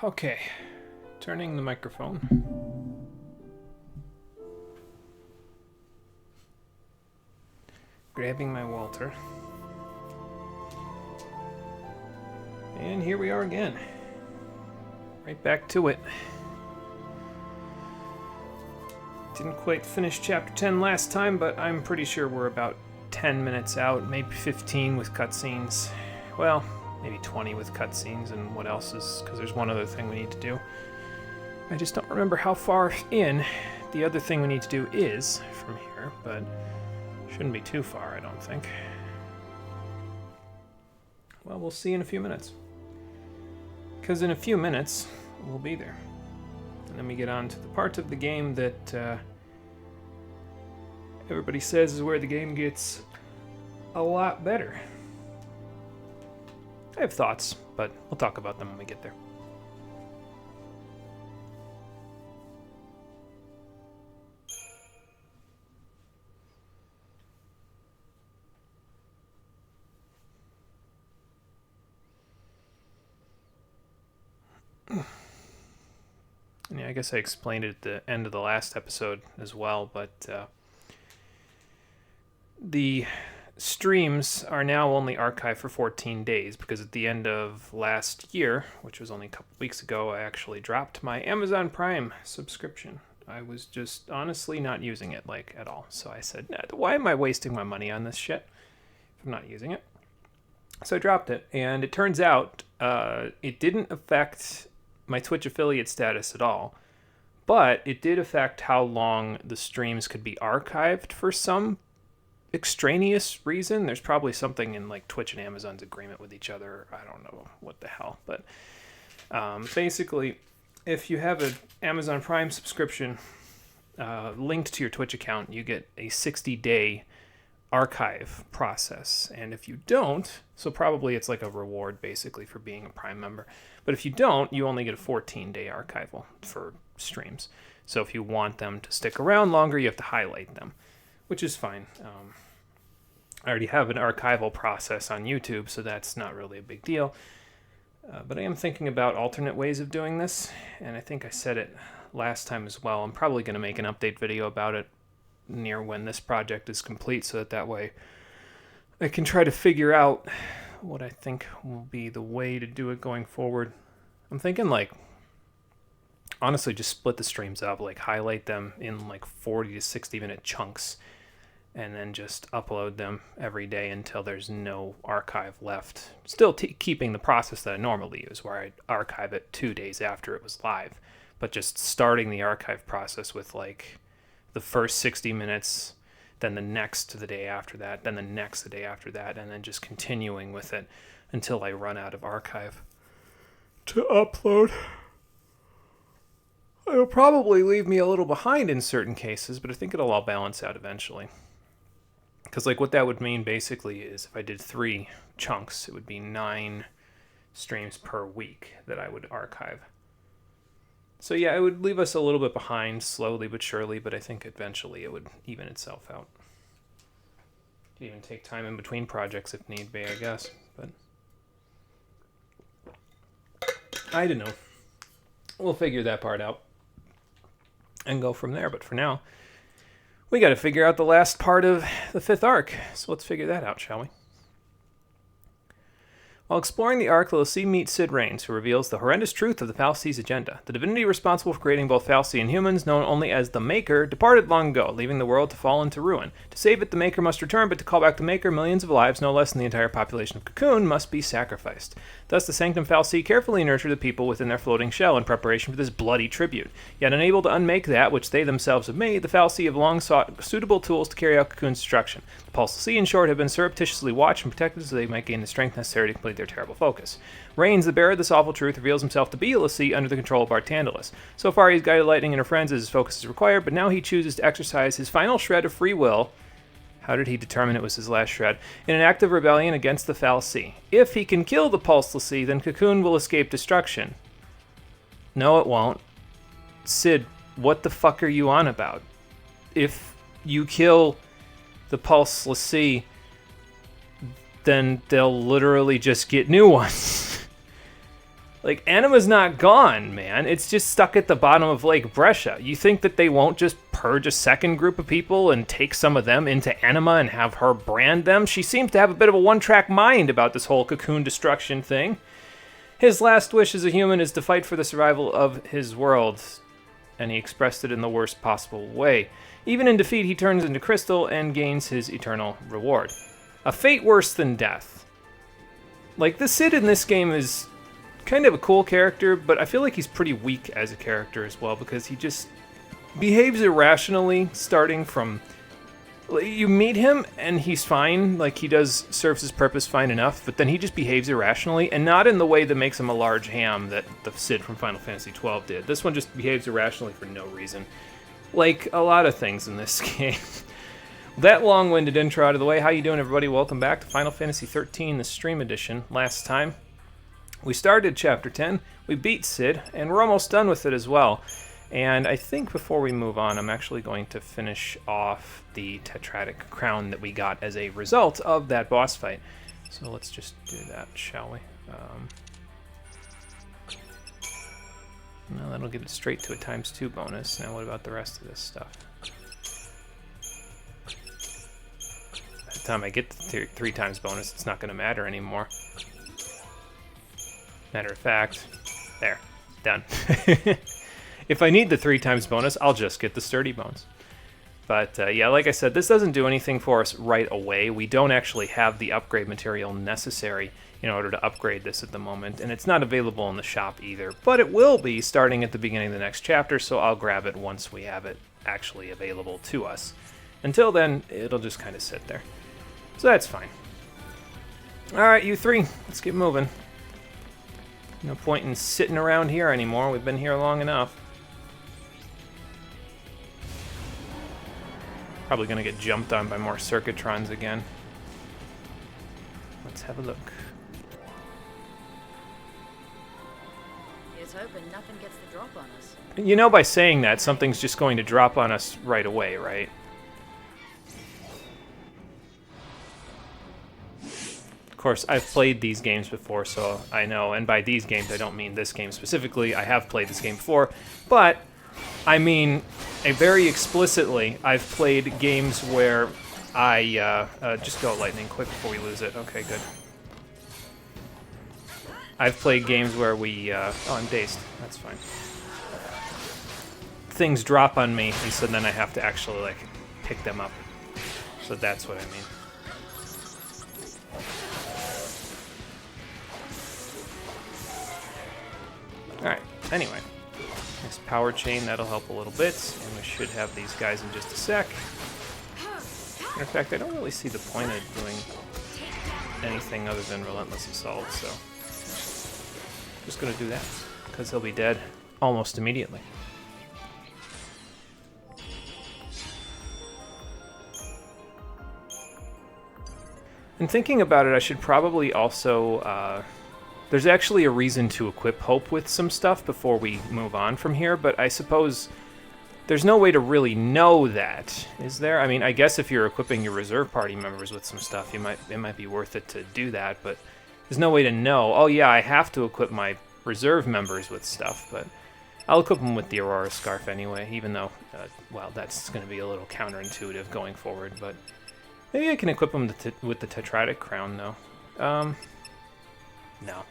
Okay, turning the microphone. Grabbing my Walter. And here we are again. Right back to it. Didn't quite finish chapter 10 last time, but I'm pretty sure we're about 10 minutes out, maybe 15 with cutscenes. Well, maybe 20 with cutscenes, and what else is, because there's one other thing we need to do. I just don't remember how far in the other thing we need to do is from here, but shouldn't be too far, I don't think. Well, we'll see in a few minutes. Because in a few minutes, we'll be there. And then we get on to the part of the game that everybody says is where the game gets a lot better. I have thoughts, but we'll talk about them when we get there. Yeah, I guess I explained it at the end of the last episode as well, but the streams are now only archived for 14 days because at the end of last year, which was only a couple weeks ago, I actually dropped my Amazon Prime subscription. I was just honestly not using it at all. So I said, nah, why am I wasting my money on this shit if I'm not using it? So I dropped it, and it turns out it didn't affect my Twitch affiliate status at all, but it did affect how long the streams could be archived for some extraneous reason. There's probably something in Twitch and Amazon's agreement with each other. I don't know what the hell, but basically, if you have an Amazon Prime subscription linked to your Twitch account, you get a 60-day archive process, and if you don't, so probably it's like a reward basically for being a Prime member, but if you don't, you only get a 14-day archival for streams. So if you want them to stick around longer, you have to highlight them, which is fine. I already have an archival process on YouTube, so that's not really a big deal. But I am thinking about alternate ways of doing this, and I think I said it last time as well. I'm probably going to make an update video about it near when this project is complete, so that way I can try to figure out what I think will be the way to do it going forward. I'm thinking honestly just split the streams up, highlight them in 40 to 60 minute chunks, and then just upload them every day until there's no archive left. Still keeping the process that I normally use, where I archive it 2 days after it was live, but just starting the archive process with the first 60 minutes, then the next the day after that, then the next the day after that, and then just continuing with it until I run out of archive to upload. It'll probably leave me a little behind in certain cases, but I think it'll all balance out eventually. Because what that would mean basically is if I did 3 chunks, it would be 9 streams per week that I would archive. So yeah, it would leave us a little bit behind, slowly but surely, but I think eventually it would even itself out. Could even take time in between projects if need be, I guess. But I don't know. We'll figure that part out and go from there. But for now, we got to figure out the last part of the 5th arc. So let's figure that out, shall we? While exploring the Ark, Lilisi meets Cid Raines, who reveals the horrendous truth of the fal'Cie's agenda. The divinity responsible for creating both fal'Cie and humans, known only as the Maker, departed long ago, leaving the world to fall into ruin. To save it, the Maker must return, but to call back the Maker, millions of lives, no less than the entire population of Cocoon, must be sacrificed. Thus, the Sanctum fal'Cie carefully nurture the people within their floating shell in preparation for this bloody tribute. Yet unable to unmake that which they themselves have made, the fal'Cie have long sought suitable tools to carry out Cocoon's destruction. The fal'Cie, in short, have been surreptitiously watched and protected so they might gain the strength necessary to complete their terrible focus. Raines, the bearer of this awful truth, reveals himself to be Lilisi under the control of Bartandalus. So far, he's guided Lightning and her friends as his focus is required, but now he chooses to exercise his final shred of free will. How did he determine it was his last shred? In an act of rebellion against the fal'Cie. If he can kill the fal'Cie, then Cocoon will escape destruction. No, it won't. Cid, what the fuck are you on about? If you kill the fal'Cie, then they'll literally just get new ones. Like, Anima's not gone, man. It's just stuck at the bottom of Lake Brescia. You think that they won't just purge a second group of people and take some of them into Anima and have her brand them? She seems to have a bit of a one-track mind about this whole cocoon destruction thing. His last wish as a human is to fight for the survival of his world, and he expressed it in the worst possible way. Even in defeat, he turns into crystal and gains his eternal reward. A fate worse than death. Like, the Cid in this game is kind of a cool character, but I feel like he's pretty weak as a character as well, because he just behaves irrationally, starting from... You meet him, and he's fine, like, he serves his purpose fine enough, but then he just behaves irrationally, and not in the way that makes him a large ham that the Cid from Final Fantasy XII did. This one just behaves irrationally for no reason. Like a lot of things in this game. That long-winded intro out of the way, how you doing, everybody? Welcome back to Final Fantasy XIII, the Stream Edition. Last time, we started Chapter 10, we beat Cid, and we're almost done with it as well. And I think before we move on, I'm actually going to finish off the tetratic crown that we got as a result of that boss fight. So let's just do that, shall we? No, that'll get it straight to a ×2 bonus. Now what about the rest of this stuff? By the time I get the 3 times bonus, it's not going to matter anymore. Matter of fact, there, done. If I need the 3 times bonus, I'll just get the sturdy bones. But yeah, like I said, this doesn't do anything for us right away. We don't actually have the upgrade material necessary in order to upgrade this at the moment, and it's not available in the shop either. But it will be starting at the beginning of the next chapter, so I'll grab it once we have it actually available to us. Until then, it'll just kind of sit there. So that's fine. Alright, you 3, let's get moving. No point in sitting around here anymore. We've been here long enough. Probably going to get jumped on by more Circuitrons again. Let's have a look. Here's hoping nothing gets the drop on us. You know, by saying that, something's just going to drop on us right away, right? Of course, I've played these games before, so I know, and by these games, I don't mean this game specifically. I have played this game before, but I mean, very explicitly, I've played games where I, just go lightning quick before we lose it. Okay, good. I've played games where we, oh, I'm dazed. That's fine. Things drop on me, and so then I have to actually, like, pick them up. So that's what I mean. Alright, anyway. Nice power chain, that'll help a little bit, and we should have these guys in just a sec. In fact, I don't really see the point of doing anything other than Relentless Assault, so just gonna do that, because he'll be dead almost immediately. And thinking about it, I should probably also, there's actually a reason to equip Hope with some stuff before we move on from here, but I suppose there's no way to really know that, is there? I mean, I guess if you're equipping your reserve party members with some stuff, it might be worth it to do that, but there's no way to know. Oh yeah, I have to equip my reserve members with stuff, but I'll equip them with the Aurora Scarf anyway, even though, well, that's going to be a little counterintuitive going forward, but maybe I can equip them with the Tetratic Crown, though.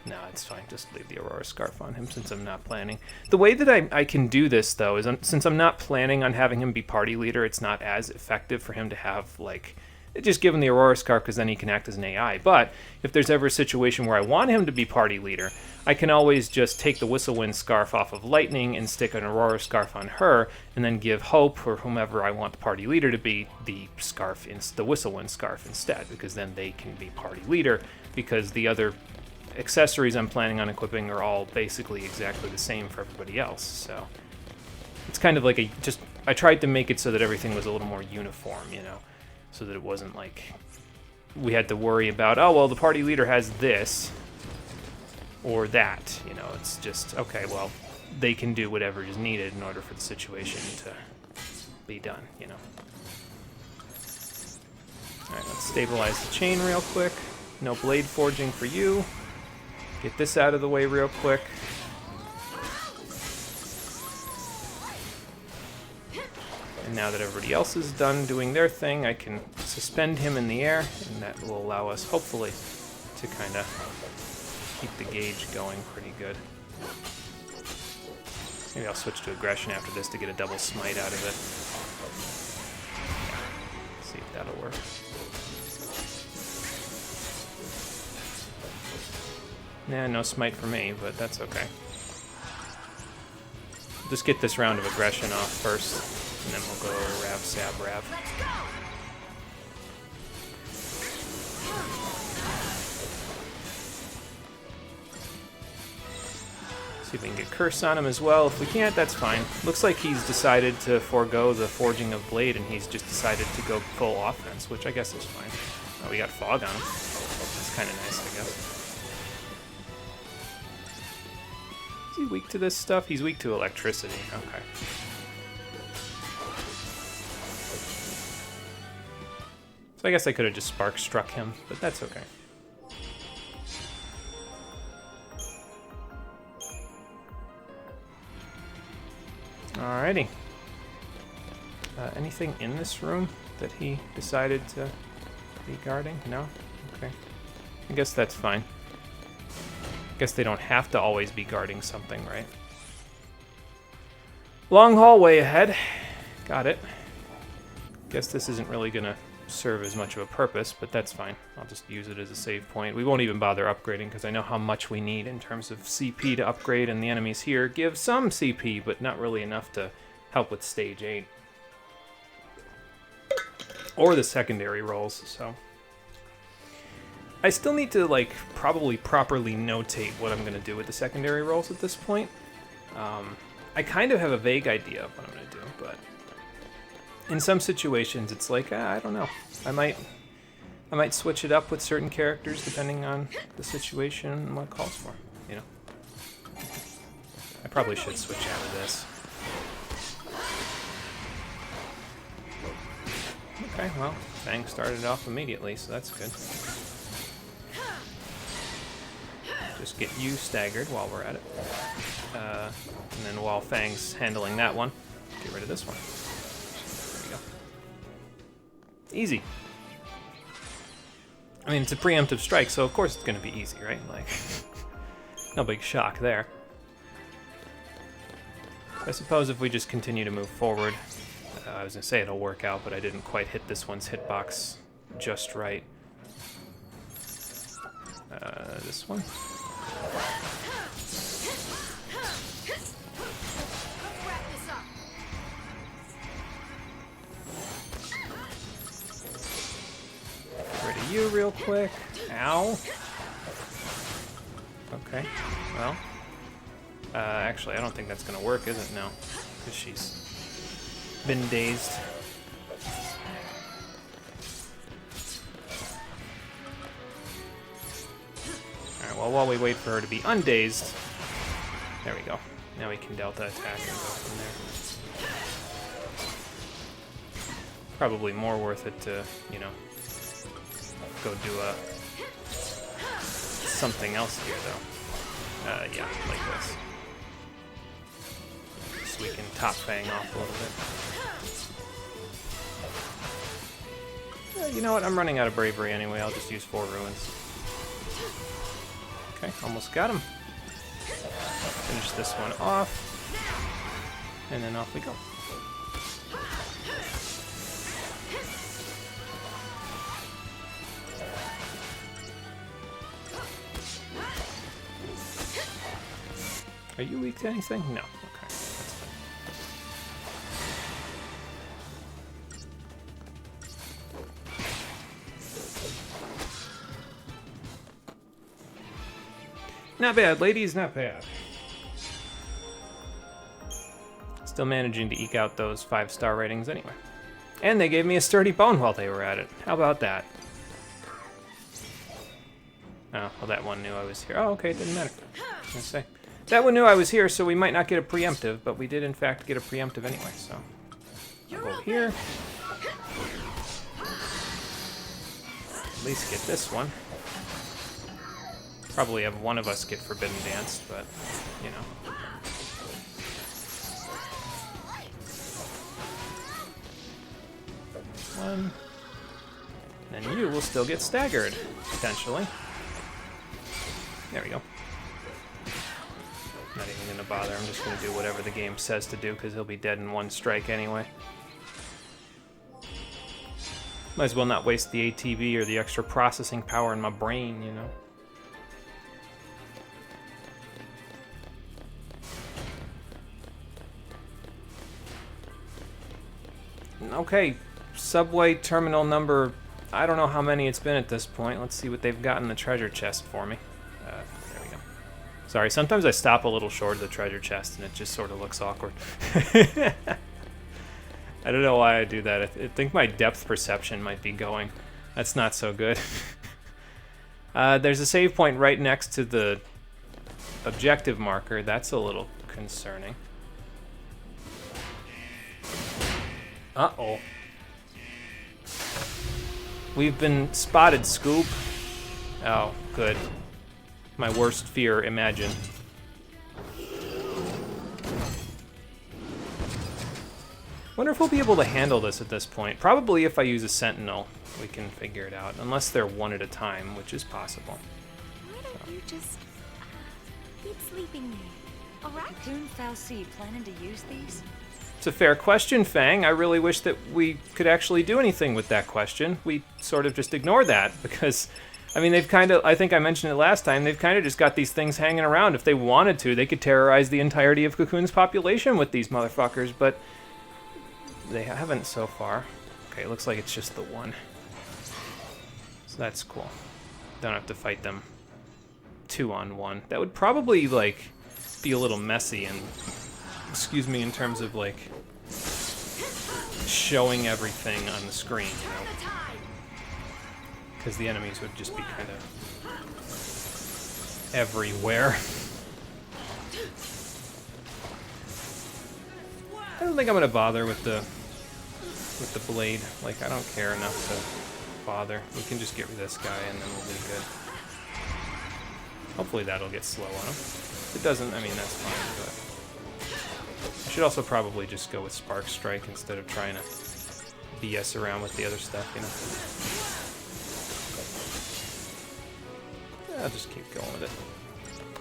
No, it's fine. Just leave the Aurora Scarf on him since I'm not planning. The way that I can do this, though, is since I'm not planning on having him be party leader, it's not as effective for him to have, like, just give him the Aurora Scarf because then he can act as an AI. But if there's ever a situation where I want him to be party leader, I can always just take the Whistlewind Scarf off of Lightning and stick an Aurora Scarf on her, and then give Hope, or whomever I want the party leader to be, the Whistlewind Scarf instead, because then they can be party leader, because the other accessories I'm planning on equipping are all basically exactly the same for everybody else, so it's kind of like I tried to make it so that everything was a little more uniform, you know, so that it wasn't like we had to worry about, oh, well, the party leader has this or that, you know. It's just, okay, well, they can do whatever is needed in order for the situation to be done, you know. Alright, let's stabilize the chain real quick. No blade forging for you. Get this out of the way real quick. And now that everybody else is done doing their thing, I can suspend him in the air, and that will allow us, hopefully, to kind of keep the gauge going pretty good. Maybe I'll switch to aggression after this to get a double smite out of it. Yeah. See if that'll work. Nah, no smite for me, but that's okay. Just get this round of aggression off first, and then we'll go Rav, Sab, Rav. See if we can get Curse on him as well. If we can't, that's fine. Looks like he's decided to forego the Forging of Blade, and he's just decided to go full offense, which I guess is fine. Oh, we got Fog on him. That's kind of nice, I guess. Is he weak to this stuff? He's weak to electricity. Okay. So I guess I could have just Spark Struck him, but that's okay. Alrighty. Anything in this room that he decided to be guarding? No? Okay. I guess that's fine. Guess they don't have to always be guarding something, right? Long hallway ahead. Got it. Guess this isn't really gonna serve as much of a purpose, but that's fine. I'll just use it as a save point. We won't even bother upgrading because I know how much we need in terms of CP to upgrade, and the enemies here give some CP, but not really enough to help with stage 8. Or the secondary rolls, so... I still need to, like, probably properly notate what I'm going to do with the secondary rolls at this point. I kind of have a vague idea of what I'm going to do, but in some situations it's like, I don't know. I might switch it up with certain characters depending on the situation and what it calls for, you know. I probably should switch out of this. Okay, well, Fang started off immediately, so that's good. Just get you staggered while we're at it. And then while Fang's handling that one, get rid of this one. There we go. Easy. I mean, it's a preemptive strike, so of course it's going to be easy, right? Like, no big shock there. I suppose if we just continue to move forward, I was going to say it'll work out, but I didn't quite hit this one's hitbox just right. This one. Get rid of you real quick. Ow. Okay, well. Actually, I don't think that's going to work, is it? No, because she's been dazed. Alright, well, while we wait for her to be undazed, there we go. Now we can Delta attack and go from there. Probably more worth it to, you know, go do something else here, though. Yeah, like this. So we can top Fang off a little bit. You know what? I'm running out of bravery anyway. I'll just use 4 ruins. Okay, almost got him. Finish this one off. And then off we go. Are you weak to anything? No. Okay, that's fine. Not bad, ladies, not bad. Still managing to eke out those 5-star ratings anyway. And they gave me a sturdy bone while they were at it. How about that? Oh, well, that one knew I was here. Oh, okay, it didn't matter. I was gonna say. That one knew I was here, so we might not get a preemptive, but we did in fact get a preemptive anyway, so. I'll go here. At least get this one. Probably have one of us get Forbidden Danced, but, you know. One. And then you will still get staggered, potentially. There we go. Not even gonna bother, I'm just gonna do whatever the game says to do, because he'll be dead in one strike anyway. Might as well not waste the ATB or the extra processing power in my brain, you know? Okay, subway terminal number, I don't know how many it's been at this point. Let's see what they've got in the treasure chest for me. There we go. Sorry, sometimes I stop a little short of the treasure chest and it just sort of looks awkward. I don't know why I do that. I think my depth perception might be going. That's not so good. There's a save point right next to the objective marker. That's a little concerning. Uh-oh. We've been spotted, Scoop. Oh, good. My worst fear imagined. Wonder if we'll be able to handle this at this point. Probably if I use a sentinel, we can figure it out. Unless they're one at a time, which is possible. Why don't you just keep sleeping there? Alright? Cocoon Fal'Cie planning to use these? It's a fair question, Fang. I really wish that we could actually do anything with that question. We sort of just ignore that because, I mean, they've kind of, I think I mentioned it last time, they've kind of just got these things hanging around. If they wanted to, they could terrorize the entirety of Cocoon's population with these motherfuckers, but they haven't so far. Okay, it looks like it's just the one. So that's cool. Don't have to fight them 2-on-1. That would probably, like, be a little messy and, excuse me, in terms of, like, showing everything on the screen, you know? Because the enemies would just be kind of everywhere. I don't think I'm gonna bother with the blade. Like, I don't care enough to bother. We can just get rid of this guy and then we'll be good. Hopefully that'll get slow on him. If it doesn't, I mean, that's fine, but I should also probably just go with Spark Strike instead of trying to BS around with the other stuff, you know? I'll just keep going with it.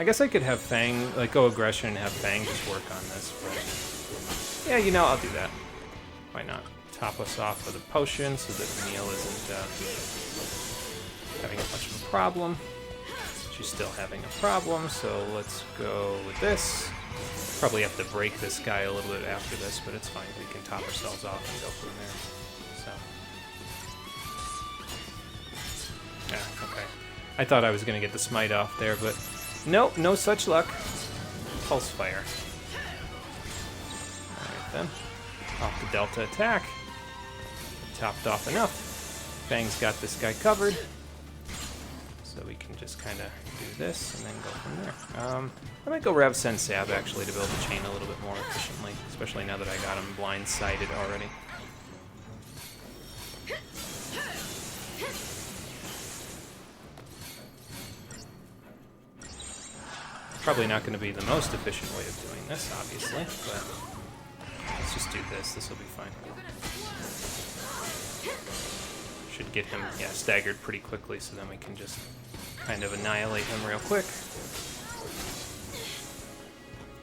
I guess I could have Fang, like, go aggression and have Fang just work on this, but yeah, you know, I'll do that. Why not? Top us off with a potion so that Neil isn't having much of a problem. She's still having a problem, so let's go with this. Probably have to break this guy a little bit after this, but it's fine. We can top ourselves off and go from there. So, yeah, okay. I thought I was going to get the smite off there, but nope, no such luck. Pulse fire. Alright then. Off the Delta attack. Topped off enough. Fang's got this guy covered. So we can just kind of do this and then go from there. I might go Rev Sensab actually to build the chain a little bit more efficiently, especially now that I got him blindsided already. Probably not going to be the most efficient way of doing this, obviously, but let's just do this. This will be fine. Should get him, yeah, staggered pretty quickly, so then we can just kind of annihilate him real quick.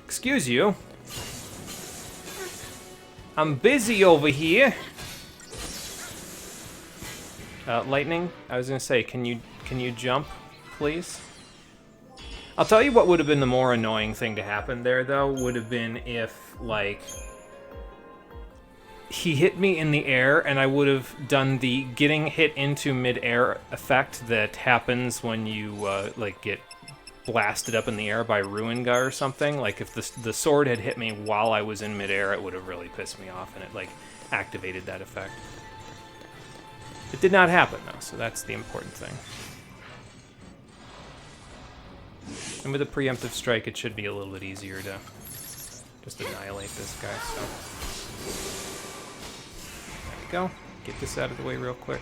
Excuse you. I'm busy over here. Lightning, I was gonna say, can you jump, please? I'll tell you what would have been the more annoying thing to happen there, though, would have been if, like, he hit me in the air and I would have done the getting hit into mid-air effect that happens when you, like, get blasted up in the air by Ruinga or something. Like, if the sword had hit me while I was in mid-air, it would have really pissed me off and it, like, activated that effect. It did not happen, though, so that's the important thing. And with a preemptive strike, it should be a little bit easier to just annihilate this guy, so. There we go. Get this out of the way real quick.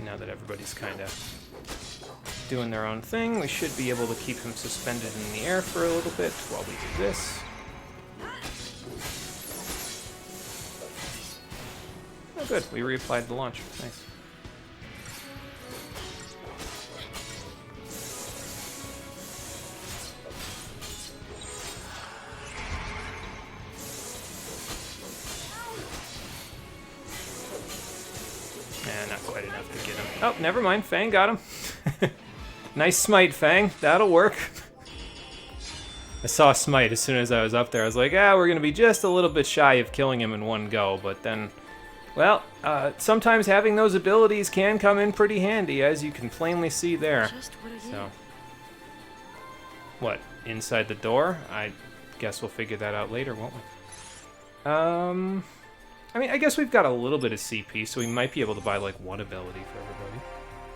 Now that everybody's kind of doing their own thing, we should be able to keep him suspended in the air for a little bit while we do this. Oh, good. We reapplied the launch. Nice. Not quite enough to get him. Oh, never mind. Fang got him. Nice smite, Fang. That'll work. I saw smite as soon as I was up there. I was like, we're going to be just a little bit shy of killing him in one go. But then, well, sometimes having those abilities can come in pretty handy, as you can plainly see there. Just what it So, is. what? Inside the door? I guess we'll figure that out later, won't we? I mean, I guess we've got a little bit of CP, so we might be able to buy, like, one ability for everybody.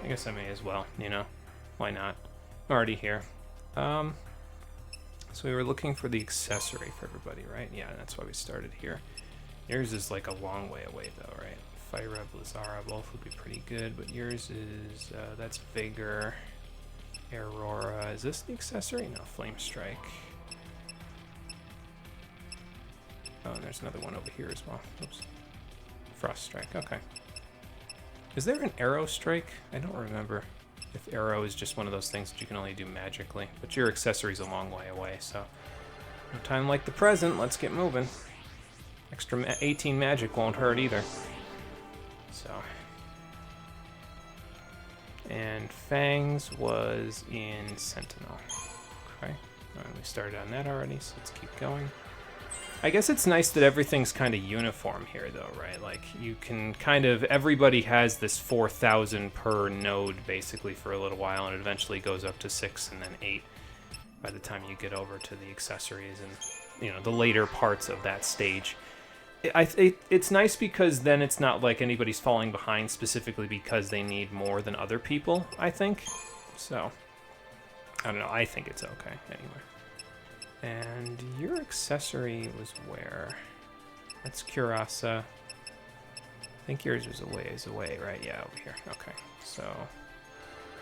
I guess I may as well, you know? Why not? I'm already here. So we were looking for the accessory for everybody, right? Yeah, that's why we started here. Yours is, like, a long way away, though, right? Fire Red, Blizzara, both would be pretty good, but yours is, that's Vigor. Aurora. Is this the accessory? No, Flame Strike. Oh, and there's another one over here as well. Oops. Frost Strike, okay. Is there an Arrow Strike? I don't remember if Arrow is just one of those things that you can only do magically. But your accessory's a long way away, so... No time like the present, let's get moving. Extra 18 magic won't hurt either. So... And Fangs was in Sentinel. Okay, we started on that already, so let's keep going. I guess it's nice that everything's kind of uniform here, though, right? Like, you can kind of... Everybody has this 4,000 per node, basically, for a little while, and it eventually goes up to 6 and then 8 by the time you get over to the accessories and, you know, the later parts of that stage. It's nice because then it's not like anybody's falling behind specifically because they need more than other people, I think. So, I don't know. I think it's okay, anyway. And your accessory was where? That's Curasa. I think yours was a ways away, right? Yeah, over here. Okay, so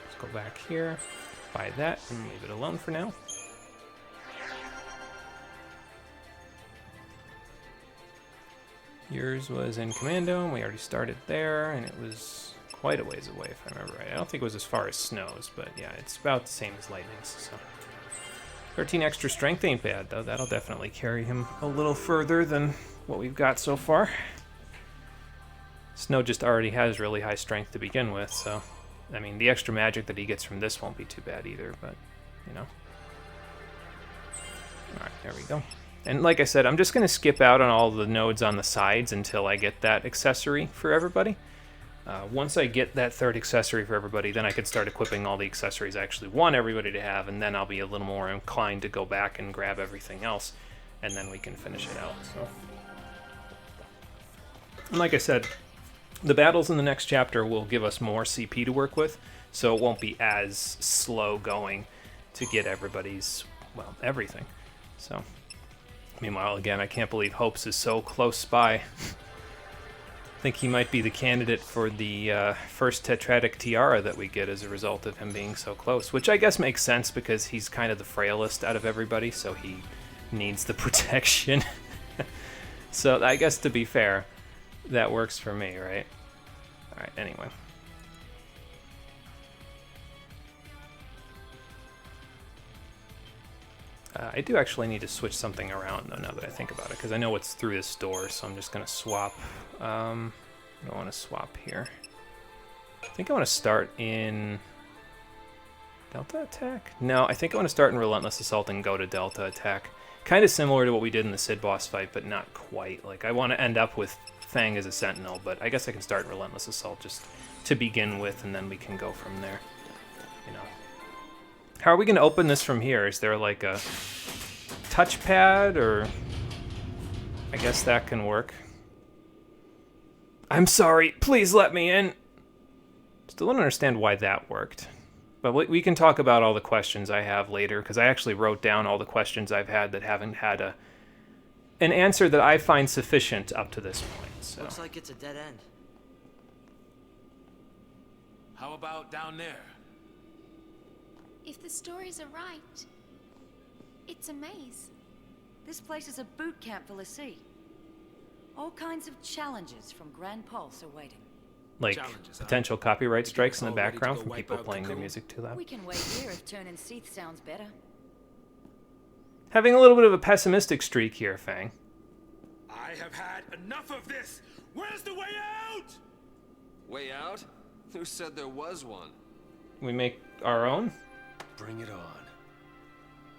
let's go back here, buy that, and leave it alone for now. Yours was in Commando, and we already started there, and it was quite a ways away, if I remember right. I don't think it was as far as Snows, but yeah, it's about the same as Lightning's, so... 13 extra strength ain't bad, though. That'll definitely carry him a little further than what we've got so far. Snow just already has really high strength to begin with, so... I mean, the extra magic that he gets from this won't be too bad either, but, you know. Alright, there we go. And like I said, I'm just going to skip out on all the nodes on the sides until I get that accessory for everybody. Once I get that third accessory for everybody, then I can start equipping all the accessories I actually want everybody to have, and then I'll be a little more inclined to go back and grab everything else, and then we can finish it out. So, and like I said, the battles in the next chapter will give us more CP to work with, so it won't be as slow going to get everybody's, well, everything. So, meanwhile, again, I can't believe Hopes is so close by. I think he might be the candidate for the first tetratic tiara that we get as a result of him being so close, which I guess makes sense because he's kind of the frailest out of everybody, so he needs the protection. So I guess to be fair, that works for me, right? Alright, anyway. I do actually need to switch something around, though, now that I think about it, because I know what's through this door, so I'm just going to swap. I don't want to swap here. I think I want to start in Delta Attack? No, I think I want to start in Relentless Assault and go to Delta Attack. Kind of similar to what we did in the Sid boss fight, but not quite. Like, I want to end up with Fang as a Sentinel, but I guess I can start in Relentless Assault just to begin with, and then we can go from there. You know. How are we going to open this from here? Is there like a touchpad, or... I guess that can work. I'm sorry, please let me in. Still don't understand why that worked. But we can talk about all the questions I have later, because I actually wrote down all the questions I've had that haven't had an answer that I find sufficient up to this point. So. Looks like it's a dead end. How about down there? If the stories are right, it's a maze. This place is a boot camp for Lassie. All kinds of challenges from Grand Pulse are waiting. Like Challenges, huh? potential copyright strikes in the all ready to background go from wipe people out playing their Cocoon? music too loud. We can wait here if turning Seath sounds better. Having a little bit of a pessimistic streak here, Fang. I have had enough of this! Where's the way out? Way out? Who said there was one? We make our own? Bring it on.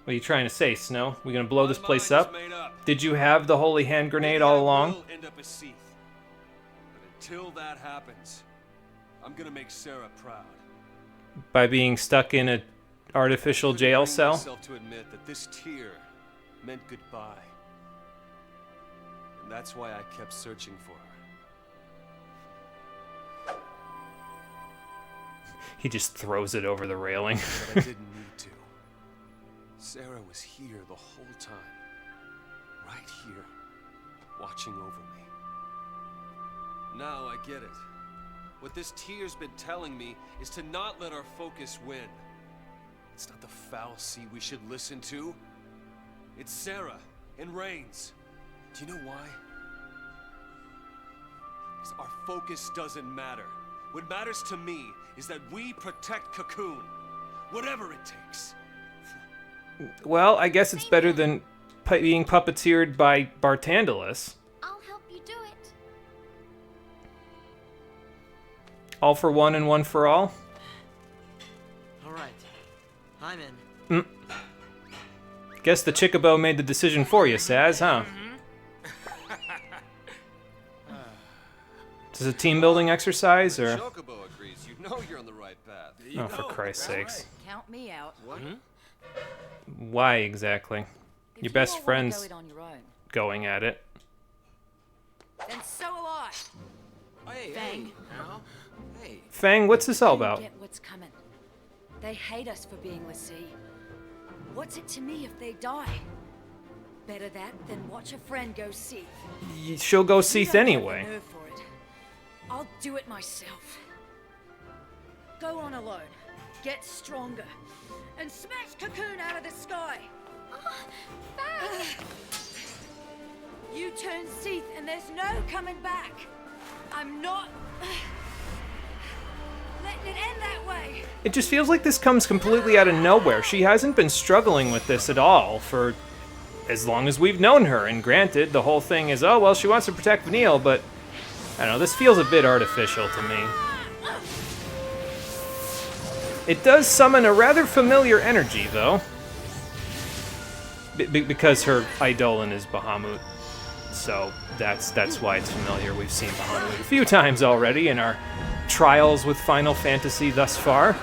What are you trying to say, Snow? We gonna blow this My place mind is up? made up. Did you have the holy hand grenade Maybe all I along? will end up a Seath. But until that happens, I'm gonna make Sarah proud. By being stuck in a artificial Couldn't jail bring cell? myself to admit that this tear meant goodbye. And that's why I kept searching for her. He just throws it over the railing. But I didn't need to. Sarah was here the whole time. Right here. Watching over me. Now I get it. What this tear's been telling me is to not let our focus win. It's not the foul sea we should listen to. It's Sarah and Reigns. Do you know why? Because our focus doesn't matter. What matters to me is that we protect Cocoon. Whatever it takes. Well, I guess it's better than being puppeteered by Bartandalus. I'll help you do it. All for one and one for all? All right, I'm in. Guess the Chickabo made the decision for you, Saz, huh? Is this a team building exercise, or? Chocobo agrees. You know you're on the right path. Oh, for Christ's sakes. Count me out. What? Why exactly? If Your you best all wanna friend's go it on your own, going at it. then so will I. Hey, Fang. Al. Hey. Fang, what's this all You about? get what's coming. They hate us for being Lassie. What's it to me if they die? Better that than watch a friend go Seath. She'll go You Seath don't have the anyway. nerve for it. I'll do it myself. Go on alone. Get stronger. And smash Cocoon out of the sky. You turn Seath and there's no coming back. I'm not letting it end that way. It just feels like this comes completely out of nowhere. She hasn't been struggling with this at all for as long as we've known her. And granted, the whole thing is, oh, well, she wants to protect Vanille, but I don't know, this feels a bit artificial to me. It does summon a rather familiar energy, though. Because her Eidolon is Bahamut. So that's why it's familiar. We've seen Bahamut a few times already in our trials with Final Fantasy thus far.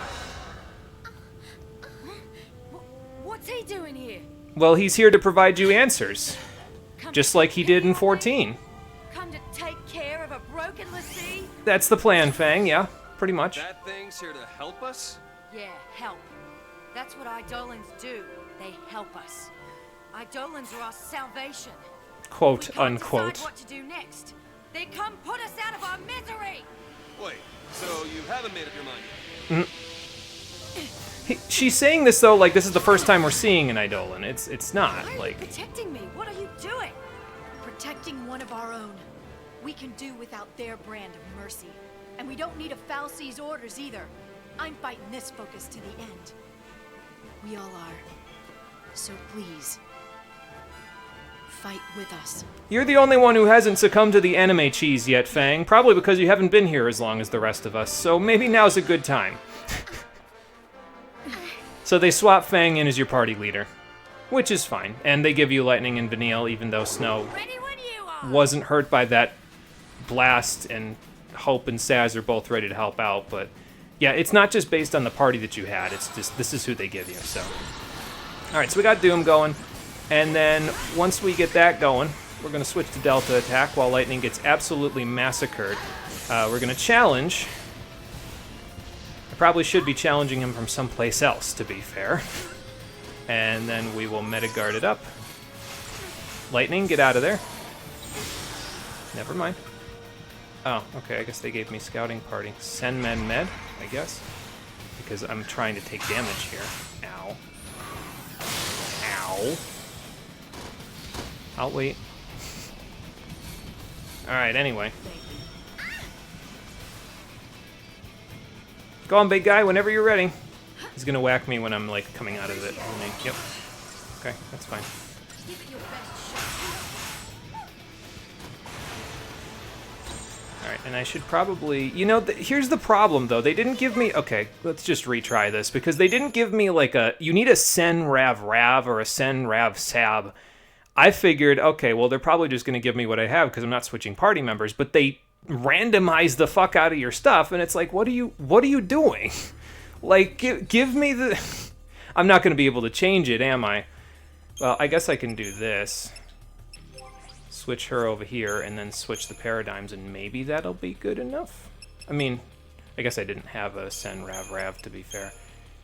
What's he doing here? Well, he's here to provide you answers. Come Just to like he take did in care of 14. me? Come to take care of a broken Lassie? That's the plan, Fang, yeah, pretty much. That thing's here to help us? Yeah, help. That's what Eidolons do. They help us. Eidolons are our salvation. Quote, We can't unquote. decide what to do next. They come put us out of our misery. Wait, so you haven't made up your mind yet? She's saying this, though, like this is the first time we're seeing an Eidolon. It's not, Why are you like... protecting me? What are you doing? Protecting one of our own. We can do without their brand of mercy. And we don't need a Fal'Cie's orders either. I'm fighting this focus to the end. We all are. So please, fight with us. You're the only one who hasn't succumbed to the anime cheese yet, Fang. Probably because you haven't been here as long as the rest of us, so maybe now's a good time. So they swap Fang in as your party leader, which is fine. And they give you Lightning and Vanille, even though Snow Ready when you are. wasn't hurt by that blast, and Hope and Saz are both ready to help out. But yeah, it's not just based on the party that you had. It's just, this is who they give you, so. All right, so we got Doom going. And then once we get that going, we're going to switch to Delta Attack while Lightning gets absolutely massacred. We're going to challenge. I probably should be challenging him from someplace else, to be fair. And then we will meta guard it up. Lightning, get out of there. Never mind. Oh, okay, I guess they gave me scouting party. Sen Med Med, I guess. Because I'm trying to take damage here. Ow. Ow. I'll wait. Alright, anyway. Go on, big guy, whenever you're ready. He's gonna whack me when I'm, like, coming out of it. Yep. Okay, that's fine. Alright, and I should probably... You know, here's the problem, though. They didn't give me... Okay, let's just retry this, because they didn't give me, like, a... You need a Sen Rav Rav or a Sen Rav Sab. I figured, okay, well, they're probably just going to give me what I have, because I'm not switching party members, but they randomize the fuck out of your stuff, and it's like, what are you doing? Like, give me the... I'm not going to be able to change it, am I? Well, I guess I can do this. Switch her over here, and then switch the paradigms, and maybe that'll be good enough? I mean, I guess I didn't have a Sen Rav Rav, to be fair.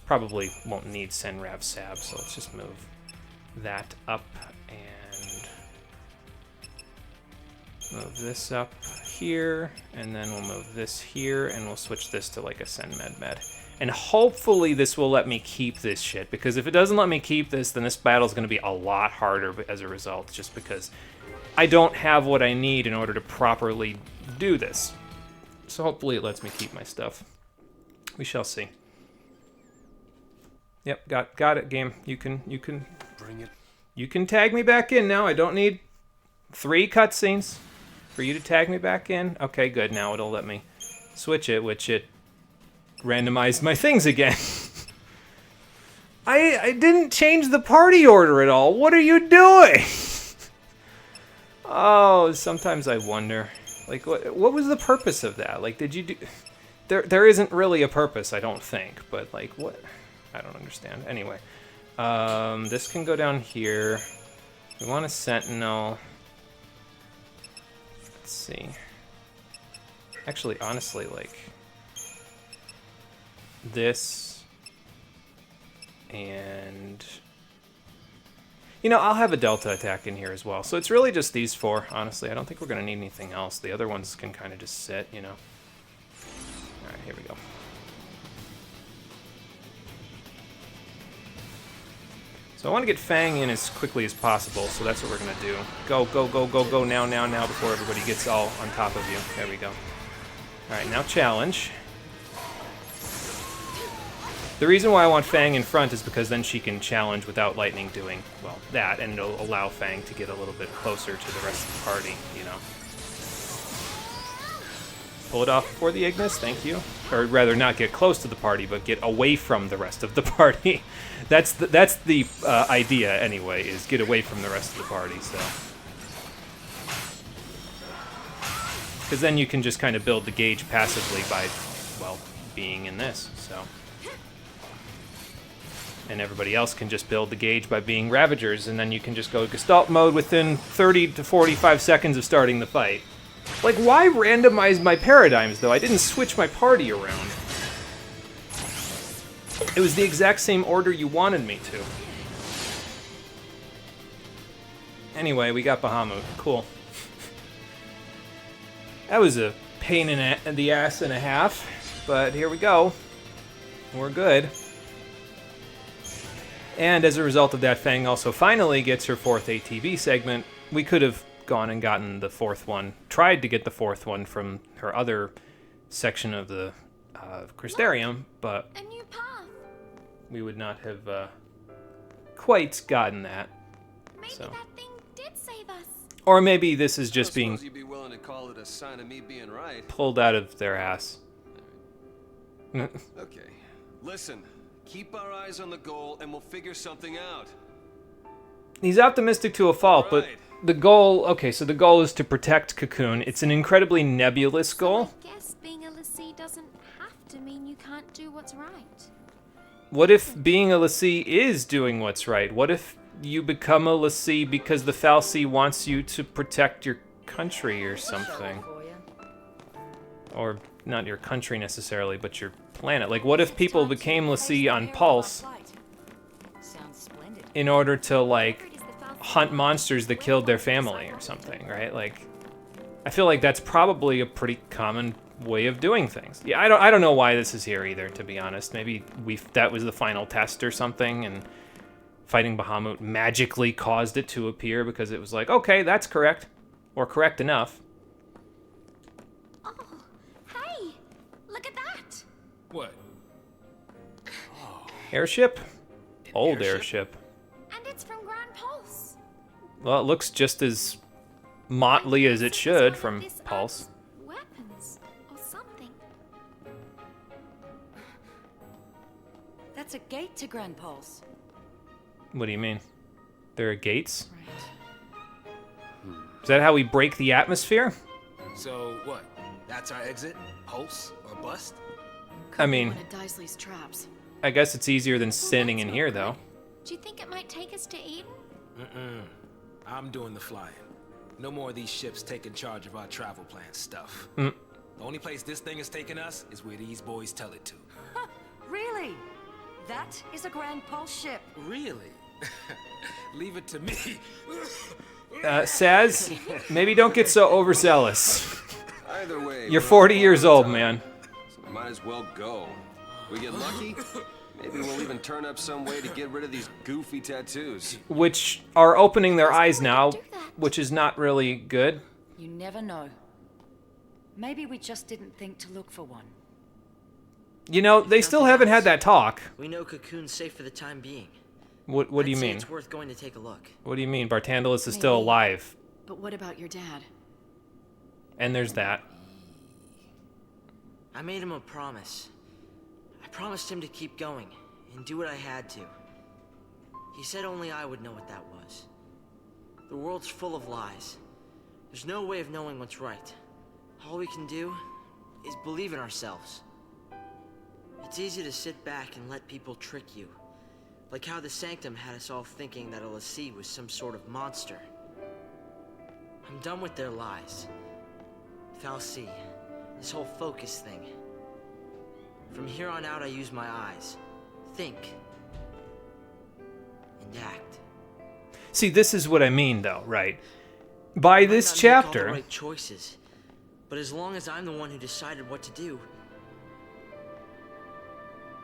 Probably won't need Sen Rav Sab, so let's just move that up, and move this up here, and then we'll move this here, and we'll switch this to like a Sen Med Med. And hopefully this will let me keep this shit, because if it doesn't let me keep this, then this battle's going to be a lot harder as a result, just because I don't have what I need in order to properly do this. So hopefully it lets me keep my stuff. We shall see. Yep, got it, game. You can Bring it. You can tag me back in now. I don't need 3 cutscenes for you to tag me back in. Okay, good. Now it'll let me switch it, which it randomized my things again. I didn't change the party order at all. What are you doing? Oh, sometimes I wonder. Like, what was the purpose of that? Like, did you do... There isn't really a purpose, I don't think. But, like, what... I don't understand. Anyway. This can go down here. We want a sentinel. Let's see. Actually, honestly, like... This... And... You know, I'll have a Delta attack in here as well. So it's really just these 4, honestly. I don't think we're going to need anything else. The other ones can kind of just sit, you know. Alright, here we go. So I want to get Fang in as quickly as possible, so that's what we're going to do. Go, go, go, go, go, now, now, now, before everybody gets all on top of you. There we go. Alright, now challenge. The reason why I want Fang in front is because then she can challenge without Lightning doing, well, that, and it'll allow Fang to get a little bit closer to the rest of the party, you know. Pull it off before the Ignis, thank you. Or rather, not get close to the party, but get away from the rest of the party. That's the idea, anyway, is get away from the rest of the party, so. Because then you can just kind of build the gauge passively by, well, being in this, so. And everybody else can just build the gauge by being Ravagers, and then you can just go Gestalt mode within 30 to 45 seconds of starting the fight. Like, why randomize my paradigms, though? I didn't switch my party around. It was the exact same order you wanted me to. Anyway, we got Bahamut. Cool. That was a pain in the ass and a half, but here we go. We're good. And as a result of that, Fang also finally gets her 4th ATV segment. We could have gone and gotten the 4th one, tried to get the 4th one from her other section of the Crystarium, but A new path. we would not have quite gotten that. Maybe So. that thing did save us. Or maybe this is just I being suppose you'd be willing to call it a sign of me being right. pulled out of their ass. Okay. Listen, keep our eyes on the goal and we'll figure something out. He's optimistic to a fault, but Right. the goal... Okay, so the goal is to protect Cocoon. It's an incredibly nebulous goal. I guess being a Lassie doesn't have to mean you can't do what's right. What if being a Lassie is doing what's right? What if you become a Lassie because the Fal'Cie wants you to protect your country or something? Or not your country necessarily, but your planet. Like, what if people became Lassie on Pulse in order to, like, hunt monsters that killed their family or something, right? Like, I feel like that's probably a pretty common way of doing things. Yeah, I don't know why this is here either, to be honest. Maybe that was the final test or something, and fighting Bahamut magically caused it to appear because it was like, okay, that's correct, or correct enough. Oh, hey, look at that. What? Airship? Old airship. And it's from Grand Pulse. Well, it looks just as motley as it It's should one of from this Pulse. Earth's weapons or something. That's a gate to Grand Pulse. What do you mean? There are gates? Right. Is that how we break the atmosphere? So what? That's our exit? Pulse or bust? I mean, One of Daisley's traps. I guess it's easier than standing in here, though. Do you think it might take us to Eden? I'm doing the flying. No more of these ships taking charge of our travel plan stuff. Mm. The only place this thing is taking us is where these boys tell it to. Really? That is a Grand Pulse ship. Really? Leave it to me. Saz, maybe don't get so overzealous. Either way, You're we're 40 on years borrowed old, time, man. So we might as well go. We get lucky, maybe we'll even turn up some way to get rid of these goofy tattoos. Which are opening their eyes now, do that. which is not really good. You never know. Maybe we just didn't think to look for one. You know, they still haven't had that talk. We know Cocoon's safe for the time being. What do you I'd say mean? It's worth going to take a look. What do you mean? Bartandalus is still Maybe. alive. But what about your dad? And there's that. I made him a promise. I promised him to keep going and do what I had to. He said only I would know what that was. The world's full of lies. There's no way of knowing what's right. All we can do is believe in ourselves. It's easy to sit back and let people trick you. Like how the Sanctum had us all thinking that LSC was some sort of monster. I'm done with their lies. Fal'Cie, this whole focus thing. From here on out, I use my eyes. Think. And act. See, this is what I mean, though, right? By I this might not make all the chapter, right choices, but as long as I'm the one who decided what to do,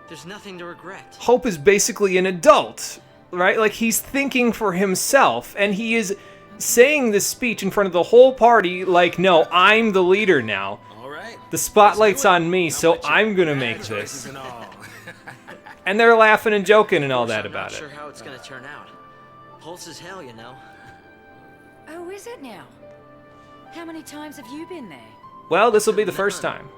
there's nothing to regret. Hope is basically an adult, right? Like, he's thinking for himself, and he is saying this speech in front of the whole party like, no, I'm the leader now. All right. The spotlight's Let's do it. on me, so with your I'm gonna bad make choices this. and all. And they're laughing and joking and all that I'm about not it. sure how it's gonna turn out. Pulse is hell, you know. Oh, is it now? How many times have you been there? Well, this will be the first time.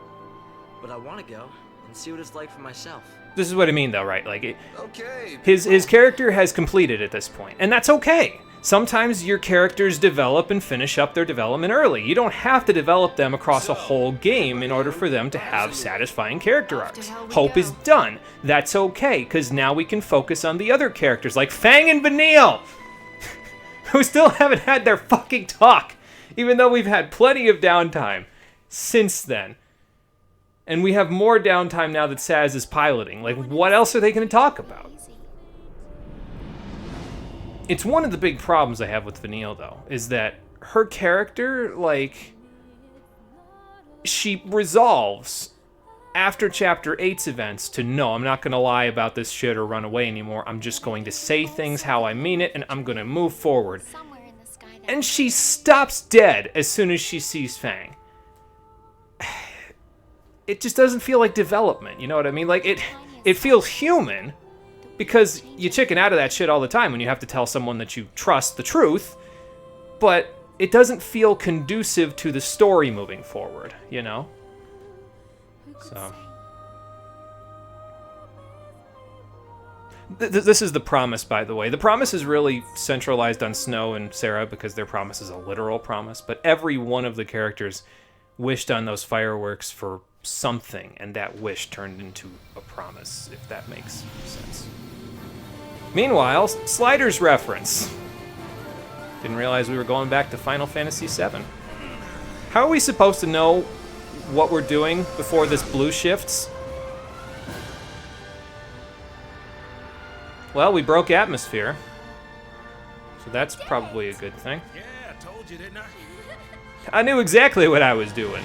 But I want to go and see what it's like for myself. This is what I mean, though, right? Like, Okay. his character has completed at this point, and that's okay. Sometimes your characters develop and finish up their development early. You don't have to develop them across a whole game in order for them to have satisfying character Off to arcs. hell we Hope go. is done. That's okay, because now we can focus on the other characters like Fang and Vanille, who still haven't had their fucking talk, even though we've had plenty of downtime since then. And we have more downtime now that Saz is piloting. Like, what else are they going to talk about? Easy. It's one of the big problems I have with Vanille, though, is that her character, like, she resolves after Chapter 8's events to, no, I'm not going to lie about this shit or run away anymore. I'm just going to say things how I mean it, and I'm going to move forward. Somewhere in the sky there. And she stops dead as soon as she sees Fang. It just doesn't feel like development, you know what I mean? Like, it feels human, because you chicken out of that shit all the time when you have to tell someone that you trust the truth, but it doesn't feel conducive to the story moving forward, you know? Who could So. say? This is the promise, by the way. The promise is really centralized on Snow and Sarah because their promise is a literal promise, but every one of the characters wished on those fireworks for something, and that wish turned into a promise, if that makes sense. Meanwhile, Sliders reference. Didn't realize we were going back to Final Fantasy VII. How are we supposed to know what we're doing before this blue shifts? Well, we broke atmosphere, so that's probably a good thing. Yeah, I told you, didn't I? I knew exactly what I was doing.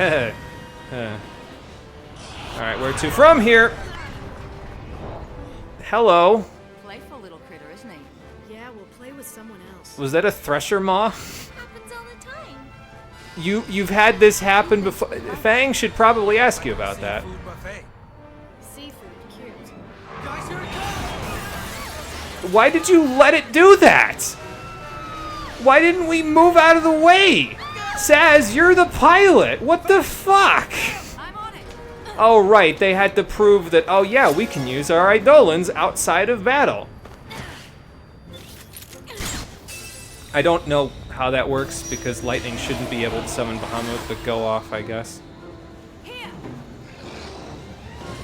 Alright, where to from here? Hello. Playful little critter, isn't he? Yeah, we'll play with someone else. Was that a thresher maw? Happens all the time. You've had this happen before. Fang should probably ask you about that. Food buffet. Seafood, cute. Guys, here it comes! Why did you let it do that? Why didn't we move out of the way? Saz, you're the pilot. What the fuck? I'm on it. Oh, right. They had to prove that, oh, yeah, we can use our Eidolons outside of battle. I don't know how that works because lightning shouldn't be able to summon Bahamut, but go off, I guess. Here.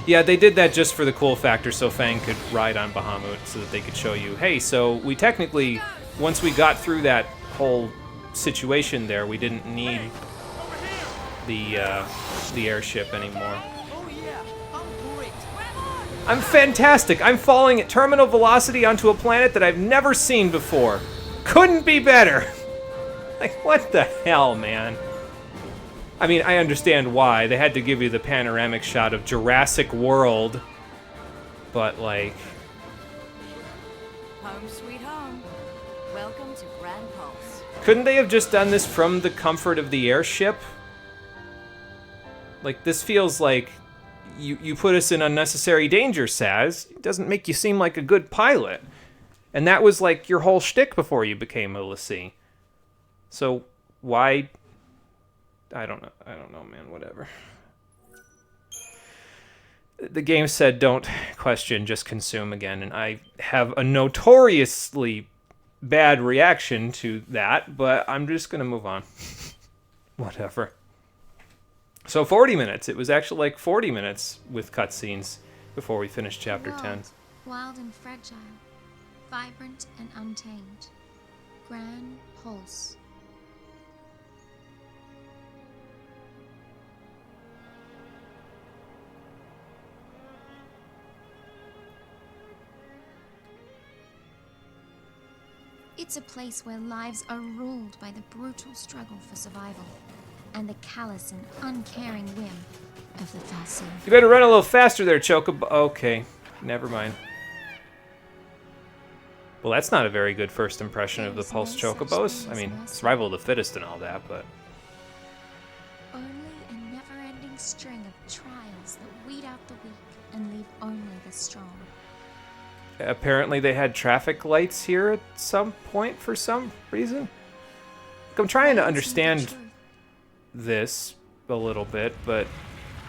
Yeah, they did that just for the cool factor so Fang could ride on Bahamut so that they could show you, hey, so we technically, once we got through that whole situation there, we didn't need the airship anymore. Oh yeah, I'm great. I'm fantastic. I'm falling at terminal velocity onto a planet that I've never seen before. Couldn't be better. Like, what the hell, man? I mean, I understand why. They had to give you the panoramic shot of Jurassic World. But, like... Home sweet home. Welcome to Grand Pulse. couldn't they have just done this from the comfort of the airship? Like, this feels like you put us in unnecessary danger, Saz. It doesn't make you seem like a good pilot. And that was, like, your whole shtick before you became a lessee. So, why... I don't know, man, whatever. The game said don't question, just consume again, and I have a notoriously bad reaction to that, but I'm just gonna move on. Whatever. So 40 minutes. It was actually like 40 minutes with cutscenes before we finished chapter 10. World, wild and fragile, vibrant and untamed. Grand Pulse. It's a place where lives are ruled by the brutal struggle for survival and the callous and uncaring whim of the Fal'Cie. You better run a little faster there, Chocobo. Okay, never mind. Well, that's not a very good first impression of the Pulse Chocobos. I mean, survival of the fittest and all that, but... Only a never-ending string of trials that weed out the weak and leave only the strong. Apparently they had traffic lights here at some point for some reason. Like, I'm trying to understand this a little bit, but...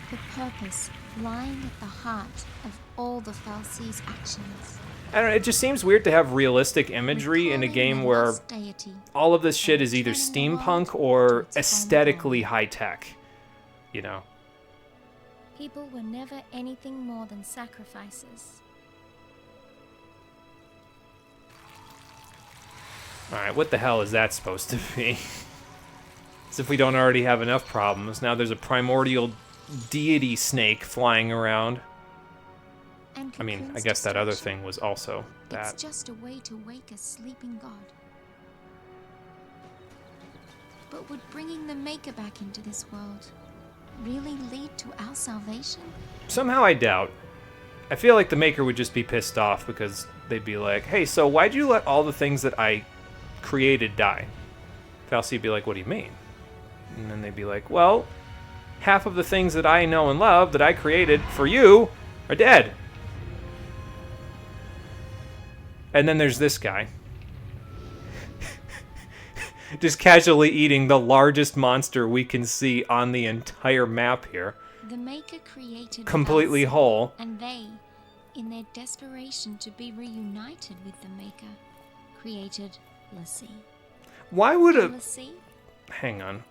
The purpose lying at the heart of all the Fal'Cie's actions. I don't know, it just seems weird to have realistic imagery in a game where all of this shit is either steampunk or aesthetically high-tech. You know? People were never anything more than sacrifices. Alright, what the hell is that supposed to be? As if we don't already have enough problems. Now there's a primordial deity snake flying around. I mean, I guess that other thing was also that. It's just a way to wake a sleeping god. But would bringing the Maker back into this world really lead to our salvation? Somehow I doubt. I feel like the Maker would just be pissed off because they'd be like, hey, so why'd you let all the things that I created die? Fal'Cie'd be like, what do you mean? And then they'd be like, well, half of the things that I know and love that I created for you are dead. And then there's this guy. Just casually eating the largest monster we can see on the entire map here. The Maker created completely Fal'Cie, whole. and they, in their desperation to be reunited with the Maker, created l'Cie. Why would a... l'Cie? Hang on.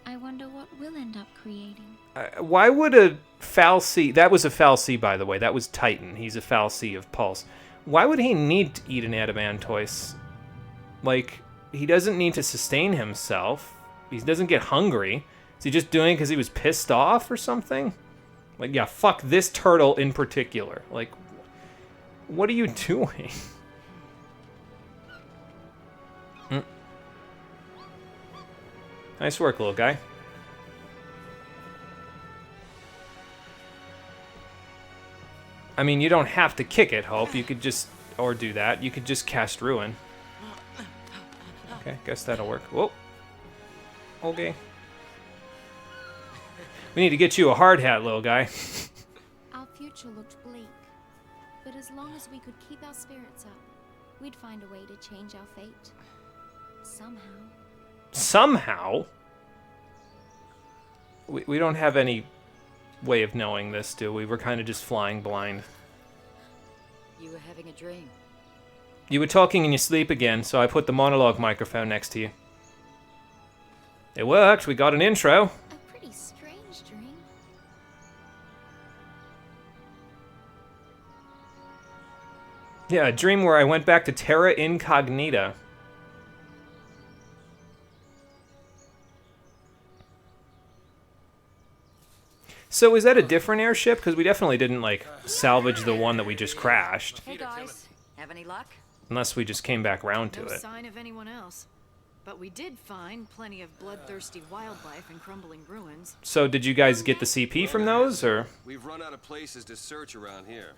I wonder what we'll end up creating. Why would a Fal'Cie... That was a Fal'Cie, by the way. That was Titan. He's a Fal'Cie of Pulse. Why would he need to eat an adamantoise? Like, he doesn't need to sustain himself. He doesn't get hungry. Is he just doing it because he was pissed off or something? Like, yeah, fuck this turtle in particular. Like, what are you doing? Nice work, little guy. I mean, you don't have to kick it, Hope. You could just, or do that. You could just cast Ruin. Okay, guess that'll work. Whoa. Okay. We need to get you a hard hat, little guy. Our future looked bleak, but as long as we could keep our spirits up, we'd find a way to change our fate. Somehow. Somehow? We don't have any way of knowing this, do we? We're kind of just flying blind. You were having a dream. You were talking in your sleep again, so I put the monologue microphone next to you. It worked. We got an intro. A pretty strange dream. Yeah, a dream where I went back to Terra Incognita. So is that a different airship? Because we definitely didn't, like, salvage the one that we just crashed. Hey guys, have any luck? Unless we just came back round to No it. sign of anyone else. But we did find plenty of bloodthirsty wildlife and crumbling ruins. So did you guys get the CP from those, or? We've run out of places to search around here.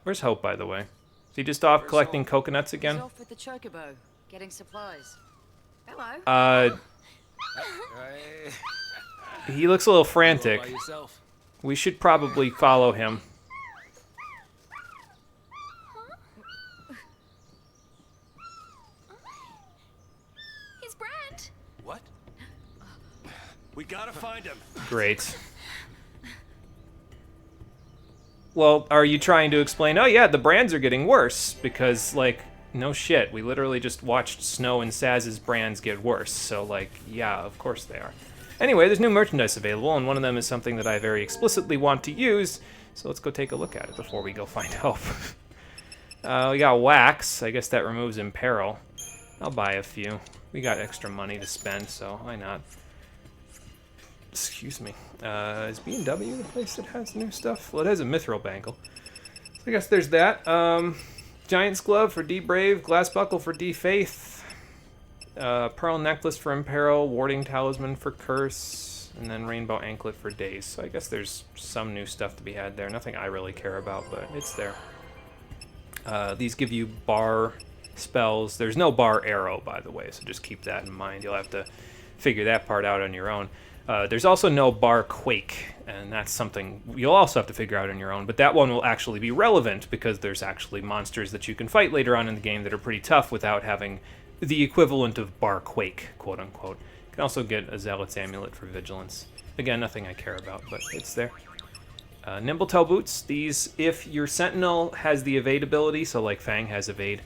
Where's Hope, by the way? Is he just off collecting coconuts He's again? off with the chocobo, getting supplies. Hello. He looks a little By frantic. yourself. We should probably follow him. He's Brand. What? We gotta find him. Great. Well, are you trying to explain, oh yeah, the brands are getting worse? Because, like, no shit, we literally just watched Snow and Saz's brands get worse. So, like, yeah, of course they are. Anyway, there's new merchandise available, and one of them is something that I very explicitly want to use. So let's go take a look at it before we go find Hope. We got wax. I guess that removes Imperil. I'll buy a few. We got extra money to spend, so why not? Excuse me. Is B&W the place that has new stuff? Well, it has a mithril bangle. So I guess there's that. Giant's glove for D Brave, glass buckle for D Faith, pearl necklace for Imperil, warding talisman for Curse, and then rainbow anklet for Daze. So I guess there's some new stuff to be had there. Nothing I really care about, but it's there. These give you bar spells. There's no bar arrow, by the way, so just keep that in mind. You'll have to figure that part out on your own. There's also no bar quake, and that's something you'll also have to figure out on your own, but that one will actually be relevant because there's actually monsters that you can fight later on in the game that are pretty tough without having the equivalent of bar quake, quote unquote. You can also get a Zealot's Amulet for vigilance. Again, nothing I care about, but it's there. Nimble Toe Boots. These, if your Sentinel has the evade ability, so like Fang has evade,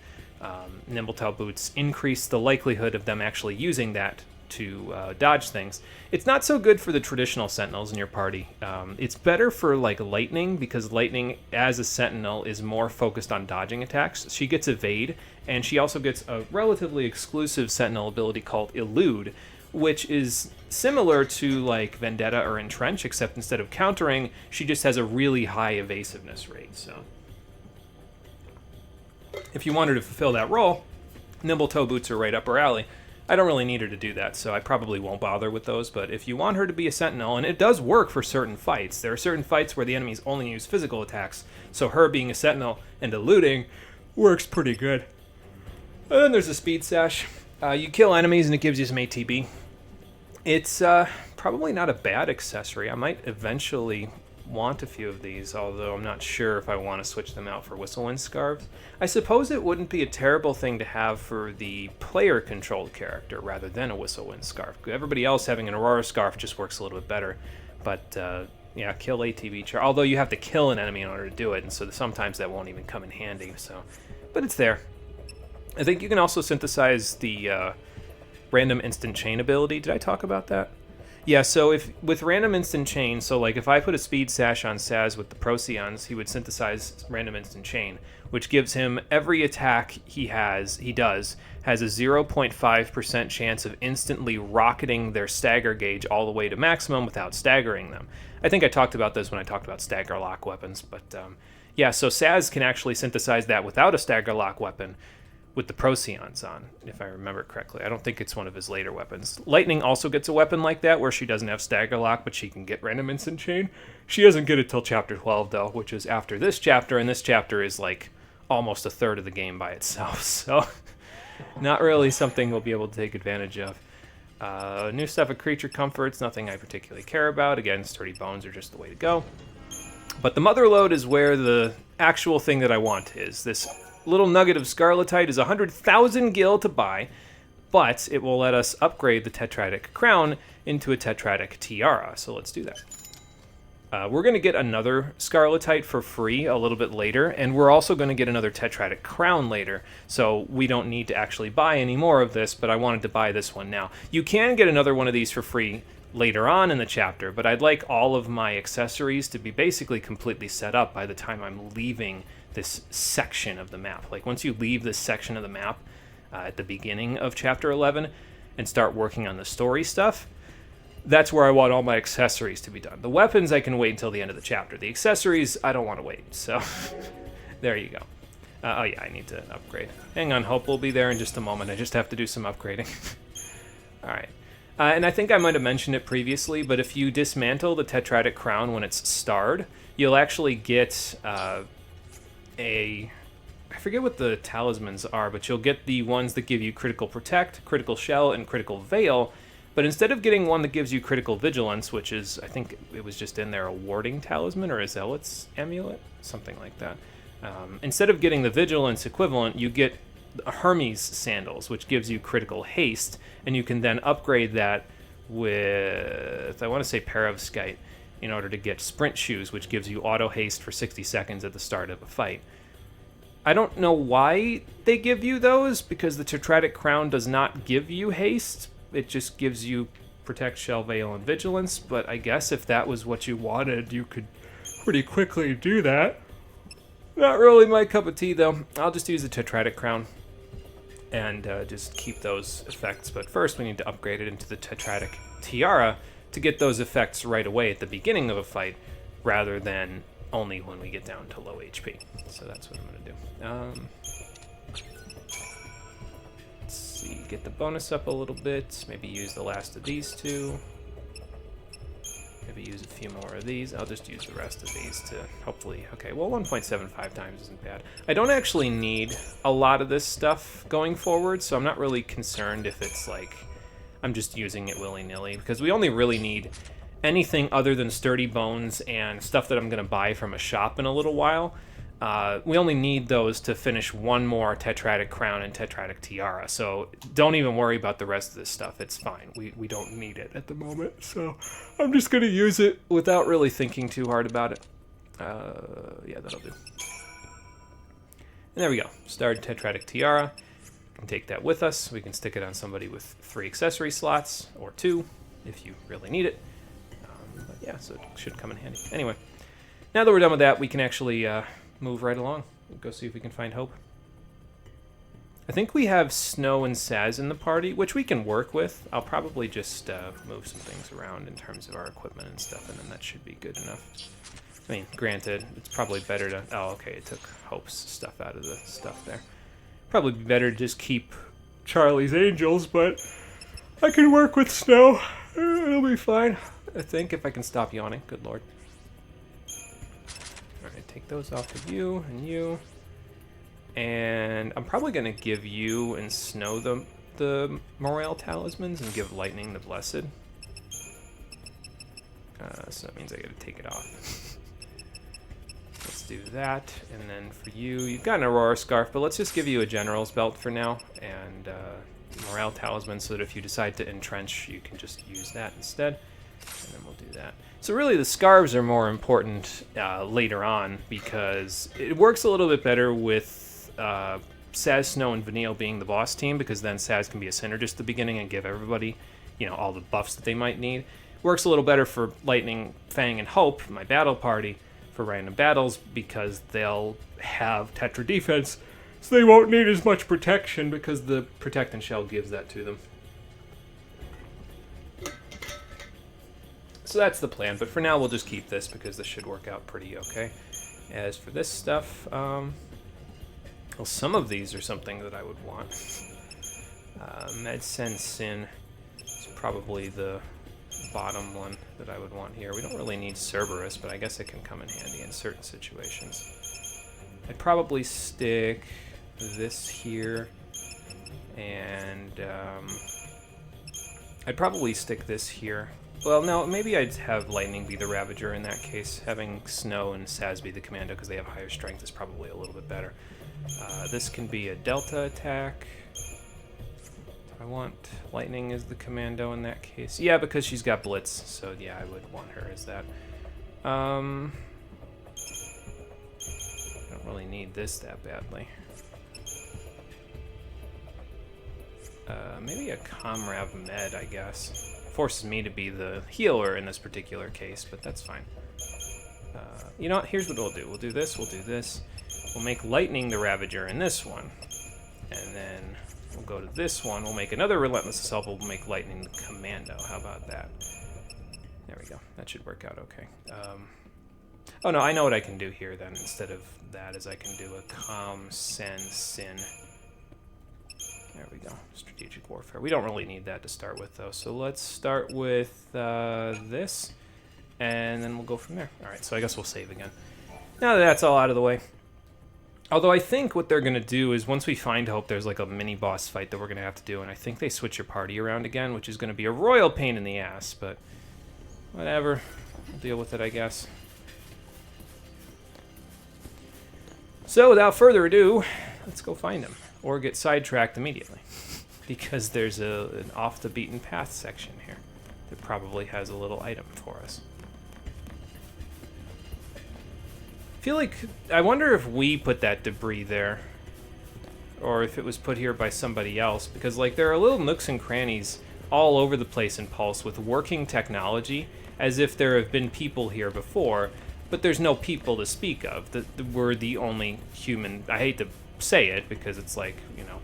Nimble Toe Boots increase the likelihood of them actually using that to dodge things. It's not so good for the traditional Sentinels in your party. It's better for like Lightning, because Lightning as a Sentinel is more focused on dodging attacks. She gets evade, and she also gets a relatively exclusive Sentinel ability called Elude, which is similar to like Vendetta or Entrench, except instead of countering, she just has a really high evasiveness rate. So if you want her to fulfill that role, Nimble Toe Boots are right up her alley. I don't really need her to do that, so I probably won't bother with those, but if you want her to be a Sentinel, and it does work for certain fights, there are certain fights where the enemies only use physical attacks, so her being a Sentinel and eluding works pretty good. And then there's a Speed Sash. You kill enemies and it gives you some ATB. It's probably not a bad accessory. I might eventually want a few of these, although I'm not sure if I want to switch them out for Whistlewind Scarves. I suppose it wouldn't be a terrible thing to have for the player-controlled character rather than a Whistlewind Scarf. Everybody else having an Aurora Scarf just works a little bit better. But, yeah, kill ATB char. Although you have to kill an enemy in order to do it, and so sometimes that won't even come in handy. So, but it's there. I think you can also synthesize the random instant chain ability. Did I talk about that? Yeah, so if with random instant chain, so like if I put a speed sash on Saz with the Procyons, he would synthesize random instant chain, which gives him every attack he does has a 0.5% chance of instantly rocketing their stagger gauge all the way to maximum without staggering them. I think I talked about this when I talked about stagger lock weapons, but yeah, so Saz can actually synthesize that without a stagger lock weapon, with the Procyons on, if I remember correctly. I don't think it's one of his later weapons. Lightning also gets a weapon like that, where she doesn't have Stagger Lock, but she can get Random Instant Chain. She doesn't get it till Chapter 12, though, which is after this chapter, and this chapter is like almost a third of the game by itself, so not really something we'll be able to take advantage of. New stuff of creature comforts, nothing I particularly care about. Again, sturdy bones are just the way to go. But the mother lode is where the actual thing that I want is. This little nugget of Scarletite is 100,000 gil to buy, but it will let us upgrade the Tetratic Crown into a Tetratic Tiara, so let's do that. We're going to get another Scarletite for free a little bit later, and we're also going to get another Tetratic Crown later, so we don't need to actually buy any more of this, but I wanted to buy this one now. You can get another one of these for free later on in the chapter, but I'd like all of my accessories to be basically completely set up by the time I'm leaving this section of the map. Like, once you leave this section of the map at the beginning of Chapter 11 and start working on the story stuff, that's where I want all my accessories to be done. The weapons I can wait until the end of the chapter. The accessories, I don't want to wait, so there you go. Oh yeah, I need to upgrade. Hang on, Hope will be there in just a moment. I just have to do some upgrading. Alright. And I think I might have mentioned it previously, but if you dismantle the Tetratic Crown when it's starred, you'll actually get I forget what the talismans are, but you'll get the ones that give you Critical Protect, Critical Shell, and Critical Veil. But instead of getting one that gives you Critical Vigilance, which is, I think it was just in there, a Warding Talisman or a Zealot's Amulet, something like that. Instead of getting the Vigilance equivalent, you get Hermes Sandals, which gives you Critical Haste, and you can then upgrade that with, I want to say Perovskite, in order to get Sprint Shoes, which gives you Auto Haste for 60 seconds at the start of a fight. I don't know why they give you those, because the Tetratic Crown does not give you haste. It just gives you Protect, Shell, Veil, and Vigilance, but I guess if that was what you wanted, you could pretty quickly do that. Not really my cup of tea, though. I'll just use the Tetratic Crown and just keep those effects, but first we need to upgrade it into the Tetratic Tiara to get those effects right away at the beginning of a fight, rather than only when we get down to low HP. So that's what I'm going to do. Let's see, get the bonus up a little bit, maybe use the last of these two. Maybe use a few more of these. I'll just use the rest of these to hopefully... Okay, well, 1.75 times isn't bad. I don't actually need a lot of this stuff going forward, so I'm not really concerned if it's like I'm just using it willy-nilly, because we only really need anything other than sturdy bones and stuff that I'm going to buy from a shop in a little while. We only need those to finish one more Tetratic Crown and Tetratic Tiara, so don't even worry about the rest of this stuff. It's fine. We don't need it at the moment, so I'm just going to use it without really thinking too hard about it. Yeah, that'll do. And there we go. Starred Tetratic Tiara. We can take that with us. We can stick it on somebody with 3 accessory slots, or 2, if you really need it. But yeah, so it should come in handy. Anyway, now that we're done with that, we can actually move right along. We'll go see if we can find Hope. I think we have Snow and Saz in the party, which we can work with. I'll probably just move some things around in terms of our equipment and stuff, and then that should be good enough. I mean, granted, it's probably better to... Oh, okay, it took Hope's stuff out of the stuff there. Probably be better to just keep Charlie's Angels, but I can work with Snow. It'll be fine, I think, if I can stop yawning. Good lord. Alright, take those off of you and you. And I'm probably going to give you and Snow the Morale Talismans and give Lightning the Blessed. So that means I got to take it off. Let's do that. And then for you, you've got an Aurora Scarf, but let's just give you a General's Belt for now. And Morale Talisman, so that if you decide to entrench, you can just use that instead. And then we'll do that. So really the scarves are more important later on, because it works a little bit better with Saz, Snow, and Vanille being the boss team, because then Saz can be a synergist at the beginning and give everybody, you know, all the buffs that they might need. Works a little better for Lightning, Fang, and Hope, my battle party, for random battles, because they'll have Tetra defense, so they won't need as much protection, because the Protect and Shell gives that to them. So that's the plan, but for now we'll just keep this, because this should work out pretty okay. As for this stuff, Well, some of these are something that I would want. Medicine Sin is probably the bottom one that I would want here. We don't really need Cerberus, but I guess it can come in handy in certain situations. I'd probably stick this here, and I'd probably stick this here. Well, no, maybe I'd have Lightning be the Ravager in that case. Having Snow and Saz be the Commando because they have higher strength is probably a little bit better. This can be a Delta attack. I want Lightning as the Commando in that case. Yeah, because she's got Blitz, so yeah, I would want her as that. I don't really need this that badly. Maybe a Comrav Med, I guess. Forces me to be the healer in this particular case, but that's fine. You know what? Here's what we'll do. We'll do this, we'll do this. We'll make Lightning the Ravager in this one. And then we'll go to this one. We'll make another Relentless Assault. We'll make Lightning the Commando. How about that? There we go. That should work out okay. Oh no, I know what I can do here then. Instead of that is I can do a Sen Sin. There we go. Strategic Warfare. We don't really need that to start with though. So let's start with this. And then we'll go from there. Alright, so I guess we'll save again. Now that that's all out of the way. Although I think what they're going to do is once we find Hope, there's like a mini-boss fight that we're going to have to do. And I think they switch your party around again, which is going to be a royal pain in the ass. But whatever. We'll deal with it, I guess. So without further ado, let's go find him. Or get sidetracked immediately. Because there's an off-the-beaten-path section here that probably has a little item for us. I wonder if we put that debris there, or if it was put here by somebody else, because like there are little nooks and crannies all over the place in Pulse with working technology, as if there have been people here before, but there's no people to speak of. We're the only human. I hate to say it because it's like, you know,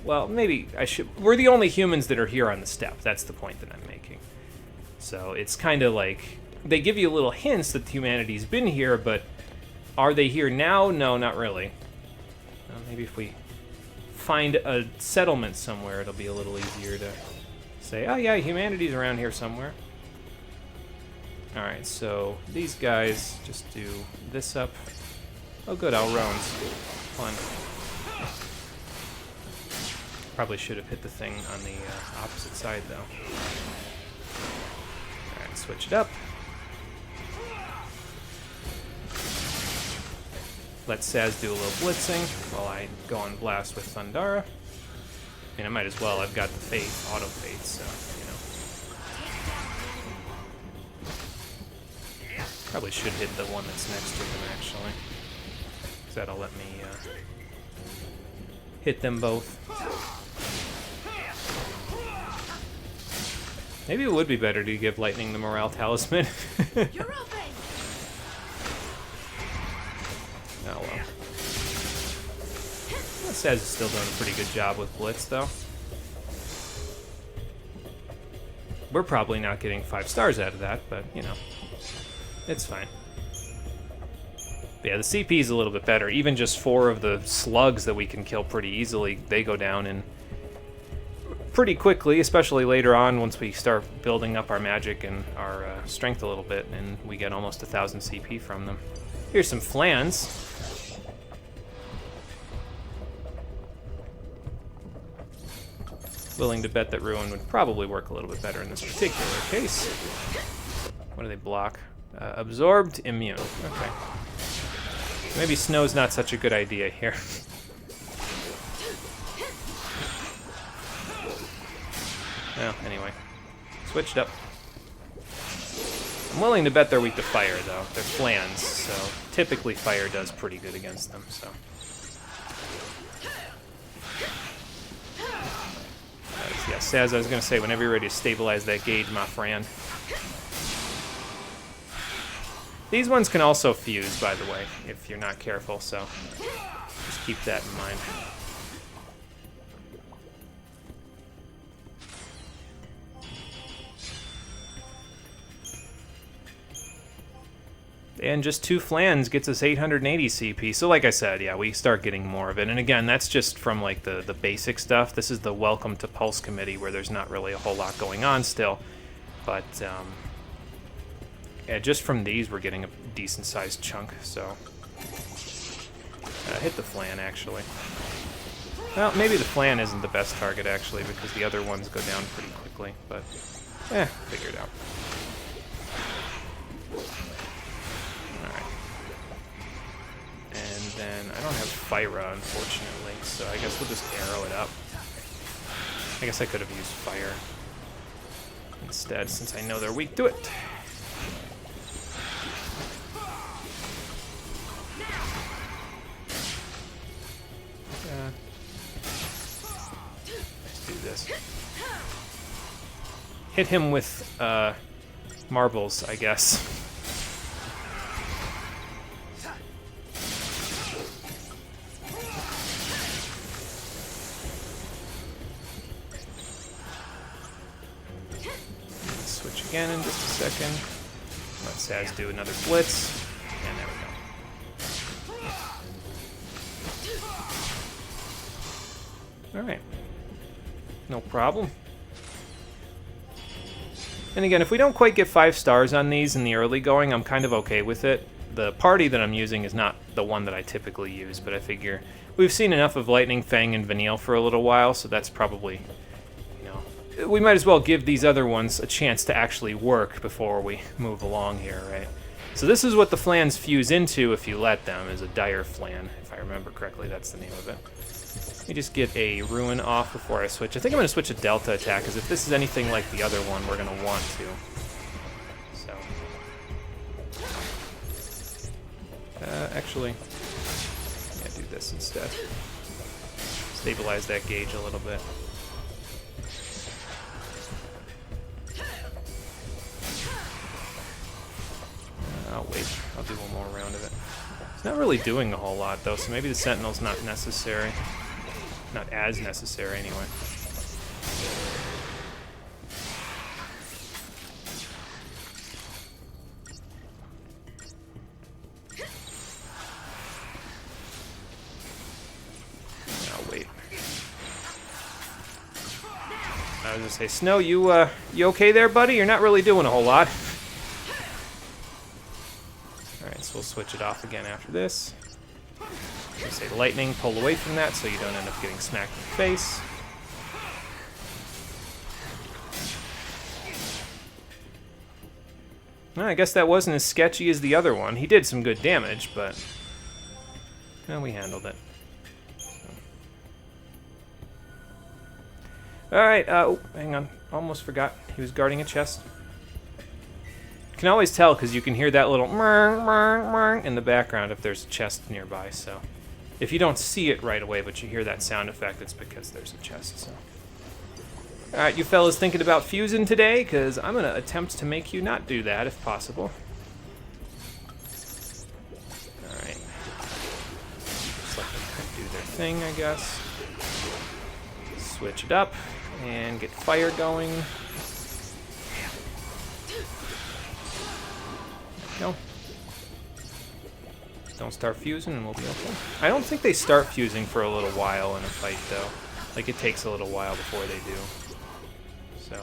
well, maybe I should. We're the only humans that are here on the step. That's the point that I'm making. So it's kind of like they give you little hints that humanity's been here, but are they here now? No, not really. Well, maybe if we find a settlement somewhere, it'll be a little easier to say, oh yeah, humanity's around here somewhere. Alright, so these guys just do this up. Oh good, Alrones. Fun. Probably should have hit the thing on the opposite side, though. Alright, switch it up. Let Saz do a little blitzing while I go on blast with Thundara. I mean, I might as well. I've got the Faith, Auto Faith, so, you know. Probably should hit the one that's next to them, actually. Because that'll let me hit them both. Maybe it would be better to give Lightning the Morale Talisman. You're open. Oh well. Saz is still doing a pretty good job with Blitz, though. We're probably not getting 5 stars out of that, but, you know, it's fine. But yeah, the CP is a little bit better. Even just 4 of the slugs that we can kill pretty easily, they go down in pretty quickly, especially later on once we start building up our magic and our strength a little bit, and we get almost 1,000 CP from them. Here's some flans. Willing to bet that Ruin would probably work a little bit better in this particular case. What do they block? Absorbed, immune. Okay. Maybe Snow's not such a good idea here. Well, anyway. Switched up. I'm willing to bet they're weak to fire, though. They're flans, so typically fire does pretty good against them, so. Yeah, Saz, I was going to say, whenever you're ready to stabilize that gauge, my friend. These ones can also fuse, by the way, if you're not careful, so just keep that in mind. And just 2 flans gets us 880 CP. So like I said, yeah, we start getting more of it. And again, that's just from like the basic stuff. This is the Welcome to Pulse Committee where there's not really a whole lot going on still. But yeah, just from these we're getting a decent sized chunk, so hit the flan actually. Well, maybe the flan isn't the best target actually because the other ones go down pretty quickly, but figure it out. Alright. And then I don't have Fira unfortunately, so I guess we'll just arrow it up. I guess I could have used fire instead since I know they're weak to it. Let's do this. Hit him with marbles, I guess. Switch again in just a second. Let Saz do another blitz. And there we go. Alright. No problem. And again, if we don't quite get 5 stars on these in the early going, I'm kind of okay with it. The party that I'm using is not the one that I typically use, but I figure we've seen enough of Lightning, Fang, and Vanille for a little while, so that's probably, you know, we might as well give these other ones a chance to actually work before we move along here, right? So this is what the flans fuse into if you let them, is a dire flan. If I remember correctly, that's the name of it. Let me just get a Ruin off before I switch. I think I'm going to switch a Delta attack, because if this is anything like the other one, we're going to want to. So. Actually, yeah, do this instead. Stabilize that gauge a little bit. I'll wait. I'll do one more round of it. It's not really doing a whole lot, though, so maybe the Sentinel's not necessary. Not as necessary, anyway. I'll wait. I was gonna say, Snow, you okay there, buddy? You're not really doing a whole lot. Alright, so we'll switch it off again after this. Say lightning, pull away from that so you don't end up getting smacked in the face. Well, I guess that wasn't as sketchy as the other one. He did some good damage, but well, we handled it. Alright, oh, hang on. Almost forgot. He was guarding a chest. You can always tell because you can hear that little in the background if there's a chest nearby, so. If you don't see it right away, but you hear that sound effect, it's because there's a chest, so. Alright, you fellas thinking about fusing today? Because I'm going to attempt to make you not do that, if possible. Alright. Just let them kind of do their thing, I guess. Switch it up, and get fire going. There we go. Don't start fusing and we'll be okay. I don't think they start fusing for a little while in a fight, though. Like, it takes a little while before they do. So.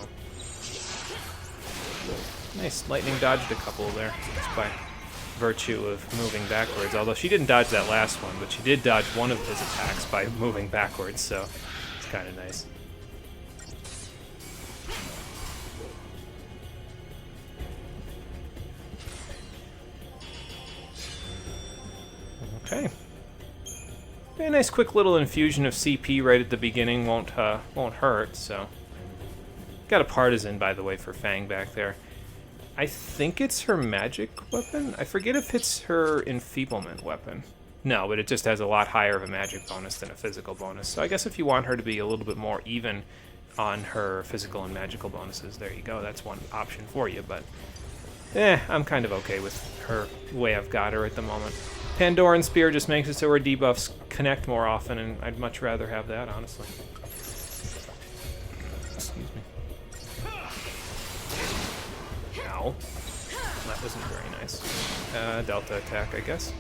Nice. Lightning dodged a couple there. Just by virtue of moving backwards. Although she didn't dodge that last one, but she did dodge one of his attacks by moving backwards, so it's kind of nice. Okay. A nice quick little infusion of CP right at the beginning won't hurt, so. Got a partisan, by the way, for Fang back there. I think it's her magic weapon? I forget if it's her enfeeblement weapon. No, but it just has a lot higher of a magic bonus than a physical bonus. So I guess if you want her to be a little bit more even on her physical and magical bonuses, there you go. That's one option for you, but I'm kind of okay with her, the way I've got her at the moment. Pandoran Spear just makes it so her debuffs connect more often, and I'd much rather have that, honestly. Excuse me. Ow. That wasn't very nice. guess. Delta attack, I guess.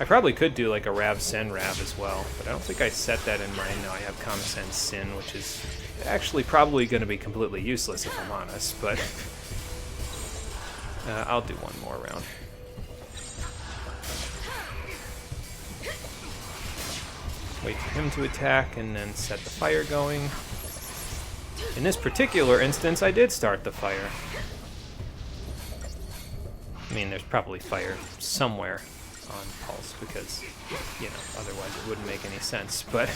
I probably could do like a Rav Sen Rav as well, but I don't think I set that in mind. Now I have Com Sen Sin, which is actually probably going to be completely useless if I'm honest, but I'll do one more round. Wait for him to attack and then set the fire going. In this particular instance, I did start the fire. I mean, there's probably fire somewhere on Pulse because, you know, otherwise it wouldn't make any sense, but...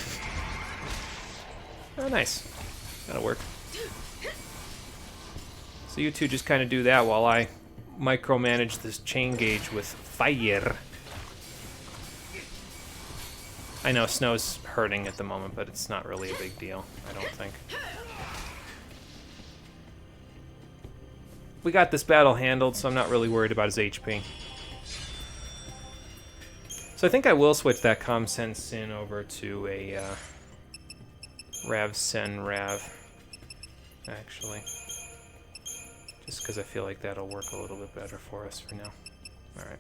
Oh, nice. That'll work. So you two just kind of do that while I micromanage this chain gauge with fire. I know Snow's hurting at the moment, but it's not really a big deal, I don't think. We got this battle handled, so I'm not really worried about his HP. So I think I will switch that Com Sen Sin over to a Rav Sen Rav, actually. Just because I feel like that'll work a little bit better for us for now. Alright.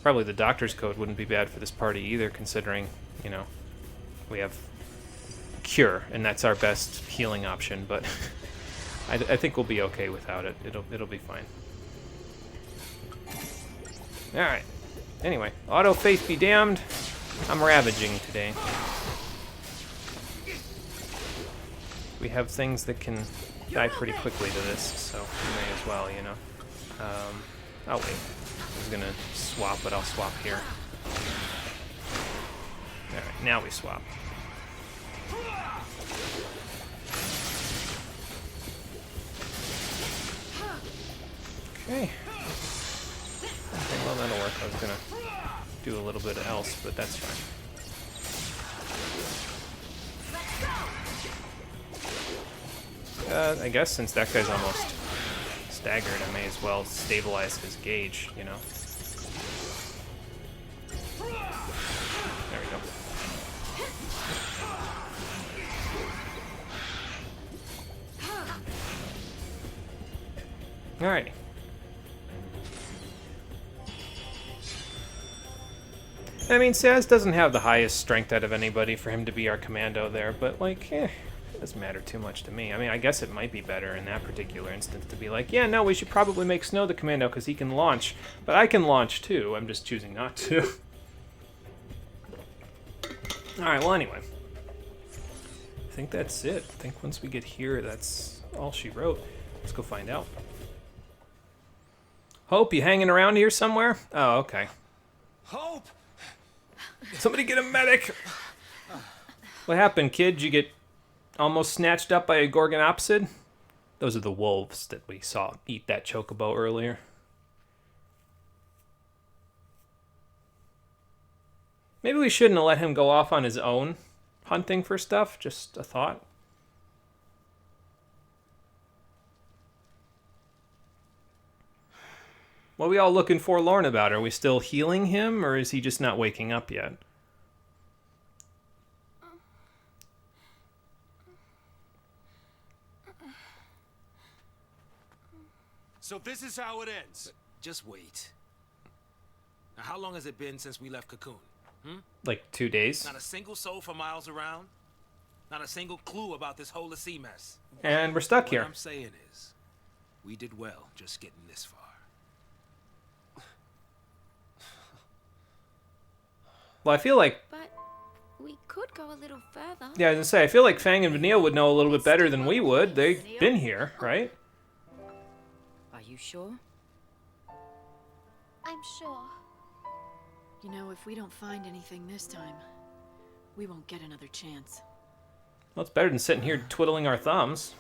Probably the doctor's code wouldn't be bad for this party either, considering, you know, we have Cure, and that's our best healing option, but I think we'll be okay without it. It'll be fine. Alright. Anyway, auto faith be damned. I'm ravaging today. We have things that can die pretty quickly to this, so we may as well, you know. Oh wait. I was gonna swap, but I'll swap here. Alright, now we swap. Okay. Okay, well that'll work. I was gonna do a little bit else, but that's fine. I guess since that guy's almost staggered, I may as well stabilize his gauge, you know. There we go. Alrighty. I mean, Saz doesn't have the highest strength out of anybody for him to be our commando there, but, like, it doesn't matter too much to me. I mean, I guess it might be better in that particular instance to be like, yeah, no, we should probably make Snow the commando because he can launch, but I can launch too. I'm just choosing not to. Alright, well, anyway. I think that's it. I think once we get here, that's all she wrote. Let's go find out. Hope, you hanging around here somewhere? Oh, okay. Hope! Somebody get a medic! What happened, kid? Did you get almost snatched up by a Gorgonopsid? Those are the wolves that we saw eat that chocobo earlier. Maybe we shouldn't have let him go off on his own hunting for stuff. Just a thought. What are we all looking forlorn about? Are we still healing him, or is he just not waking up yet? So this is how it ends. Just wait. Now, how long has it been since we left Cocoon? Like 2 days? Not a single soul for miles around. Not a single clue about this whole sea mess. And we're stuck here. What I'm saying is, we did well just getting this far. Well, I feel like... But we could go a little further. Yeah, I was gonna say, I feel like Fang and Vanille would know a little bit better than we would. They've been here, right? Are you sure? I'm sure. You know, if we don't find anything this time, we won't get another chance. Well, it's better than sitting here twiddling our thumbs.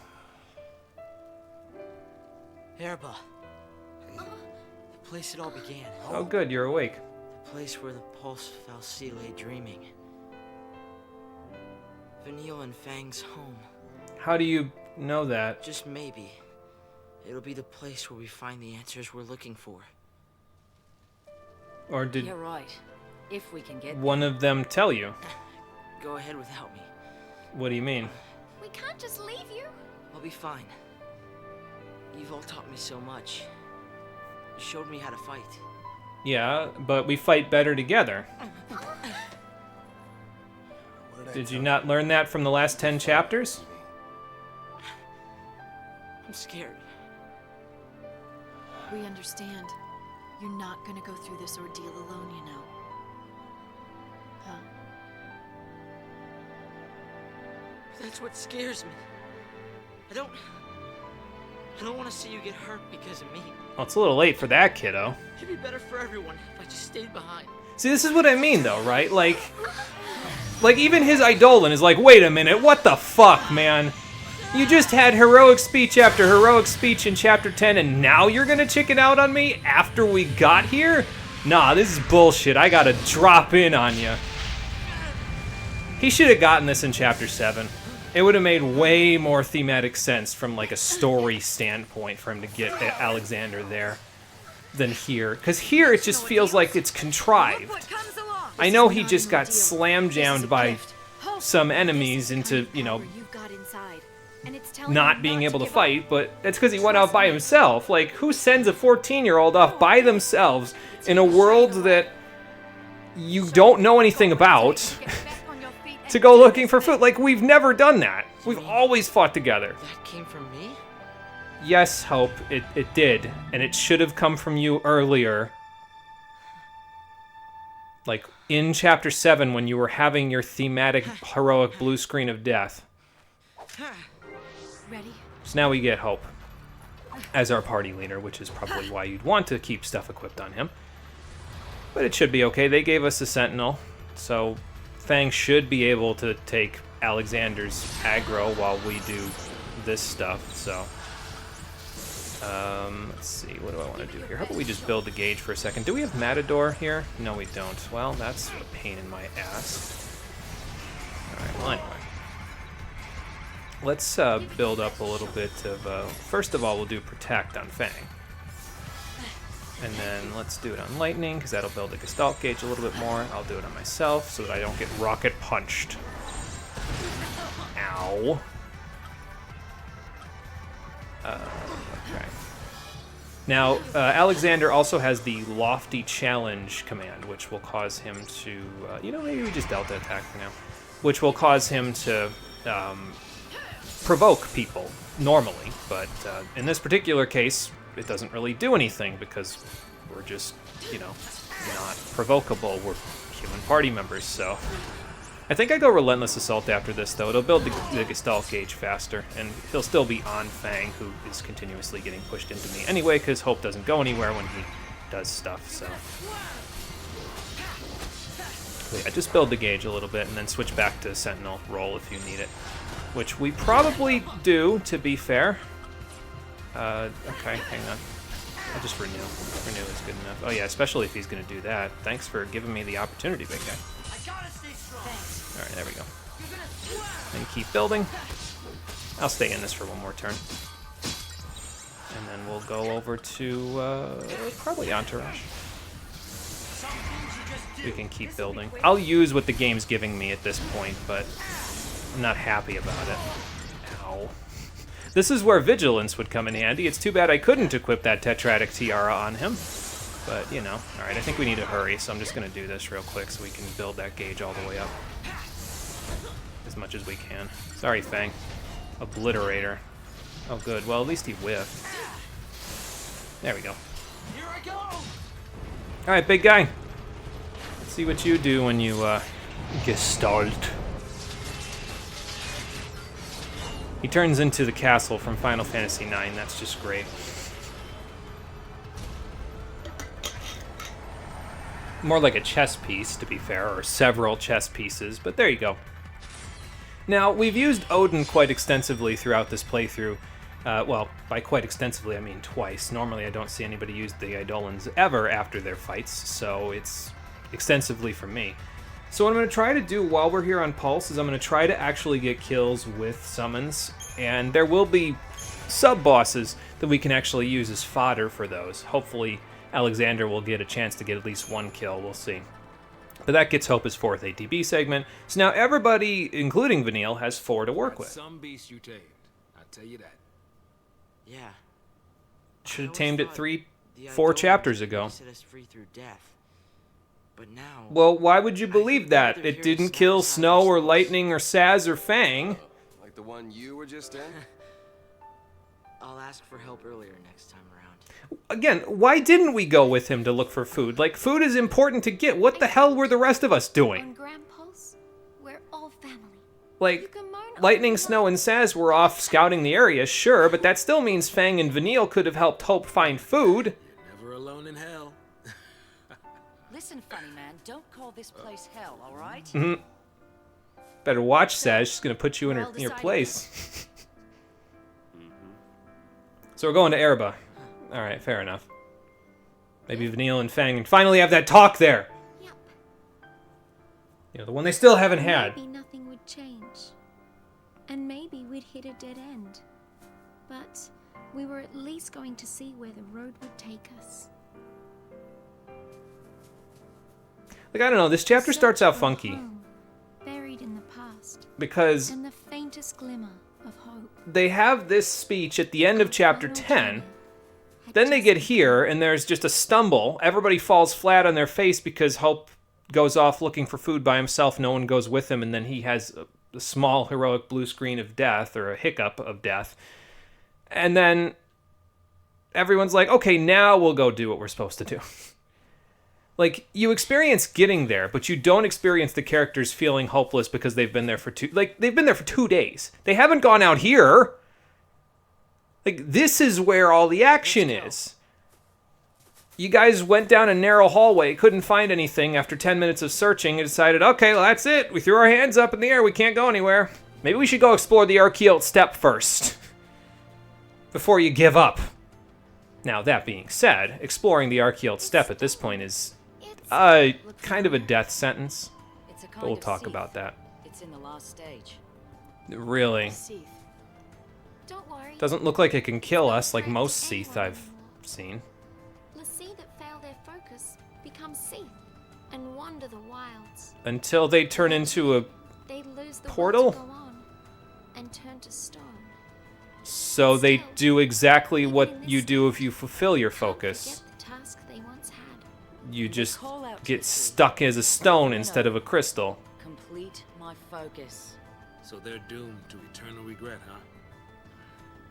Erba. The place it all began. Oh, good, you're awake. The place where the Pulse Falsi lay dreaming. Vanille and Fang's home. How do you know that? Just maybe, it'll be the place where we find the answers we're looking for. Or did You're right. If we can get one of them tell you? Go ahead without me. What do you mean? We can't just leave you. I'll be fine. You've all taught me so much. showed me how to fight. Yeah, but we fight better together. Did you not learn that from the last 10 chapters? I'm scared. We understand. You're not gonna go through this ordeal alone, you know. Huh? That's what scares me. I don't want to see you get hurt because of me. Well, it's a little late for that, kiddo. It'd be better for everyone if I just stayed behind. See, this is what I mean, though, right? Like even his Eidolon is like, wait a minute, what the fuck, man? You just had heroic speech after heroic speech in Chapter 10, and now you're gonna chicken out on me after we got here? Nah, this is bullshit. I gotta drop in on you. He should have gotten this in Chapter 7. It would have made way more thematic sense from like a story standpoint for him to get Alexander there than here. Because here it just feels like it's contrived. I know he just got slam jammed by some enemies into, you know, not being able to fight, but that's because he went out by himself. Like, who sends a 14-year-old off by themselves in a world that you don't know anything about to go looking for food? Like, we've never done that. We've always fought together. That came from me? Yes, Hope, it did. And it should have come from you earlier. Like, in Chapter 7 when you were having your thematic heroic blue screen of death. Ready? So now we get Hope as our party leader, which is probably why you'd want to keep stuff equipped on him. But it should be okay. They gave us a Sentinel, so Fang should be able to take Alexander's aggro while we do this stuff, so... let's see, what do I want to do here? How about we just build the gauge for a second? Do we have Matador here? No, we don't. Well, that's a pain in my ass. Alright, well, anyway. Let's build up a little bit of... first of all, we'll do Protect on Fang. And then let's do it on Lightning, because that'll build the Gestalt gauge a little bit more. I'll do it on myself, so that I don't get rocket punched. Ow. Okay. Now, Alexander also has the Lofty Challenge command, which will cause him to... you know, maybe we just Delta attack for now. Which will cause him to... provoke people normally, but in this particular case, it doesn't really do anything because we're just, you know, not provocable. We're human party members, so... I think I go Relentless Assault after this, though. It'll build the Gestalt gauge faster, and he'll still be on Fang, who is continuously getting pushed into me anyway, because Hope doesn't go anywhere when he does stuff, so... But yeah, just build the gauge a little bit, and then switch back to Sentinel roll if you need it. Which we probably do, to be fair. Okay, hang on. I'll just renew. Renew is good enough. Oh yeah, especially if he's going to do that. Thanks for giving me the opportunity, big guy. Alright, there we go. And keep building. I'll stay in this for one more turn. And then we'll go over to, probably Entourage. We can keep building. I'll use what the game's giving me at this point, but I'm not happy about it. Ow. This is where Vigilance would come in handy. It's too bad I couldn't equip that Tetratic Tiara on him. But, you know. Alright, I think we need to hurry, so I'm just going to do this real quick so we can build that gauge all the way up. As much as we can. Sorry, Fang. Obliterator. Oh, good. Well, at least he whiffed. There we go. Here I go! Alright, big guy. Let's see what you do when you, Gestalt. He turns into the castle from Final Fantasy IX. That's just great. More like a chess piece, to be fair, or several chess pieces, but there you go. Now, we've used Odin quite extensively throughout this playthrough. Well, by quite extensively, I mean twice. Normally, I don't see anybody use the Eidolons ever after their fights, so it's extensively for me. So what I'm going to try to do while we're here on Pulse is I'm going to try to actually get kills with summons, and there will be sub-bosses that we can actually use as fodder for those. Hopefully, Alexander will get a chance to get at least one kill, we'll see. But that gets Hope his 4th ATB segment, so now everybody, including Vanille, has 4 to work with. Some beast you tamed, I'll tell you that. Yeah. Should have tamed it 3 The 4 Eidolons chapters tried to ago. set us free through death. But now... Well, why would you I believe think that? they're It here to didn't snap kill us out of Snow or ourselves. Lightning or Saz or Fang. Like the one you were just in? I'll ask for help earlier next time around. Again, why didn't we go with him to look for food? Like, food is important to get. What the hell were the rest of us doing? On Grandpa's, we're all family. You Like, can moan all Lightning, you Snow, want. and Saz were off scouting the area, sure, but that still means Fang and Vanille could have helped Hope find food. Never alone in hell. Listen, funny man, don't call this place hell, all right? Mm-hmm. Better watch, Saz. She's gonna put you in, We're her, all in your deciding. place. So we're going to Erba. Alright, fair enough. Maybe Vanille and Fang and finally have that talk there. Yep. You know, the one they still haven't had. Maybe nothing would change. And maybe we'd hit a dead end. But we were at least going to see where the road would take us. Like, I don't know, this chapter starts out Search for funky. home, buried in the past, Because and the faintest glimmer of hope. they have this speech at the end of chapter Final 10. journey had Then they just get here, and there's just a stumble. Everybody falls flat on their face because Hope goes off looking for food by himself. No one goes with him, and then he has a small heroic blue screen of death, or a hiccup of death. And then everyone's like, okay, now we'll go do what we're supposed to do. Like, you experience getting there, but you don't experience the characters feeling hopeless because they've been there for they've been there for 2 days. They haven't gone out here. Like, this is where all the action is. You guys went down a narrow hallway, couldn't find anything after 10 minutes of searching, and decided, okay, well, that's it. We threw our hands up in the air. We can't go anywhere. Maybe we should go explore the XIII step first before you give up. Now, that being said, exploring the XIII step at this point is kind of a death sentence. It's a But kind we'll of talk seeth. about that. It's in the last stage. Really. Seeth. Don't worry. Doesn't look like it can kill us like most Seath I've seen. The sea that fail their focus becomes Seath and wander the wilds. Until they turn into a... They lose the Portal? will to go on and turn to stone. So they do exactly what you do if you fulfill your focus. Forget the task they once had. You just call out to get the sea. stuck as a stone instead of a crystal. Complete my focus. So they're doomed to eternal regret, huh?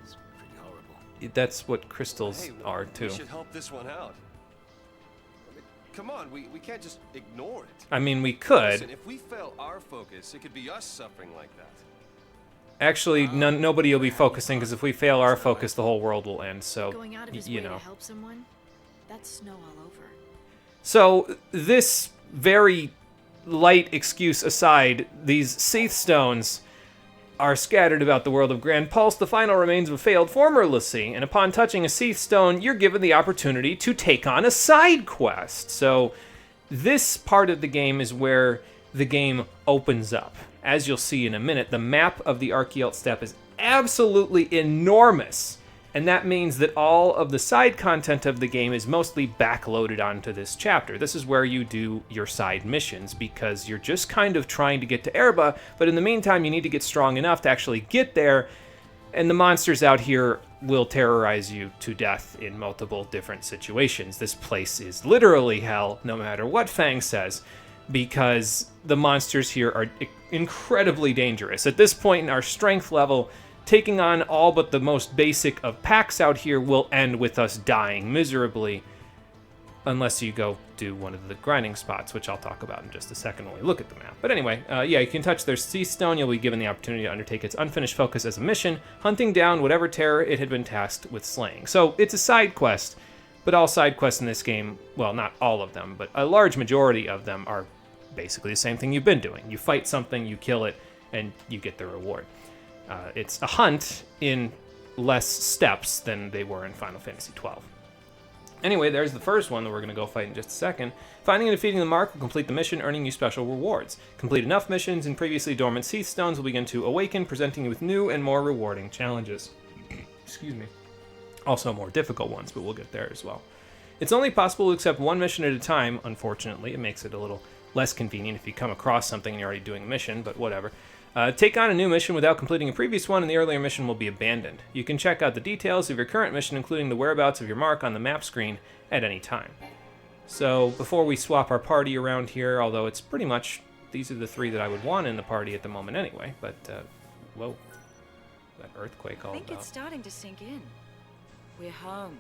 It's pretty horrible. That's what crystals Hey, are we too. should help this one out. I mean, come on, we can't just ignore it. I mean, we could. Listen, if we fail our focus, it could be us suffering like that. Actually, nobody will be focusing because if we fail our focus, the whole world will end. So, Going out of his you way know. to help someone? That's snow all over. So, this very light excuse aside, these Seath Stones are scattered about the world of Grand Pulse, the final remains of a failed former Lassie, and upon touching a Seath Stone, you're given the opportunity to take on a side quest. So, this part of the game is where the game opens up. As you'll see in a minute, the map of the XIII step is absolutely enormous. And that means that all of the side content of the game is mostly backloaded onto this chapter. This is where you do your side missions, because you're just kind of trying to get to Erba, but in the meantime, you need to get strong enough to actually get there, and the monsters out here will terrorize you to death in multiple different situations. This place is literally hell, no matter what Fang says, because the monsters here are incredibly dangerous. At this point in our strength level, taking on all but the most basic of packs out here will end with us dying miserably, unless you go do one of the grinding spots, which I'll talk about in just a second when we look at the map. But anyway, yeah, you can touch their sea stone. You'll be given the opportunity to undertake its unfinished focus as a mission, hunting down whatever terror it had been tasked with slaying. So it's a side quest, but all side quests in this game, well, not all of them, but a large majority of them are basically the same thing you've been doing. You fight something, you kill it, and you get the reward. It's a hunt in less steps than they were in Final Fantasy XII. Anyway, there's the first one that we're going to go fight in just a second. Finding and defeating the mark will complete the mission, earning you special rewards. Complete enough missions and previously dormant Seath Stones will begin to awaken, presenting you with new and more rewarding challenges. Excuse me. Also more difficult ones, but we'll get there as well. It's only possible to accept one mission at a time, unfortunately. It makes it a little less convenient if you come across something and you're already doing a mission, but whatever. Take on a new mission without completing a previous one, and the earlier mission will be abandoned. You can check out the details of your current mission, including the whereabouts of your mark on the map screen at any time. So before we swap our party around here, although it's pretty much, these are the 3 that I would want in the party at the moment anyway, but, whoa, that earthquake all I think about. it's starting to sink in. We're home.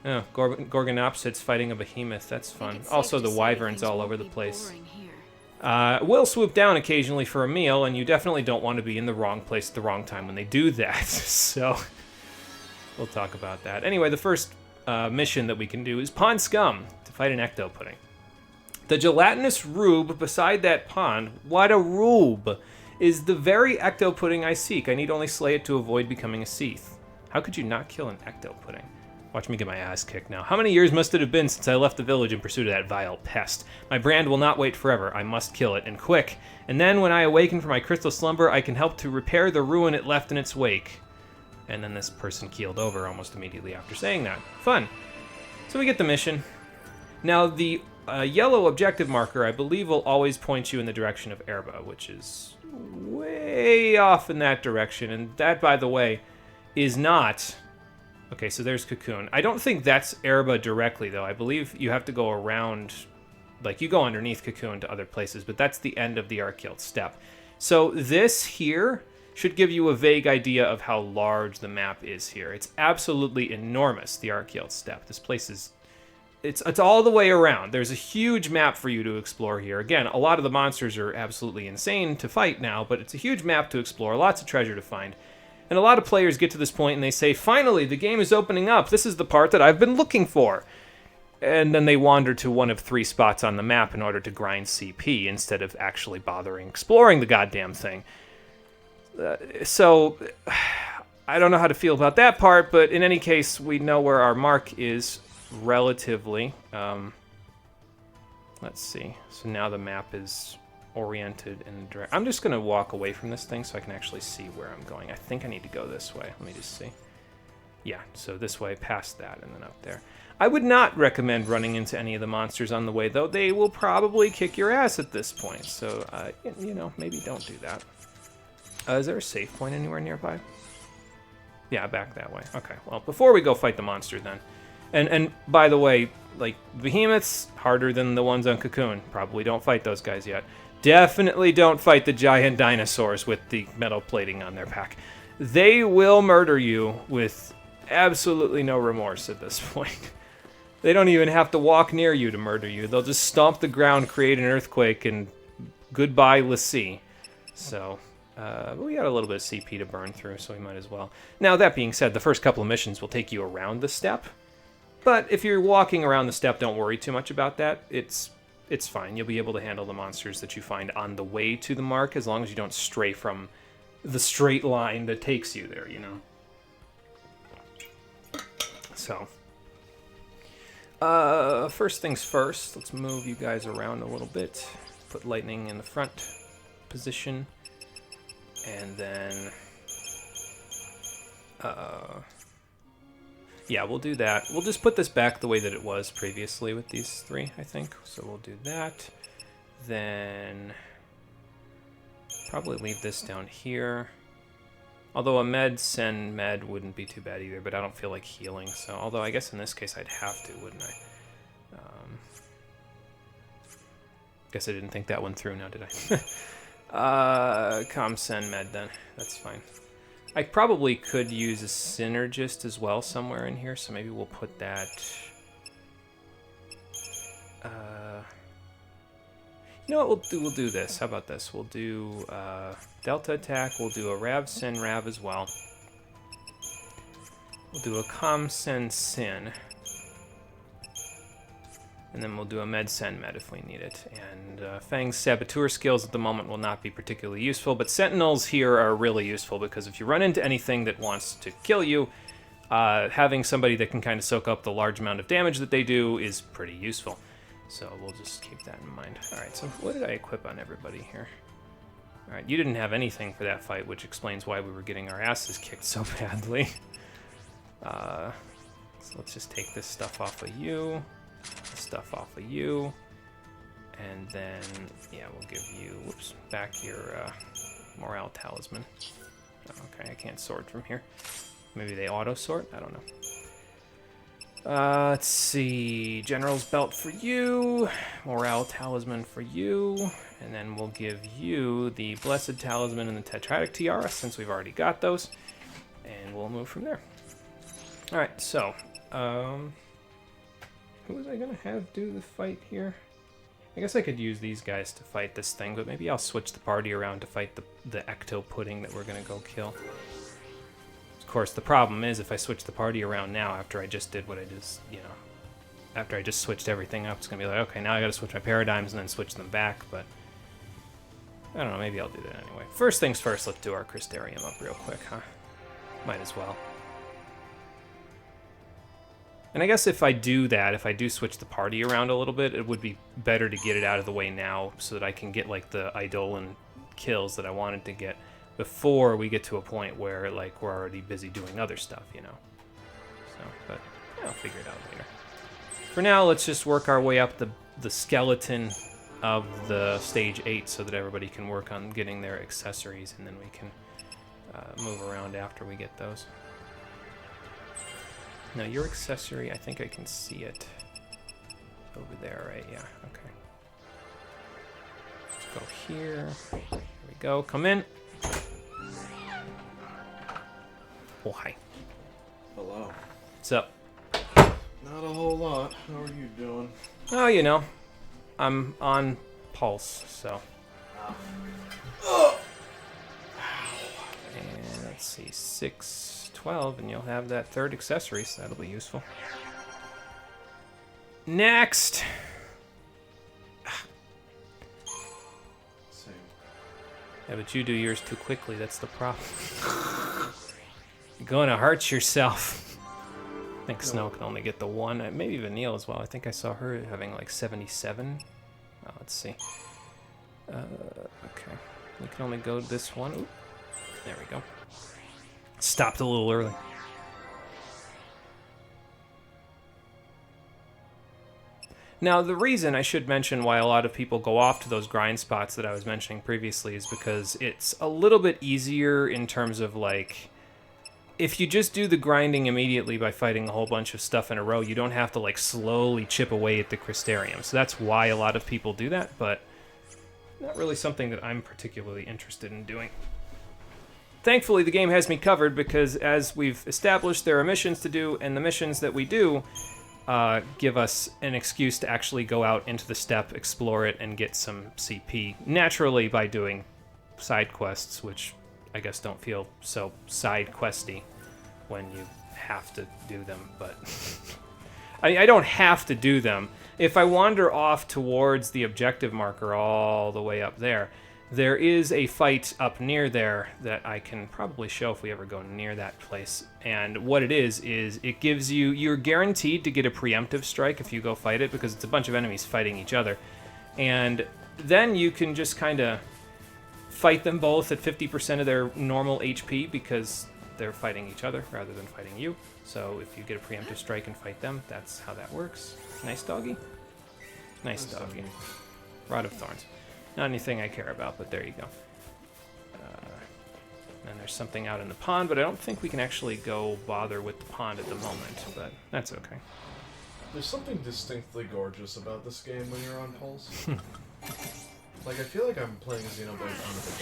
Oh, Gorgonopsids fighting a behemoth, that's fun. It's Also safe the to say wyverns things all won't over the be place. boring here. Will swoop down occasionally for a meal, and you definitely don't want to be in the wrong place at the wrong time when they do that, so we'll talk about that. Anyway, the first mission that we can do is Pond Scum, to fight an ecto pudding. The gelatinous rube beside that pond, what a rube, is the very ecto pudding I seek. I need only slay it to avoid becoming a Seath. How could you not kill an ecto pudding? Watch me get my ass kicked now. How many years must it have been since I left the village in pursuit of that vile pest? My brand will not wait forever. I must kill it, and quick. And then, when I awaken from my crystal slumber, I can help to repair the ruin it left in its wake. And then this person keeled over almost immediately after saying that. Fun. So we get the mission. Now, the yellow objective marker, I believe, will always point you in the direction of Erba, which is way off in that direction. And that, by the way, is not... Okay, so there's Cocoon. I don't think that's Erba directly, though. I believe you have to go around... Like, you go underneath Cocoon to other places, but that's the end of the Arkhild steppe. So this here should give you a vague idea of how large the map is here. It's absolutely enormous, the Arkhild steppe. This place is... It's all the way around. There's a huge map for you to explore here. Again, a lot of the monsters are absolutely insane to fight now, but it's a huge map to explore, lots of treasure to find. And a lot of players get to this point and they say, finally, the game is opening up. This is the part that I've been looking for. And then they wander to one of 3 spots on the map in order to grind CP instead of actually bothering exploring the goddamn thing. So, I don't know how to feel about that part, but in any case, we know where our mark is relatively. Let's see. So now the map is oriented in the direction. I'm just going to walk away from this thing so I can actually see where I'm going. I think I need to go this way. Let me just see. Yeah, so this way, past that, and then up there. I would not recommend running into any of the monsters on the way, though. They will probably kick your ass at this point, so, you know, maybe don't do that. Is there a safe point anywhere nearby? Yeah, back that way. Okay, well, before we go fight the monster, then. And by the way, like, behemoths, harder than the ones on Cocoon. Probably don't fight those guys yet. Definitely don't fight the giant dinosaurs with the metal plating on their back. They will murder you with absolutely no remorse at this point. They don't even have to walk near you to murder you. They'll just stomp the ground, create an earthquake, and goodbye, Lassie. So, we got a little bit of CP to burn through, so we might as well. Now, that being said, the first couple of missions will take you around the steppe. But if you're walking around the steppe, don't worry too much about that. It's fine. You'll be able to handle the monsters that you find on the way to the mark, as long as you don't stray from the straight line that takes you there, you know? So, first things first, let's move you guys around a little bit. Put lightning in the front position. And then, yeah, we'll do that. We'll just put this back the way that it was previously with these 3, I think. So we'll do that. Then probably leave this down here. Although a med wouldn't be too bad either, but I don't feel like healing. So, although I guess in this case I'd have to, wouldn't I? Guess I didn't think that one through now, did I? Send med then. That's fine. I probably could use a synergist as well somewhere in here, so maybe we'll put that... you know what we'll do? We'll do this. How about this? We'll do Delta attack. We'll do a Rav Sin Rav as well. We'll do a Sen Sin. And then we'll do a Med Sen Med if we need it. And Fang's Saboteur skills at the moment will not be particularly useful, but Sentinels here are really useful because if you run into anything that wants to kill you, having somebody that can kind of soak up the large amount of damage that they do is pretty useful. So we'll just keep that in mind. Alright, so what did I equip on everybody here? Alright, you didn't have anything for that fight, which explains why we were getting our asses kicked so badly. So let's just take this stuff off of you. Stuff off of you, and then yeah, we'll give you back your morale talisman. Oh, okay, I can't sort from here. Maybe they auto-sort? I don't know. Let's see. General's belt for you. Morale talisman for you. And then we'll give you the blessed talisman and the tetradic tiara, since we've already got those. And we'll move from there. Alright, so. Who was I going to have do the fight here? I guess I could use these guys to fight this thing, but maybe I'll switch the party around to fight the ecto pudding that we're going to go kill. Of course, the problem is if I switch the party around now after I just did what I just, after I just switched everything up, it's going to be like, okay, now I got to switch my paradigms and then switch them back, but I don't know, maybe I'll do that anyway. First things first, let's do our Crystarium up real quick, huh? Might as well. And I guess if I do that, if I do switch the party around a little bit, it would be better to get it out of the way now so that I can get, like, the Eidolon kills that I wanted to get before we get to a point where, like, we're already busy doing other stuff, So, but yeah, I'll figure it out later. For now, let's just work our way up the skeleton of the Stage 8 so that everybody can work on getting their accessories, and then we can move around after we get those. Now, your accessory, I think I can see it over there, right? Yeah, okay. Let's go here. Here we go. Come in. Oh, hi. Hello. What's up? Not a whole lot. How are you doing? Oh, I'm on pulse, so. And let's see, 612, and you'll have that third accessory, so that'll be useful. Next! Same. Yeah, but you do yours too quickly, that's the problem. You're gonna hurt yourself. I think Snow can only get the one, maybe Vanille as well. I think I saw her having like 77. Oh, let's see. Okay. You can only go this one. Ooh. There we go. Stopped a little early. Now, the reason I should mention why a lot of people go off to those grind spots that I was mentioning previously is because it's a little bit easier in terms of, like, if you just do the grinding immediately by fighting a whole bunch of stuff in a row, you don't have to, like, slowly chip away at the Crystarium. So that's why a lot of people do that, but not really something that I'm particularly interested in doing. Thankfully, the game has me covered because, as we've established, there are missions to do, and the missions that we do give us an excuse to actually go out into the steppe, explore it, and get some CP, naturally by doing side quests, which I guess don't feel so side questy when you have to do them, but I don't have to do them. If I wander off towards the objective marker all the way up there, there is a fight up near there that I can probably show if we ever go near that place. And what it is it gives you're guaranteed to get a preemptive strike if you go fight it, because it's a bunch of enemies fighting each other. And then you can just kind of fight them both at 50% of their normal HP because they're fighting each other rather than fighting you. So if you get a preemptive strike and fight them, that's how that works. Nice doggy. Nice doggy. Rod of Thorns. Not anything I care about, but there you go. And there's something out in the pond, but I don't think we can actually go bother with the pond at the moment, but that's okay. There's something distinctly gorgeous about this game when you're on Pulse. Like, I feel like I'm playing Xenoblade Chronicles.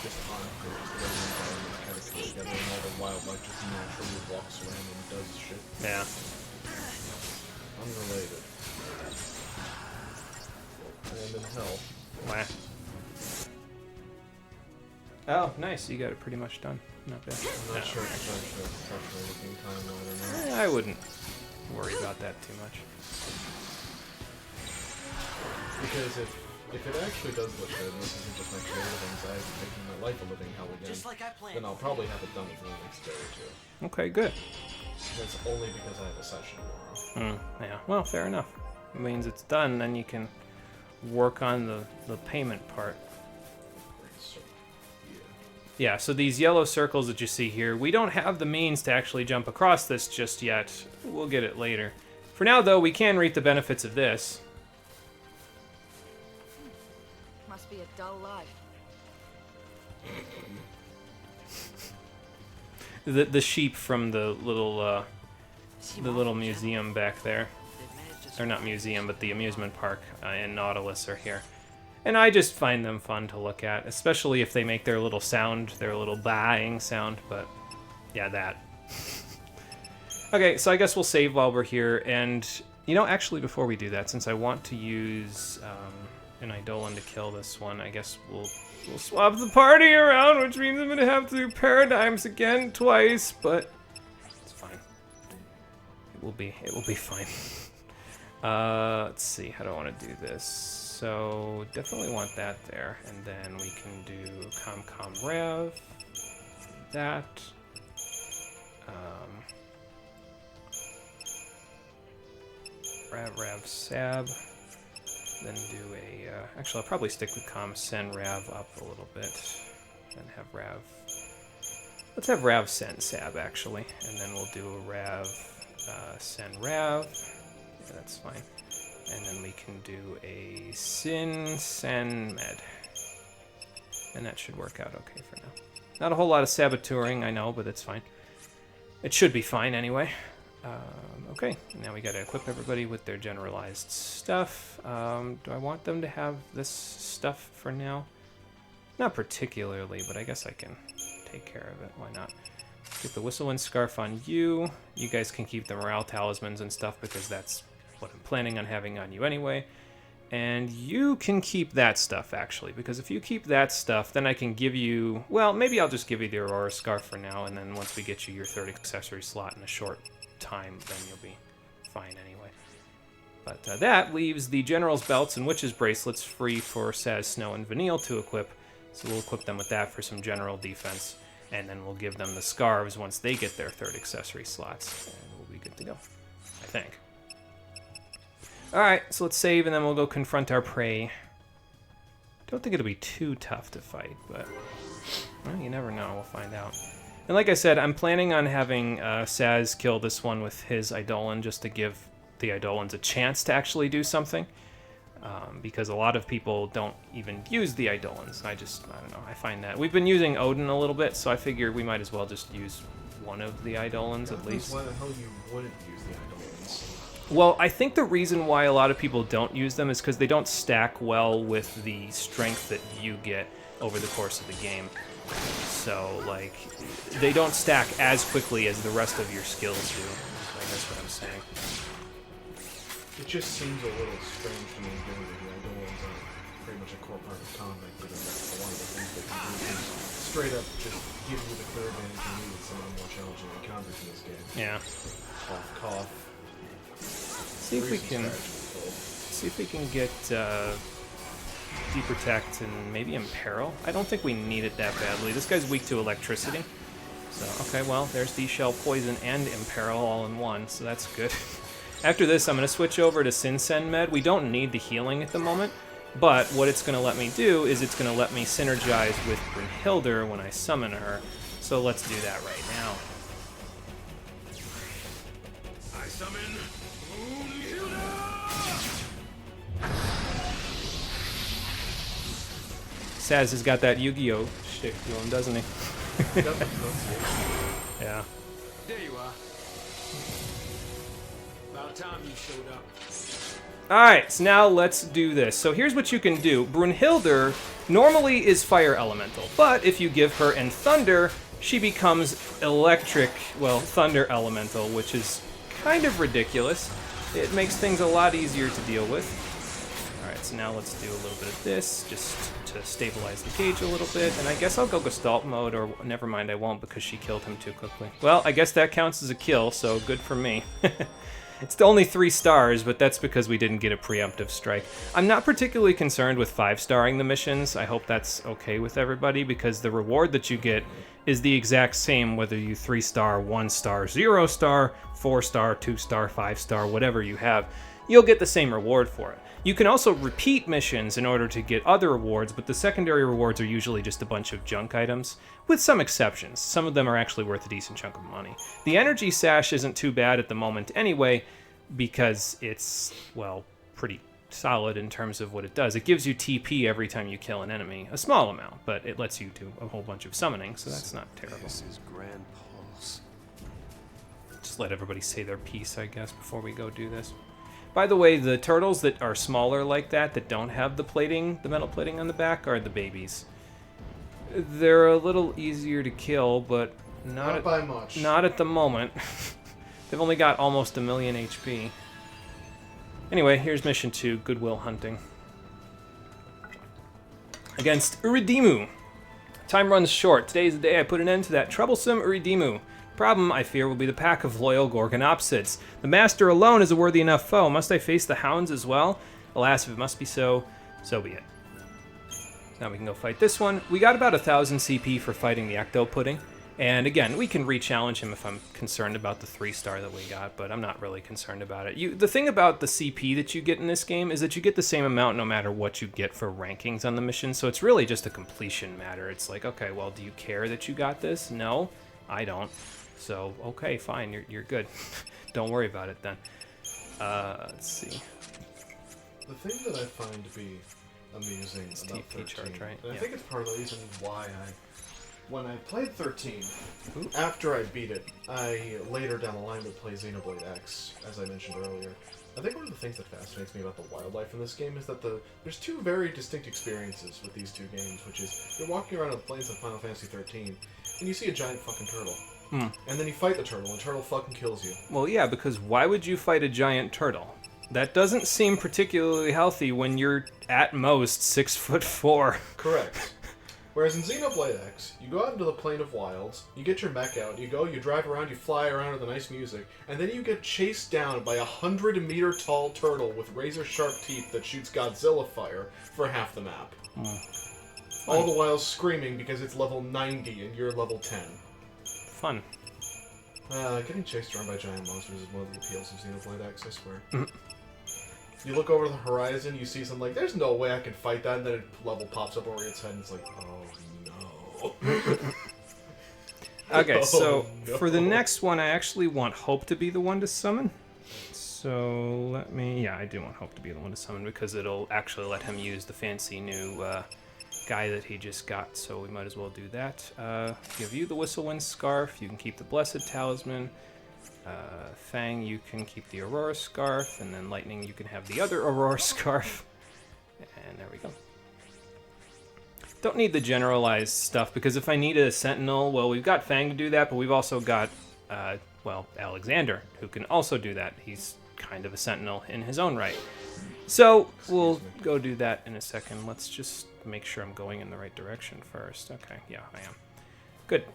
Just on the environment kind of come together, and all the wildlife just naturally walks around and does shit. Yeah. Unrelated. And in hell. Wow. Oh, nice. You got it pretty much done. Not bad. I'm not sure if it's actually a professional looking timeline or not. I wouldn't worry about that too much. Because if it actually does look good, and this isn't just my creative anxiety making my life a living hell again, Just like I planned. then I'll probably have it done within the next day or two. Okay, good. That's only because I have a session tomorrow. Yeah, well, fair enough. It means it's done, then you can work on the payment part. So, Yeah, so these yellow circles that you see here, we don't have the means to actually jump across this just yet. We'll get it later. For now, though, we can reap the benefits of this. Must be a dull life. The sheep from the little museum back there. Or not museum, but the amusement park in Nautilus are here. And I just find them fun to look at, especially if they make their little sound, their little baaing sound, but yeah, that. Okay, so I guess we'll save while we're here, and, you know, actually before we do that, since I want to use an Eidolon to kill this one, I guess we'll swap the party around, which means I'm gonna have to do paradigms again twice, but it's fine. It will be fine. Let's see, how do I want to do this? So definitely want that there, and then we can do com rev, that. Rav sab, then do a, actually I'll probably stick with send rav up a little bit, and have rav, let's have rav send sab actually, and then we'll do a rav send rav, yeah, that's fine, and then we can do a sin send med, and that should work out okay for now. Not a whole lot of saboteuring, I know, but it's fine. It should be fine anyway. Okay, now we gotta equip everybody with their generalized stuff. Do I want them to have this stuff for now? Not particularly, but I guess I can take care of it. Why not? Get the Whistlewind Scarf on you. You guys can keep the morale talismans and stuff because that's what I'm planning on having on you anyway. And you can keep that stuff, actually, because if you keep that stuff, then I can give you... Well, maybe I'll just give you the Aurora Scarf for now, and then once we get you your third accessory slot in a short time, then you'll be fine anyway. But that leaves the General's Belts and Witch's Bracelets free for Saz, Snow, and Vanille to equip, so we'll equip them with that for some general defense, and then we'll give them the Scarves once they get their third accessory slots, and we'll be good to go, I think. Alright, so let's save, and then we'll go confront our prey. Don't think it'll be too tough to fight, but well, you never know, we'll find out. And like I said, I'm planning on having Saz kill this one with his Eidolon just to give the Eidolons a chance to actually do something. Because a lot of people don't even use the Eidolons. I don't know, I find that. We've been using Odin a little bit, so I figured we might as well just use one of the Eidolons at least. Why the hell you wouldn't use the Eidolons? Well, I think the reason why a lot of people don't use them is because they don't stack well with the strength that you get over the course of the game. So, like, they don't stack as quickly as the rest of your skills do, I guess what I'm saying. It just seems a little strange to me, given that the Eidolons are pretty much a core part of combat, given that one of the things they can do is straight up just give you the clear advantage you need with some of the more challenging encounters in this game. Yeah. Cough, cough. See if we can get Deprotect and maybe Imperil. I don't think we need it that badly. This guy's weak to electricity. So, okay, well, there's D-Shell, Poison, and Imperil all in one, so that's good. After this, I'm going to switch over to Sin Sen Med. We don't need the healing at the moment, but what it's going to let me do is it's going to let me synergize with Brunhilde when I summon her. So let's do that right now. I summon Saz has got that Yu-Gi-Oh! Shtick to him, doesn't he? Yeah. There you are. About time you showed up. Alright, so now let's do this. So here's what you can do. Brunhilde normally is Fire Elemental, but if you give her and Thunder, she becomes Electric, well, Thunder Elemental, which is kind of ridiculous. It makes things a lot easier to deal with. Alright, so now let's do a little bit of this, just to stabilize the gauge a little bit, and I guess I'll go Gestalt mode, or never mind, I won't because she killed him too quickly. Well, I guess that counts as a kill, so good for me. It's only 3 stars, but that's because we didn't get a preemptive strike. I'm not particularly concerned with 5-starring the missions. I hope that's okay with everybody, because the reward that you get is the exact same whether you 3-star, 1-star, 0-star, 4-star, 2-star, 5-star, whatever you have. You'll get the same reward for it. You can also repeat missions in order to get other rewards, but the secondary rewards are usually just a bunch of junk items, with some exceptions. Some of them are actually worth a decent chunk of money. The energy sash isn't too bad at the moment anyway, because it's, well, pretty solid in terms of what it does. It gives you TP every time you kill an enemy, a small amount, but it lets you do a whole bunch of summoning, so that's not terrible. This is Grand Pulse. Just let everybody say their piece, I guess, before we go do this. By the way, the turtles that are smaller like that, that don't have the plating, the metal plating on the back, are the babies. They're a little easier to kill, but Not by much. Not at the moment. They've only got almost 1 million HP. Anyway, here's mission 2, Goodwill Hunting. Against Uridimu. Time runs short. Today's the day I put an end to that troublesome Uridimu. Problem, I fear, will be the pack of loyal Gorgonopsids. The master alone is a worthy enough foe. Must I face the hounds as well? Alas, if it must be so, so be it. Now we can go fight this one. We got about 1,000 CP for fighting the Ecto Pudding. And again, we can re-challenge him if I'm concerned about the 3-star that we got, but I'm not really concerned about it. The thing about the CP that you get in this game is that you get the same amount no matter what you get for rankings on the mission, so it's really just a completion matter. It's like, okay, well, do you care that you got this? No, I don't. So, okay, fine, you're good. Don't worry about it then. Let's see. The thing that I find to be amusing It's about TP 13, charge, right? and I Yeah. think it's part of the reason why when I played 13, after I beat it, I later down the line would play Xenoblade X, as I mentioned earlier. I think one of the things that fascinates me about the wildlife in this game is that there's two very distinct experiences with these two games, which is you're walking around on the plains of Final Fantasy 13, and you see a giant fucking turtle. And then you fight the turtle, and the turtle fucking kills you. Well, yeah, because why would you fight a giant turtle? That doesn't seem particularly healthy when you're at most 6'4". Correct. Whereas in Xenoblade X, you go out into the Plain of Wilds, you get your mech out, you drive around, you fly around with the nice music, and then you get chased down by a 100-meter tall turtle with razor-sharp teeth that shoots Godzilla fire for half the map. All the while screaming because it's level 90 and you're level 10. Fun. Getting chased around by giant monsters is one of the appeals of Xenoblade X, I swear. You look over the horizon, you see something like, there's no way I can fight that, and then a level pops up over its head, and it's like, oh no. Okay, so no. for the next one, I actually want Hope to be the one to summon. So let me... Yeah, I do want Hope to be the one to summon, because it'll actually let him use the fancy new guy that he just got, so we might as well do that. Give you the Whistlewind Scarf, you can keep the Blessed Talisman. Fang, you can keep the Aurora Scarf, and then Lightning, you can have the other Aurora Scarf. And there we go. Don't need the generalized stuff, because if I need a Sentinel, well, we've got Fang to do that, but we've also got, well, Alexander, who can also do that. He's kind of a Sentinel in his own right. So, we'll go do that in a second. Let's just make sure I'm going in the right direction first. Okay, yeah, I am. Good.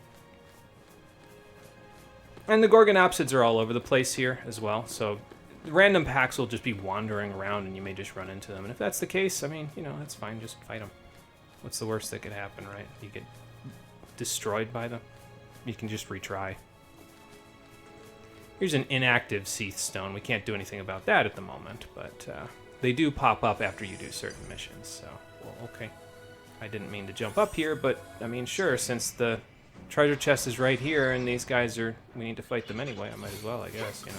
And the Gorgonopsids are all over the place here as well, so random packs will just be wandering around and you may just run into them. And if that's the case, I mean, you know, that's fine, just fight them. What's the worst that could happen, right? You get destroyed by them. You can just retry. Here's an inactive Seath Stone. We can't do anything about that at the moment, but they do pop up after you do certain missions, so, well, okay. I didn't mean to jump up here, but, I mean, sure, since the treasure chest is right here, and these guys are... We need to fight them anyway. I might as well, I guess, you know.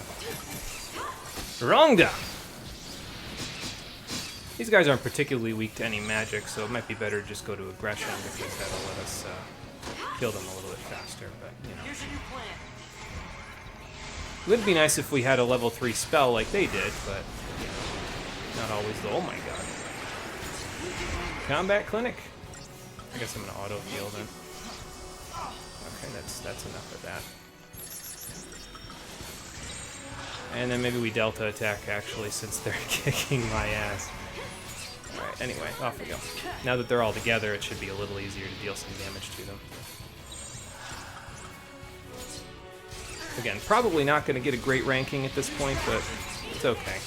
Rongda! These guys aren't particularly weak to any magic, so it might be better to just go to aggression, because that'll let us kill them a little bit faster, but, you know. Here's a new plan. It would be nice if we had a level 3 spell like they did, but, you know, not always the... Oh my god. Combat Clinic? I guess I'm gonna auto-heal then. Okay, that's enough of that. And then maybe we Delta attack, actually, since they're kicking my ass. Alright, anyway, off we go. Now that they're all together, it should be a little easier to deal some damage to them. Again, probably not going to get a great ranking at this point, but it's okay.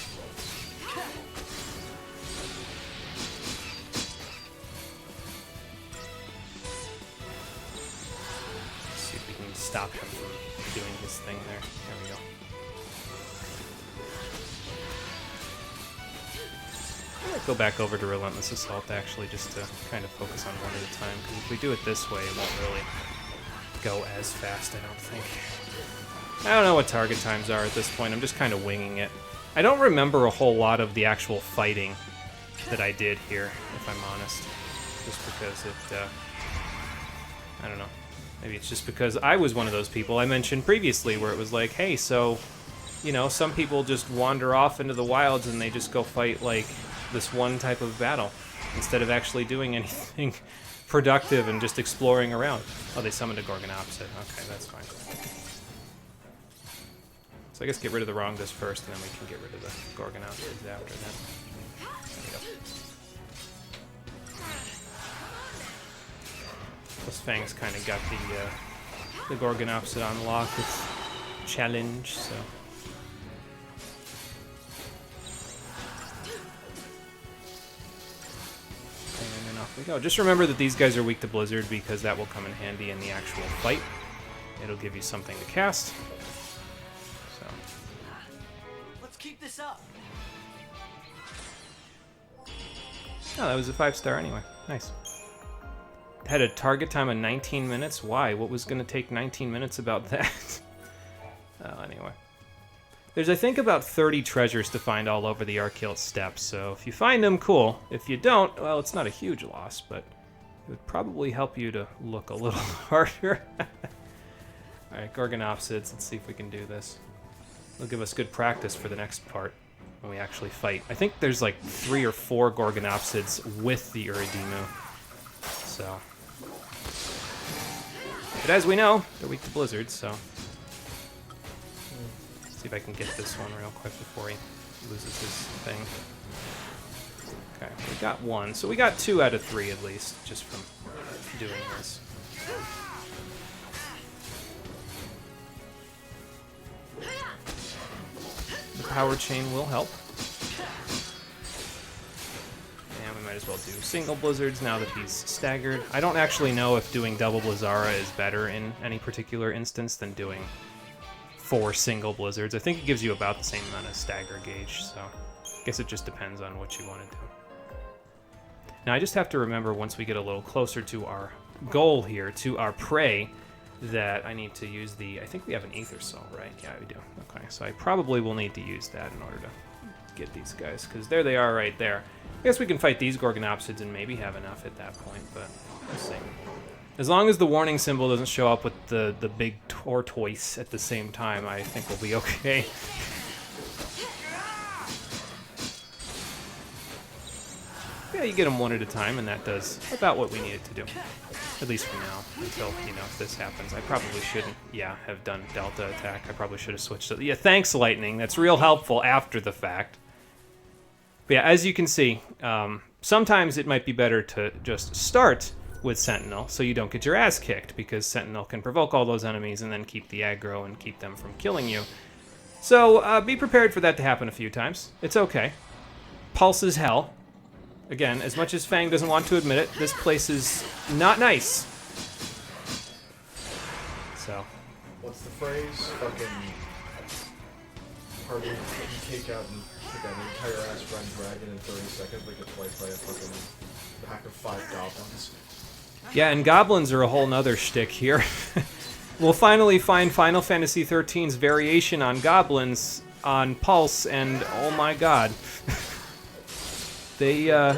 Stop him from doing his thing there. There we go. I might go back over to Relentless Assault, actually, just to kind of focus on one at a time, because if we do it this way, it won't really go as fast, I don't think. I don't know what target times are at this point. I'm just kind of winging it. I don't remember a whole lot of the actual fighting that I did here, if I'm honest. Just because it, I don't know. Maybe it's just because I was one of those people I mentioned previously where it was like, hey, so, you know, some people just wander off into the wilds and they just go fight, like, this one type of battle instead of actually doing anything productive and just exploring around. Oh, they summoned a Gorgonopsid. Okay, that's fine. So I guess get rid of the Rongas first, and then we can get rid of the Gorgonopsids after that. There we go. Plus Fang's kind of got the Gorgonopsid on lock with challenge, so. And then off we go. Just remember that these guys are weak to Blizzard because that will come in handy in the actual fight. It'll give you something to cast. So. Let's keep this up. Oh, that was a 5-star anyway. Nice. Had a target time of 19 minutes? Why? What was going to take 19 minutes about that? Oh, anyway. There's, I think, about 30 treasures to find all over the Archaeal Steppes, so if you find them, cool. If you don't, well, it's not a huge loss, but it would probably help you to look a little harder. Alright, Gorgonopsids, let's see if we can do this. It'll give us good practice for the next part when we actually fight. I think there's like 3 or 4 Gorgonopsids with the Uridimu, so... But as we know, they're weak to Blizzard, so... Let's see if I can get this one real quick before he loses his thing. Okay, we got 1. So we got 2 out of 3 at least, just from doing this. The power chain will help. Might as well do single blizzards now that he's staggered. I don't actually know if doing double Blizzara is better in any particular instance than doing 4 single blizzards. I think it gives you about the same amount of stagger gauge, so I guess it just depends on what you want to do. Now I just have to remember once we get a little closer to our goal here, to our prey, that I need to use the... I think we have an Aether Soul, right? Yeah, we do. Okay, so I probably will need to use that in order to get these guys, because there they are right there. I guess we can fight these Gorgonopsids and maybe have enough at that point, but we'll see. As long as the warning symbol doesn't show up with the big tortoise at the same time, I think we'll be okay. Yeah, you get them one at a time, and that does about what we needed to do. At least for now, until, you know, if this happens. I probably shouldn't, have done Delta attack. I probably should have switched to... Yeah, thanks, Lightning. That's real helpful after the fact. But yeah, as you can see, sometimes it might be better to just start with Sentinel so you don't get your ass kicked, because Sentinel can provoke all those enemies and then keep the aggro and keep them from killing you. So be prepared for that to happen a few times. It's okay. Pulse is hell. Again, as much as Fang doesn't want to admit it, this place is not nice. So. What's the phrase? Fucking... Hardly you take out an entire ass friend dragon in 30 seconds, but get wiped by a fucking pack of 5 goblins. Yeah, and goblins are a whole nother shtick here. We'll finally find Final Fantasy XIII's variation on goblins on Pulse, and oh my god. They are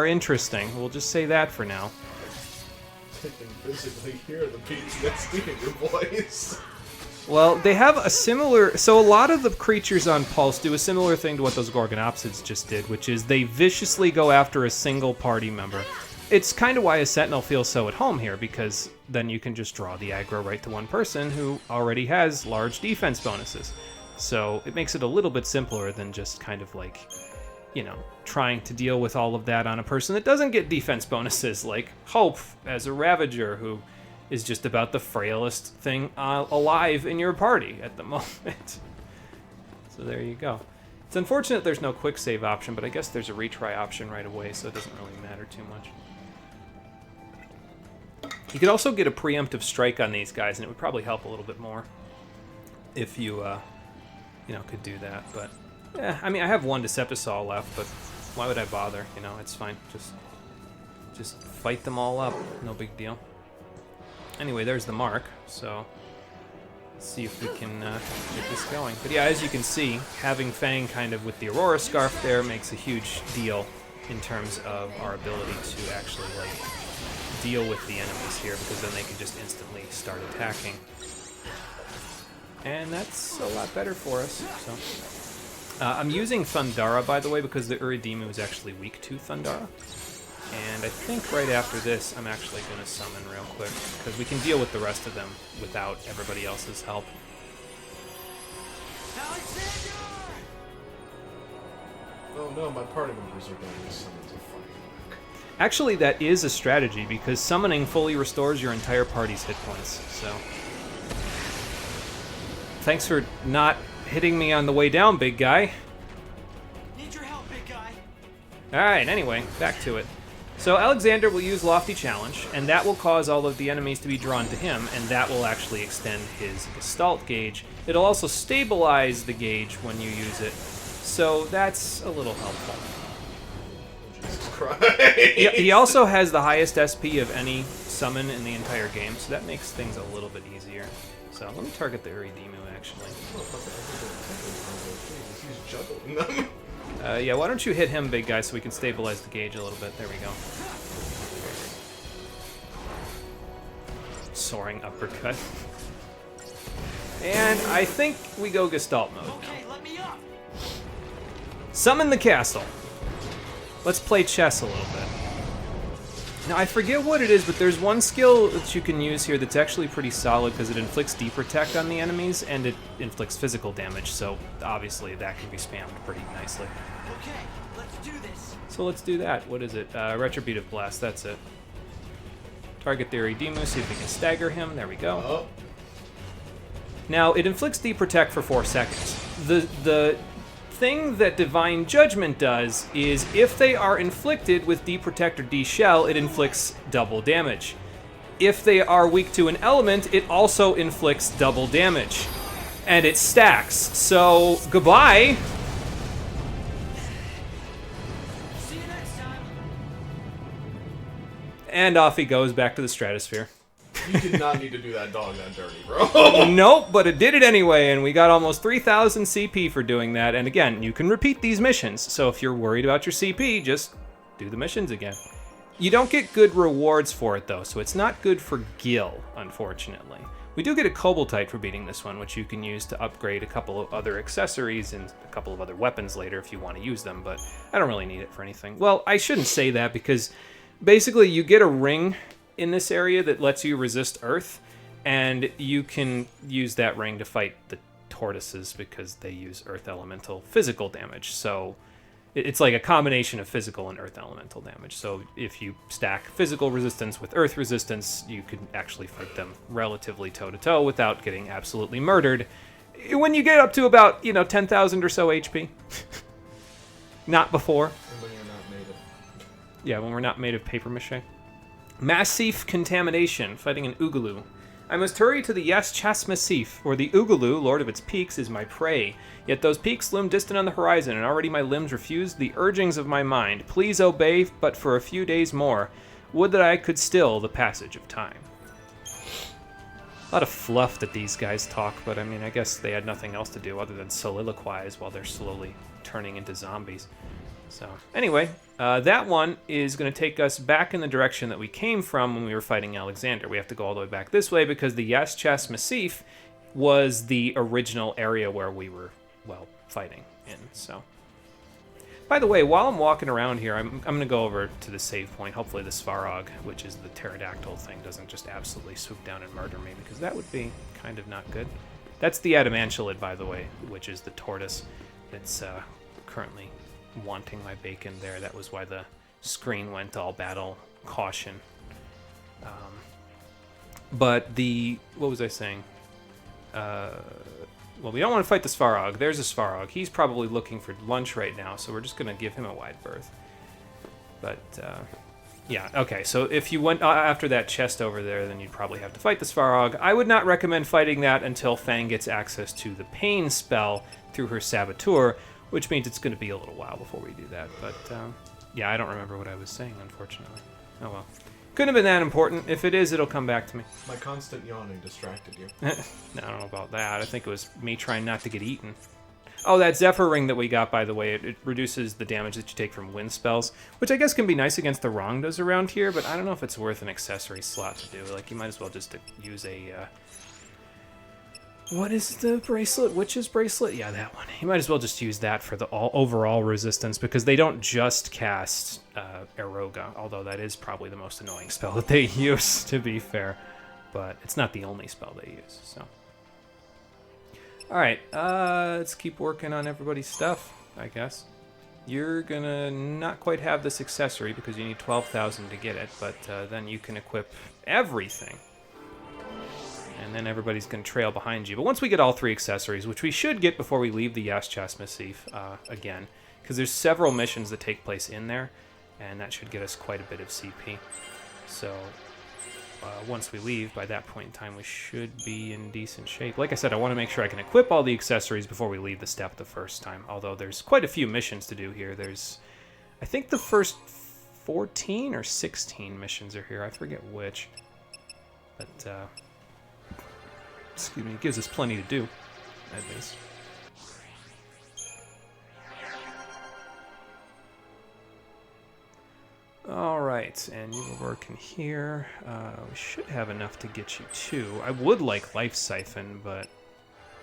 interesting. We'll just say that for now. I can physically hear the PTSD in your voice. Well, they have a similar... So a lot of the creatures on Pulse do a similar thing to what those Gorgonopsids just did, which is they viciously go after a single party member. It's kind of why a Sentinel feels so at home here, because then you can just draw the aggro right to one person who already has large defense bonuses. So it makes it a little bit simpler than just kind of like, you know, trying to deal with all of that on a person that doesn't get defense bonuses, like Hope as a Ravager, who is just about the frailest thing alive in your party at the moment. So there you go. It's unfortunate there's no quick save option, but I guess there's a retry option right away, so it doesn't really matter too much. You could also get a preemptive strike on these guys, and it would probably help a little bit more if you, you know, could do that. But yeah, I mean, I have 1 Decepticol left, but why would I bother? You know, it's fine. Just fight them all up. No big deal. Anyway, there's the mark, so see if we can get this going. But yeah, as you can see, having Fang kind of with the Aurora Scarf there makes a huge deal in terms of our ability to actually, like, deal with the enemies here, because then they can just instantly start attacking. And that's a lot better for us, so. I'm using Thundara, by the way, because the Uridimu is actually weak to Thundara. And I think right after this, I'm actually going to summon real quick, because we can deal with the rest of them without everybody else's help. Oh no, my party members are going to summon to fight back. Actually, that is a strategy, because summoning fully restores your entire party's hit points, so... Thanks for not hitting me on the way down, big guy. Need your help, big guy. Alright, anyway, back to it. So Alexander will use Lofty Challenge, and that will cause all of the enemies to be drawn to him, and that will actually extend his Gestalt gauge. It'll also stabilize the gauge when you use it, so that's a little helpful. Jesus Christ. He also has the highest SP of any summon in the entire game, so that makes things a little bit easier. So let me target the Uridimu, actually. Jesus, he's juggling them. Yeah, why don't you hit him, big guy, so we can stabilize the gauge a little bit. There we go. Soaring uppercut. And I think we go Gestalt mode now. Okay, let me up. Summon the castle. Let's play chess a little bit. Now, I forget what it is, but there's one skill that you can use here that's actually pretty solid because it inflicts deep protect on the enemies and it inflicts physical damage, so obviously that can be spammed pretty nicely. Okay, let's do this. So let's do that. What is it? Retributive Blast, that's it. Target the Uridimu, see if we can stagger him. There we go. Oh. Now, it inflicts deep protect for 4 seconds. The thing that Divine Judgment does is if they are inflicted with Deep Protect or D-Shell, it inflicts double damage. If they are weak to an element, it also inflicts double damage. And it stacks. So, goodbye. See you next time. And off he goes back to the stratosphere. You did not need to do that dog that dirty, bro. Nope, but it did it anyway, and we got almost 3,000 CP for doing that. And again, you can repeat these missions, so if you're worried about your CP, just do the missions again. You don't get good rewards for it, though, so it's not good for Gil, unfortunately. We do get a Koboltite for beating this one, which you can use to upgrade a couple of other accessories and a couple of other weapons later if you want to use them, but I don't really need it for anything. Well, I shouldn't say that, because basically you get a ring in this area that lets you resist Earth, and you can use that ring to fight the tortoises because they use Earth Elemental physical damage. So it's like a combination of physical and Earth Elemental damage. So if you stack physical resistance with Earth resistance, you can actually fight them relatively toe-to-toe without getting absolutely murdered when you get up to about, 10,000 or so HP. Not before. When you're not made of... Yeah, when we're not made of paper mache. Massif Contamination, fighting an Oogaloo. I must hurry to the Yas-Chas Massif, or the Oogaloo, lord of its peaks, is my prey. Yet those peaks loom distant on the horizon, and already my limbs refuse the urgings of my mind. Please obey, but for a few days more. Would that I could still the passage of time. A lot of fluff that these guys talk, but I mean, I guess they had nothing else to do other than soliloquize while they're slowly turning into zombies. So, anyway, that one is going to take us back in the direction that we came from when we were fighting Alexander. We have to go all the way back this way because the Yas-Chas Massif was the original area where we were, well, fighting in. So, by the way, while I'm walking around here, I'm going to go over to the save point. Hopefully the Svarog, which is the pterodactyl thing, doesn't just absolutely swoop down and murder me, because that would be kind of not good. That's the Adamantulid, by the way, which is the tortoise that's currently wanting my bacon there. That was why the screen went all battle caution. But what was I saying? Well, we don't want to fight the Svarog. There's a Svarog. He's probably looking for lunch right now, so we're just going to give him a wide berth. But, yeah, okay, so if you went after that chest over there, then you'd probably have to fight the Svarog. I would not recommend fighting that until Fang gets access to the Pain spell through her Saboteur, which means it's going to be a little while before we do that. But, yeah, I don't remember what I was saying, unfortunately. Oh, well. Couldn't have been that important. If it is, it'll come back to me. My constant yawning distracted you. No, I don't know about that. I think it was me trying not to get eaten. Oh, that Zephyr ring that we got, by the way, it reduces the damage that you take from wind spells, which I guess can be nice against the Rongdas around here, but I don't know if it's worth an accessory slot to do. Like, you might as well just use a... what is the bracelet? Witch's bracelet? Yeah, that one. You might as well just use that for the overall resistance, because they don't just cast Eroga, although that is probably the most annoying spell that they use, to be fair. But it's not the only spell they use, so... Alright, let's keep working on everybody's stuff, I guess. You're gonna not quite have this accessory because you need 12,000 to get it, but then you can equip everything. And then everybody's gonna trail behind you. But once we get all 3 accessories, which we should get before we leave the Yaschas Massif again, because there's several missions that take place in there, and that should get us quite a bit of CP. So... once we leave, by that point in time, we should be in decent shape. Like I said, I want to make sure I can equip all the accessories before we leave the step the first time. Although there's quite a few missions to do here. There's, I think the first 14 or 16 missions are here. I forget which. But, excuse me, it gives us plenty to do, at least. Alright, and you were working here. We should have enough to get you 2. I would like Life Siphon, but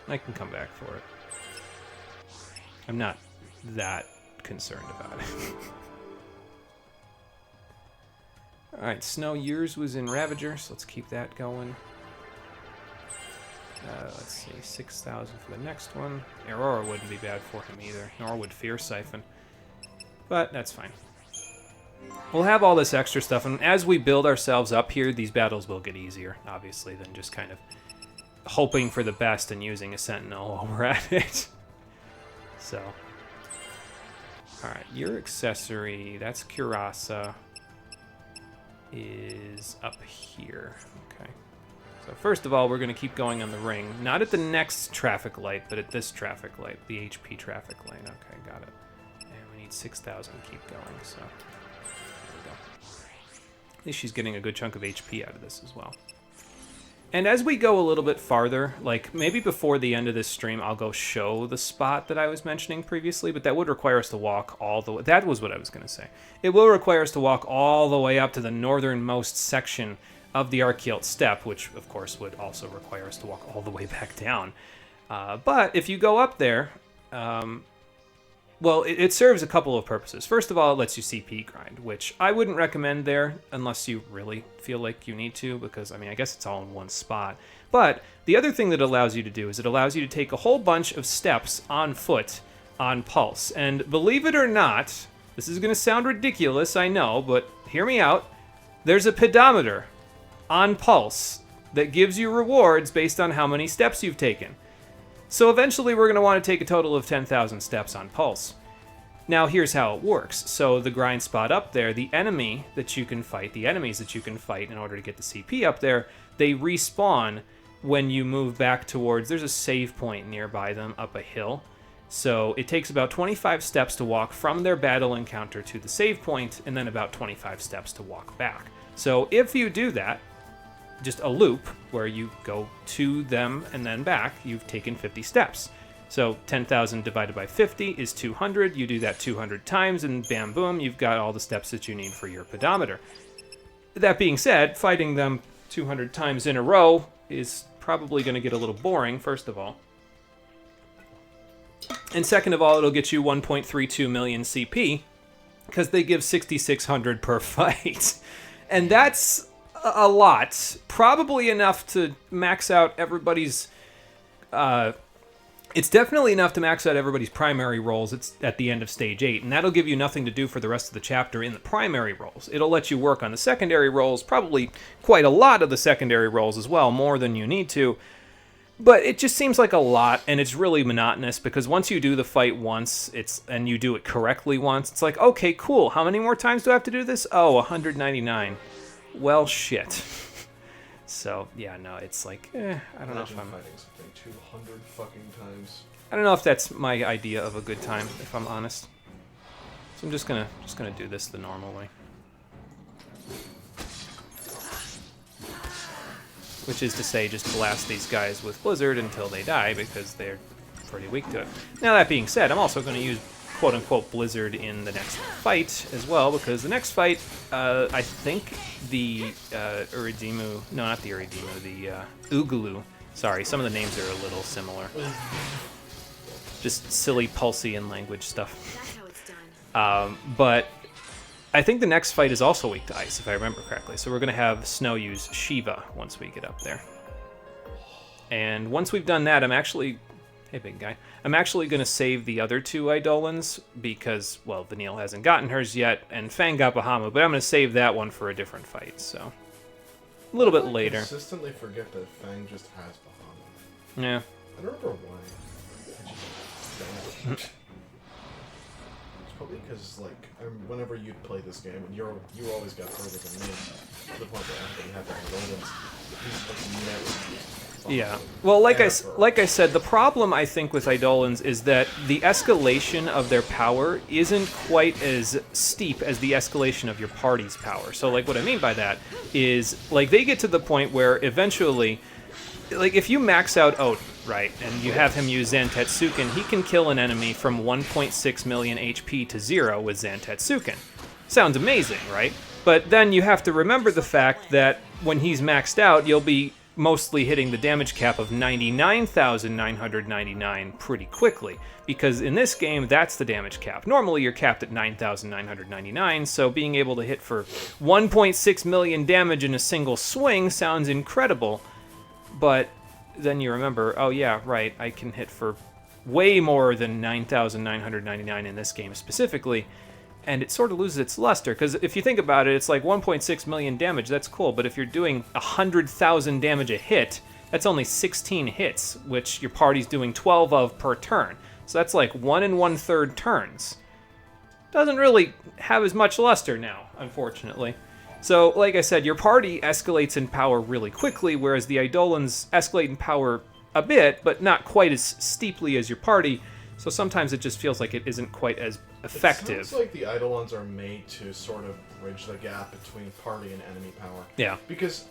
I can come back for it. I'm not that concerned about it. Alright, Snow, yours was in Ravager, so let's keep that going. Let's see, 6,000 for the next one. Aurora wouldn't be bad for him either, nor would Fear Siphon. But that's fine. We'll have all this extra stuff, and as we build ourselves up here, these battles will get easier, obviously, than just kind of hoping for the best and using a Sentinel while we're at it. So, alright, your accessory, that's Curasa, is up here. Okay. So first of all, we're going to keep going on the ring. Not at the next traffic light, but at this traffic light, the HP traffic light. Okay, got it. And we need 6,000 to keep going, so... At least she's getting a good chunk of HP out of this as well. And as we go a little bit farther, like maybe before the end of this stream, I'll go show the spot that I was mentioning previously, but that would require us to walk all the way. That was what I was going to say. It will require us to walk all the way up to the northernmost section of the Archaeot Steppe, which of course would also require us to walk all the way back down. But if you go up there, well, it serves a couple of purposes. First of all, it lets you CP grind, which I wouldn't recommend there unless you really feel like you need to, because, I mean, I guess it's all in one spot. But the other thing that it allows you to do is it allows you to take a whole bunch of steps on foot on Pulse. And believe it or not, this is going to sound ridiculous, I know, but hear me out. There's a pedometer on Pulse that gives you rewards based on how many steps you've taken. So eventually we're going to want to take a total of 10,000 steps on Pulse. Now here's how it works. So the grind spot up there, the enemies that you can fight in order to get the CP up there, they respawn when you move back towards, there's a save point nearby them up a hill. So it takes about 25 steps to walk from their battle encounter to the save point, and then about 25 steps to walk back. So if you do that, just a loop where you go to them and then back, you've taken 50 steps. So 10,000 divided by 50 is 200. You do that 200 times and bam boom, you've got all the steps that you need for your pedometer. That being said, fighting them 200 times in a row is probably going to get a little boring, first of all. And second of all, it'll get you 1.32 million CP because they give 6,600 per fight. And that's a lot, probably enough to max out everybody's, it's definitely enough to max out everybody's primary roles. It's at the end of stage 8, and that'll give you nothing to do for the rest of the chapter in the primary roles. It'll let you work on the secondary roles, probably quite a lot of the secondary roles as well, more than you need to, but it just seems like a lot, and it's really monotonous, because once you do the fight once, and you do it correctly once, it's like, okay, cool, how many more times do I have to do this? Oh, 199. Well, shit. So, yeah, no, it's like, I don't know if I'm... fighting something 200 fucking times. I don't know if that's my idea of a good time, if I'm honest. So I'm just gonna do this the normal way. which is to say just blast these guys with Blizzard until they die because they're pretty weak to it. Now that being said, I'm also going to use quote-unquote Blizzard in the next fight as well, because the next fight, I think the Uridimu, no, not the Uridimu, the Oogaloo, sorry, some of the names are a little similar. Just silly Pulsean language stuff. That's how it's done. But I think the next fight is also weak to ice, if I remember correctly. So we're going to have Snow use Shiva once we get up there. And once we've done that, I'm actually... Hey, big guy. I'm actually going to save the other two Eidolons because, well, Vanille hasn't gotten hers yet, and Fang got Bahamut, but I'm going to save that one for a different fight, so... A little bit later. I consistently forget that Fang just has Bahamut. Yeah. I don't remember why. It's probably because, like, whenever you'd play this game, and you always got further than me, to the point where after you had that Eidolons, he's never used Yeah. Well, like I said, the problem I think with Eidolons is that the escalation of their power isn't quite as steep as the escalation of your party's power. So, like, what I mean by that is, like, they get to the point where eventually, like, if you max out Odin, right, and you have him use Zantetsuken, he can kill an enemy from 1.6 million HP to 0 with Zantetsuken. Sounds amazing, right? But then you have to remember the fact that when he's maxed out, you'll be mostly hitting the damage cap of 99,999 pretty quickly, because in this game, that's the damage cap. Normally, you're capped at 9,999, so being able to hit for 1.6 million damage in a single swing sounds incredible, but then you remember, oh yeah, right, I can hit for way more than 9,999 in this game specifically, and it sort of loses its luster, because if you think about it, it's like 1.6 million damage, that's cool, but if you're doing 100,000 damage a hit, that's only 16 hits, which your party's doing 12 of per turn. So that's like 1 1/3 turns. Doesn't really have as much luster now, unfortunately. So, like I said, your party escalates in power really quickly, whereas the Eidolons escalate in power a bit, but not quite as steeply as your party, so sometimes it just feels like it isn't quite as effective. It sounds like the Eidolons are made to sort of bridge the gap between party and enemy power. Yeah. Because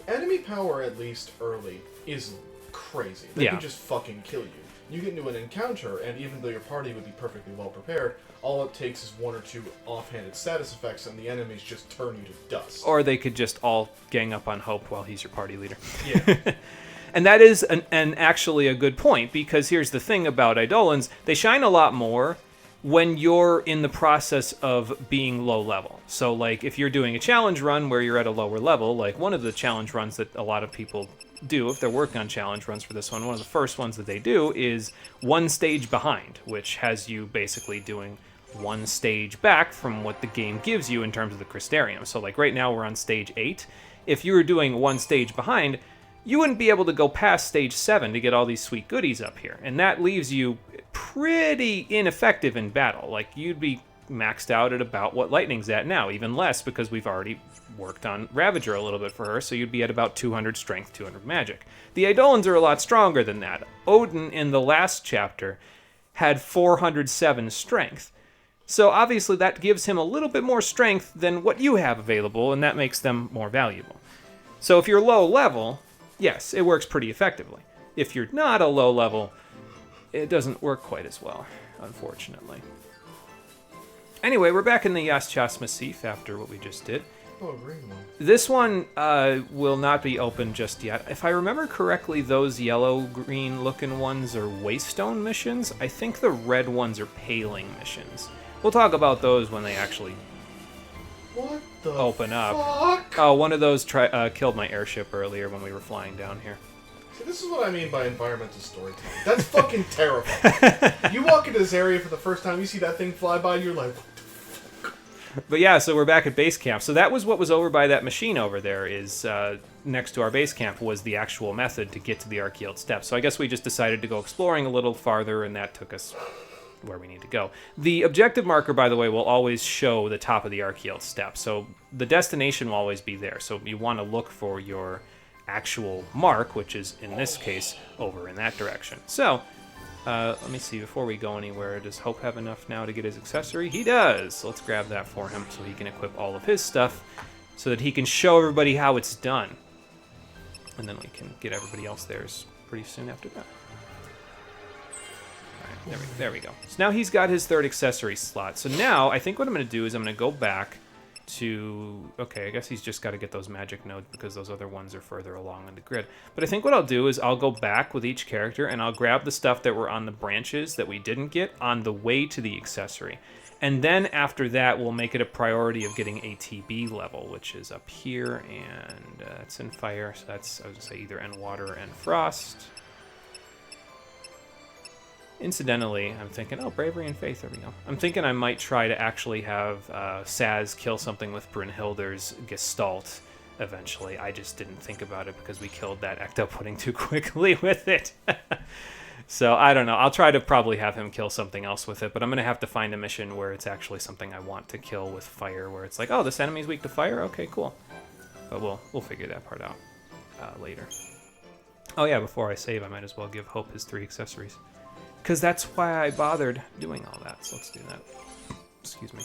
enemy power, at least early, is crazy. They can just fucking kill you. You get into an encounter, and even though your party would be perfectly well prepared, all it takes is 1 or 2 offhanded status effects, and the enemies just turn you to dust. Or they could just all gang up on Hope while he's your party leader. Yeah. And that is an actually a good point, because here's the thing about Eidolons, they shine a lot more when you're in the process of being low level. So, like, if you're doing a challenge run where you're at a lower level, like one of the challenge runs that a lot of people do, if they're working on challenge runs for this one of the first ones that they do is 1 stage behind, which has you basically doing 1 stage back from what the game gives you in terms of the Crystarium. So, like, right now we're on stage 8. If you were doing 1 stage behind, you wouldn't be able to go past stage 7 to get all these sweet goodies up here. And that leaves you pretty ineffective in battle. Like, you'd be maxed out at about what Lightning's at now, even less because we've already worked on Ravager a little bit for her, so you'd be at about 200 strength, 200 magic. The Eidolons are a lot stronger than that. Odin, in the last chapter, had 407 strength. So obviously that gives him a little bit more strength than what you have available, and that makes them more valuable. So if you're low level, yes, it works pretty effectively. If you're not a low level, it doesn't work quite as well, unfortunately. Anyway, we're back in the Yas-Chas Massif after what we just did. Oh, green one. This one will not be open just yet. If I remember correctly, those yellow-green looking ones are Waystone missions. I think the red ones are Paling missions. We'll talk about those when they actually open up. Fuck? Oh, one of those killed my airship earlier when we were flying down here. See, this is what I mean by environmental storytelling. That's fucking terrifying. You walk into this area for the first time, you see that thing fly by, and you're like, what the fuck? But yeah, so we're back at base camp. So that was what was over by that machine over there, is next to our base camp was the actual method to get to the Archaeid Steppes. So I guess we just decided to go exploring a little farther, and that took us where we need to go. The objective marker, by the way, will always show the top of the Archaeid Steppe. So the destination will always be there. So you want to look for your actual mark, which is, in this case, over in that direction. So, let me see, before we go anywhere, does Hope have enough now to get his accessory? He does! So let's grab that for him so he can equip all of his stuff so that he can show everybody how it's done. And then we can get everybody else theirs pretty soon after that. Alright, there we go. So now he's got his 3rd accessory slot. So now, I think what I'm going to do is I'm going to go back to... Okay, I guess he's just got to get those magic nodes because those other ones are further along on the grid. But I think what I'll do is I'll go back with each character and I'll grab the stuff that were on the branches that we didn't get on the way to the accessory. And then after that, we'll make it a priority of getting a TB level, which is up here, and it's in fire, so that's, I was going to say, either in water and frost. Incidentally, I'm thinking, oh, bravery and faith, there we go. I'm thinking I might try to actually have Saz kill something with Brynhilder's Gestalt eventually. I just didn't think about it because we killed that ecto-pudding too quickly with it. So, I don't know. I'll try to probably have him kill something else with it, but I'm going to have to find a mission where it's actually something I want to kill with fire, where it's like, oh, this enemy's weak to fire? Okay, cool. But we'll figure that part out later. Oh yeah, before I save, I might as well give Hope his 3 accessories. Because that's why I bothered doing all that, so let's do that. Excuse me.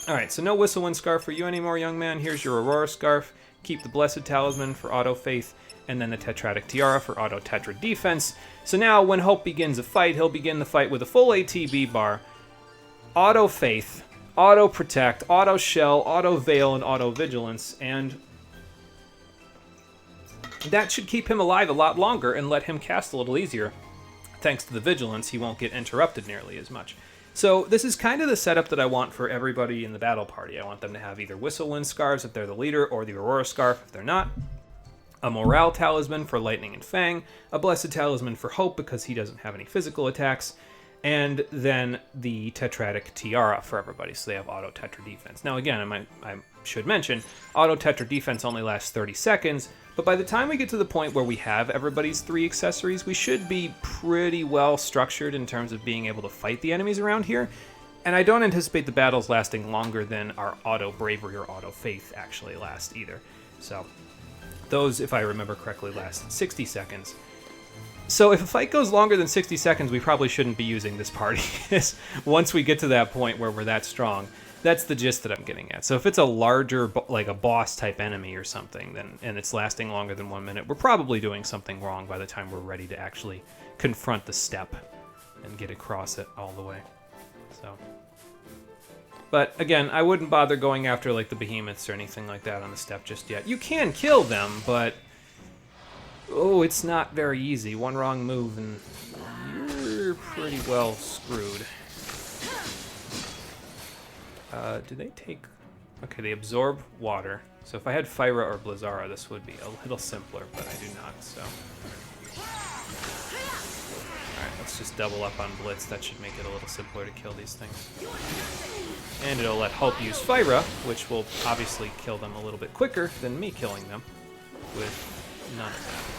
Alright, so no Whistlewind Scarf for you anymore, young man. Here's your Aurora Scarf. Keep the Blessed Talisman for auto faith, and then the Tetratic Tiara for auto Tetra defense. So now, when Hope begins a fight, he'll begin the fight with a full ATB bar, auto faith, auto protect, auto shell, auto veil, and auto vigilance, and that should keep him alive a lot longer and let him cast a little easier. Thanks to the vigilance, he won't get interrupted nearly as much. So this is kind of the setup that I want for everybody in the battle party. I want them to have either Whistlewind Scarves if they're the leader, or the Aurora Scarf if they're not. A Morale Talisman for Lightning and Fang. A Blessed Talisman for Hope because he doesn't have any physical attacks. And then the Tetratic Tiara for everybody, so they have auto Tetra defense. Now again, I should mention, auto Tetra defense only lasts 30 seconds, but by the time we get to the point where we have everybody's 3 accessories, we should be pretty well structured in terms of being able to fight the enemies around here. And I don't anticipate the battles lasting longer than our auto Bravery or auto Faith actually last either. So those, if I remember correctly, last 60 seconds. So if a fight goes longer than 60 seconds, we probably shouldn't be using this party. Once we get to that point where we're that strong, that's the gist that I'm getting at. So if it's a larger, like a boss type enemy or something, then and it's lasting longer than 1 minute, we're probably doing something wrong by the time we're ready to actually confront the step and get across it all the way. So, but again, I wouldn't bother going after like the behemoths or anything like that on the step just yet. You can kill them, but oh, it's not very easy. One wrong move and you're pretty well screwed. Do they take... Okay, they absorb water. So if I had Fyra or Blizzara, this would be a little simpler, but I do not, so... Alright, let's just double up on Blitz. That should make it a little simpler to kill these things. And it'll let Hope use Fyra, which will obviously kill them a little bit quicker than me killing them with none of that.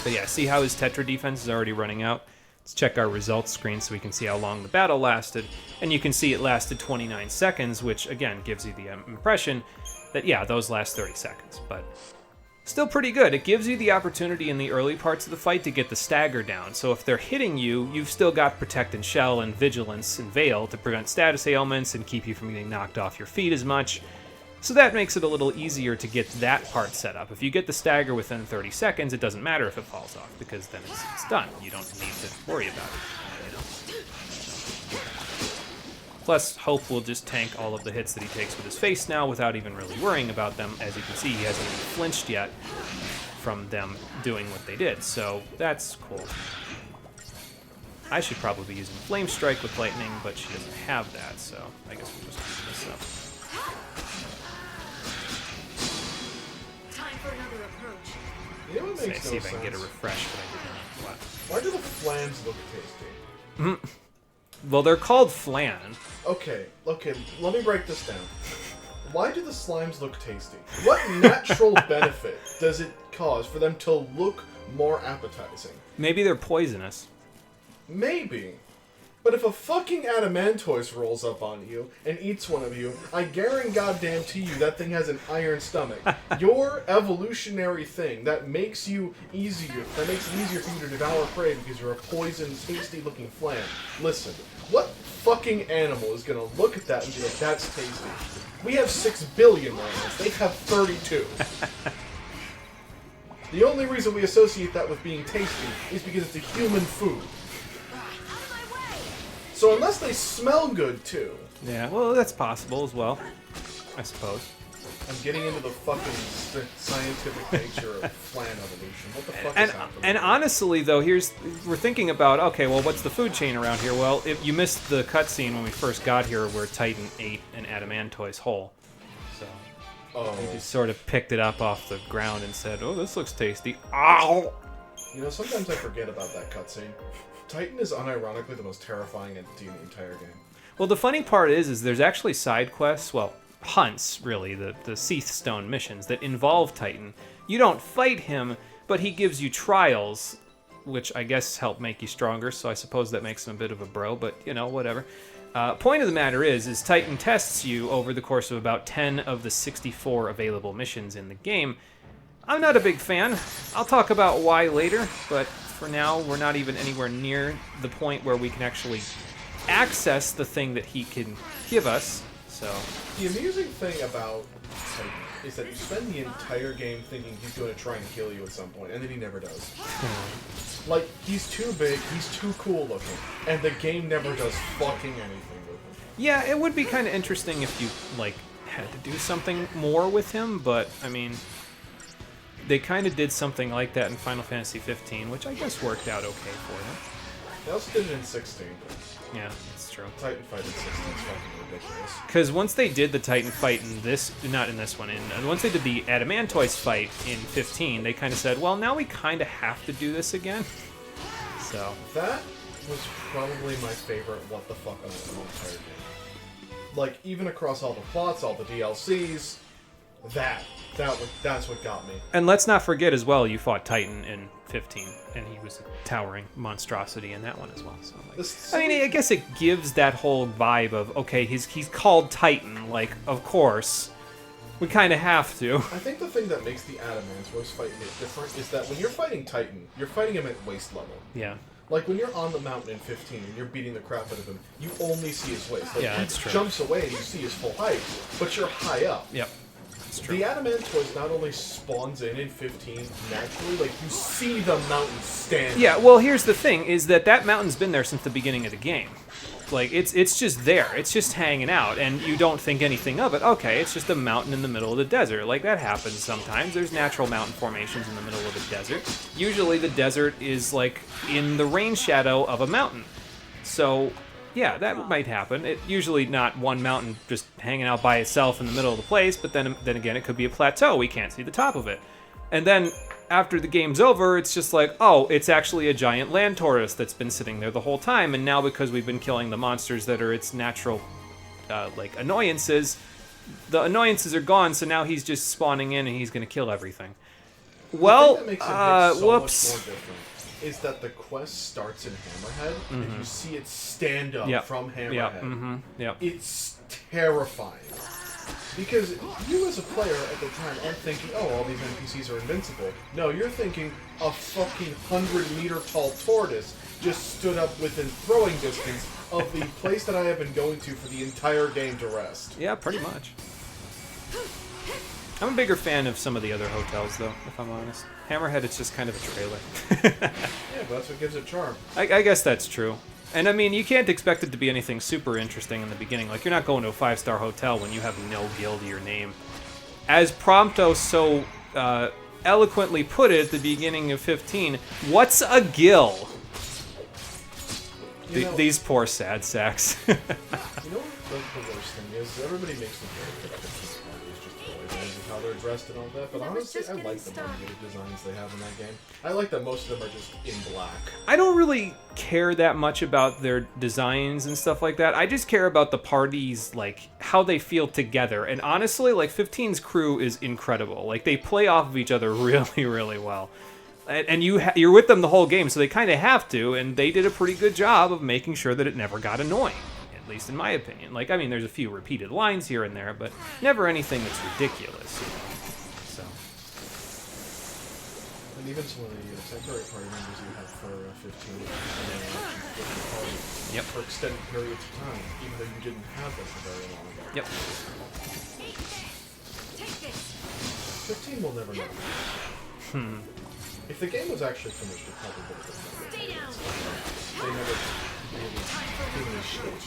But yeah, see how his Tetra defense is already running out? Let's check our results screen so we can see how long the battle lasted. And you can see it lasted 29 seconds, which again gives you the impression that, yeah, those last 30 seconds. But still pretty good. It gives you the opportunity in the early parts of the fight to get the stagger down. So if they're hitting you, you've still got Protect and Shell and Vigilance and Veil to prevent status ailments and keep you from getting knocked off your feet as much. So that makes it a little easier to get that part set up. If you get the stagger within 30 seconds, it doesn't matter if it falls off, because then it's done. You don't need to worry about it. You know? Plus, Hope will just tank all of the hits that he takes with his face now without even really worrying about them. As you can see, he hasn't even flinched yet from them doing what they did, so that's cool. I should probably be using Flame Strike with Lightning, but she doesn't have that, so I guess we'll just keep this up. You know what makes See no if I can get a sense? refresh, but I did not. What? Why do the flans look tasty? Well, they're called flan. Okay, let me break this down. Why do the slimes look tasty? What natural benefit does it cause for them to look more appetizing? Maybe they're poisonous. Maybe. But if a fucking Adamantoise rolls up on you and eats one of you, I guarantee you that thing has an iron stomach. Your evolutionary thing that makes it easier for you to devour prey because you're a poison, tasty-looking flan. Listen, what fucking animal is gonna look at that and be like, that's tasty? We have 6 billion lions. They have 32. The only reason we associate that with being tasty is because it's a human food. So unless they smell good, too. Yeah, well, that's possible as well, I suppose. I'm getting into the fucking scientific nature of flan evolution. What the fuck is happening? And honestly, though, we're thinking about, okay, well, what's the food chain around here? Well, you missed the cutscene when we first got here where Titan ate an Adamantoise whole. So he just sort of picked it up off the ground and said, oh, this looks tasty. Ow! You know, sometimes I forget about that cutscene. Titan is unironically the most terrifying entity in the entire game. Well, the funny part is there's actually side quests, well, hunts, really, the Seath Stone missions that involve Titan. You don't fight him, but he gives you trials, which I guess help make you stronger, so I suppose that makes him a bit of a bro, but, you know, whatever. Point of the matter is Titan tests you over the course of about 10 of the 64 available missions in the game. I'm not a big fan. I'll talk about why later, but for now, we're not even anywhere near the point where we can actually access the thing that he can give us, so... The amusing thing about Titan is that you spend the entire game thinking he's going to try and kill you at some point, and then he never does. Like, he's too big, he's too cool looking, and the game never does fucking anything with him. Yeah, it would be kind of interesting if you, like, had to do something more with him, but, I mean... They kind of did something like that in Final Fantasy 15, which I guess worked out okay for them. They also did it in 16. Yeah, that's true. Titan fight in 16 is fucking ridiculous. Because once they did the Titan fight in this, not in this one, once they did the Adamantoise fight in 15, they kind of said, well, now we kind of have to do this again. So. That was probably my favorite what the fuck on the entire game. Like, even across all the plots, all the DLCs, that's what got me. And let's not forget as well, you fought Titan in 15, and he was a towering monstrosity in that one as well. So, like, I mean, I guess it gives that whole vibe of, okay, he's called Titan, like, of course, we kind of have to. I think the thing that makes the Adamantoise fight different is that when you're fighting Titan, you're fighting him at waist level. Yeah. Like, when you're on the mountain in 15 and you're beating the crap out of him, you only see his waist. Like, yeah, that's true. He jumps away and you see his full height, but you're high up. Yep. The Adamantoise not only spawns in 15 naturally, like, you see the mountain stand. Yeah, well, here's the thing, is that mountain's been there since the beginning of the game. Like, it's just there. It's just hanging out, and you don't think anything of it. Okay, it's just a mountain in the middle of the desert. Like, that happens sometimes. There's natural mountain formations in the middle of the desert. Usually the desert is, like, in the rain shadow of a mountain. So... yeah, that might happen. It usually not one mountain just hanging out by itself in the middle of the place, but then again, it could be a plateau. We can't see the top of it. And then after the game's over, it's just like, oh, it's actually a giant land tortoise that's been sitting there the whole time, and now because we've been killing the monsters that are its natural, like, annoyances, the annoyances are gone, so now he's just spawning in and he's going to kill everything. Well, the thing that makes it so whoops. much more different is that the quest starts in Hammerhead, and you see it stand up from Hammerhead. It's terrifying. Because you as a player at the time aren't thinking, oh, all these NPCs are invincible. No, you're thinking a fucking 100-meter tall tortoise just stood up within throwing distance of the place that I have been going to for the entire game to rest. Yeah, pretty much. I'm a bigger fan of some of the other hotels, though, if I'm honest. Hammerhead, it's just kind of a trailer. Yeah, but that's what gives it charm. I guess that's true. And, I mean, you can't expect it to be anything super interesting in the beginning. Like, you're not going to a 5-star hotel when you have no guild to your name. As Prompto so eloquently put it at the beginning of 15, what's a gill? These poor sad sacks. You know what the worst thing is? Everybody makes the joke that 15 parties just boy bands and how they're dressed and all that, but honestly, I like the muted designs they have in that game. I like that most of them are just in black. I don't really care that much about their designs and stuff like that. I just care about the parties, like, how they feel together. And honestly, like, 15's crew is incredible. Like, they play off of each other really, really well. And you're with them the whole game, so they kind of have to, and they did a pretty good job of making sure that it never got annoying, at least in my opinion. Like, I mean, there's a few repeated lines here and there, but never anything that's ridiculous, you know? So. And even some of the temporary party members you have for 15 Yep. for extended periods of time, even though you didn't have them for very long. Yep. 15 will never know. If the game was actually finished, it probably would have been better. They never really given a shit.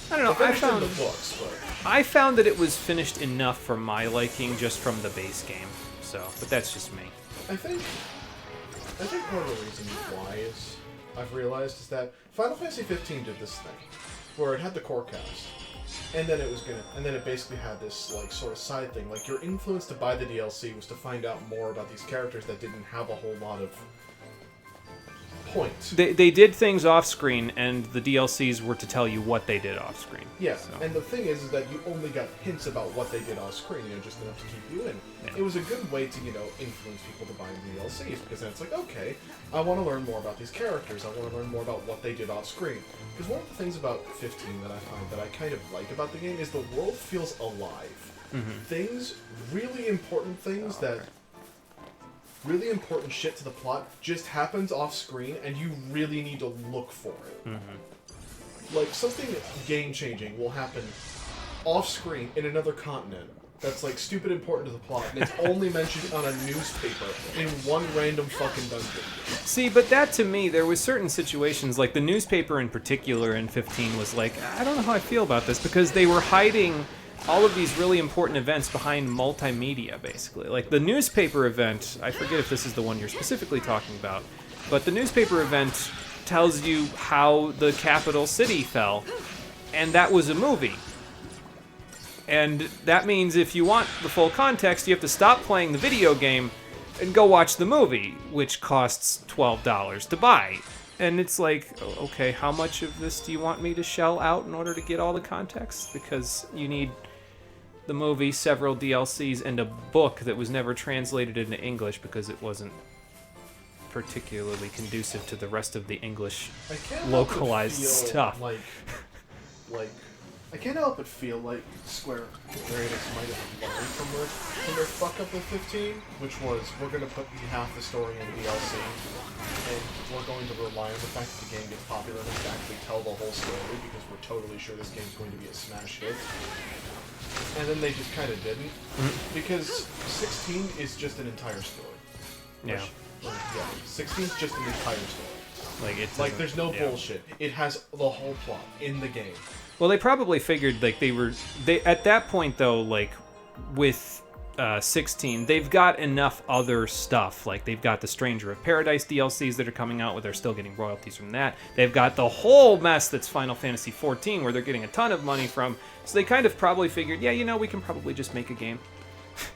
I don't know. I found that it was finished enough for my liking, just from the base game. So, but that's just me. I think part of the reason why is I've realized is that Final Fantasy 15 did this thing where it had the core cast, and then it basically had this like sort of side thing. Like your influence to buy the DLC was to find out more about these characters that didn't have a whole lot of point. They did things off screen, and the DLCs were to tell you what they did off screen. Yeah, so. And the thing is that you only got hints about what they did off screen, just enough to keep you in. Yeah. It was a good way to, influence people to buy DLCs, because then it's like, okay, I want to learn more about these characters, I want to learn more about what they did off screen. Because one of the things about 15 that I find that I kind of like about the game is the world feels alive. Things, really important things really important shit to the plot just happens off screen, and you really need to look for it. Like, something game-changing will happen off screen in another continent that's, like, stupid important to the plot, and it's only mentioned on a newspaper in one random fucking dungeon. See, but that to me, there was certain situations, like the newspaper in particular in 15 was like, I don't know how I feel about this, because they were hiding all of these really important events behind multimedia, basically. Like the newspaper event, I forget if this is the one you're specifically talking about, but the newspaper event tells you how the capital city fell, and that was a movie. And that means if you want the full context, you have to stop playing the video game and go watch the movie, which costs $12 to buy. And it's like, okay, how much of this do you want me to shell out in order to get all the context? Because you need the movie, several DLCs, and a book that was never translated into English because it wasn't particularly conducive to the rest of the English localized stuff. I can't help but feel like Square Enix might have learned from their fuck up with 15, which was, we're going to put half the story in DLC, and we're going to rely on the fact that the game gets popular enough to actually tell the whole story, because we're totally sure this game's going to be a smash hit. And then they just kind of didn't, because 16 is just an entire story. Yeah. 16 is just an entire story. Like there's no bullshit. It has the whole plot in the game. Well, they probably figured, like, they at that point, though, like, with 16, they've got enough other stuff. Like, they've got the Stranger of Paradise DLCs that are coming out, where they're still getting royalties from that. They've got the whole mess that's Final Fantasy XIV, where they're getting a ton of money from. So they kind of probably figured, yeah, we can probably just make a game.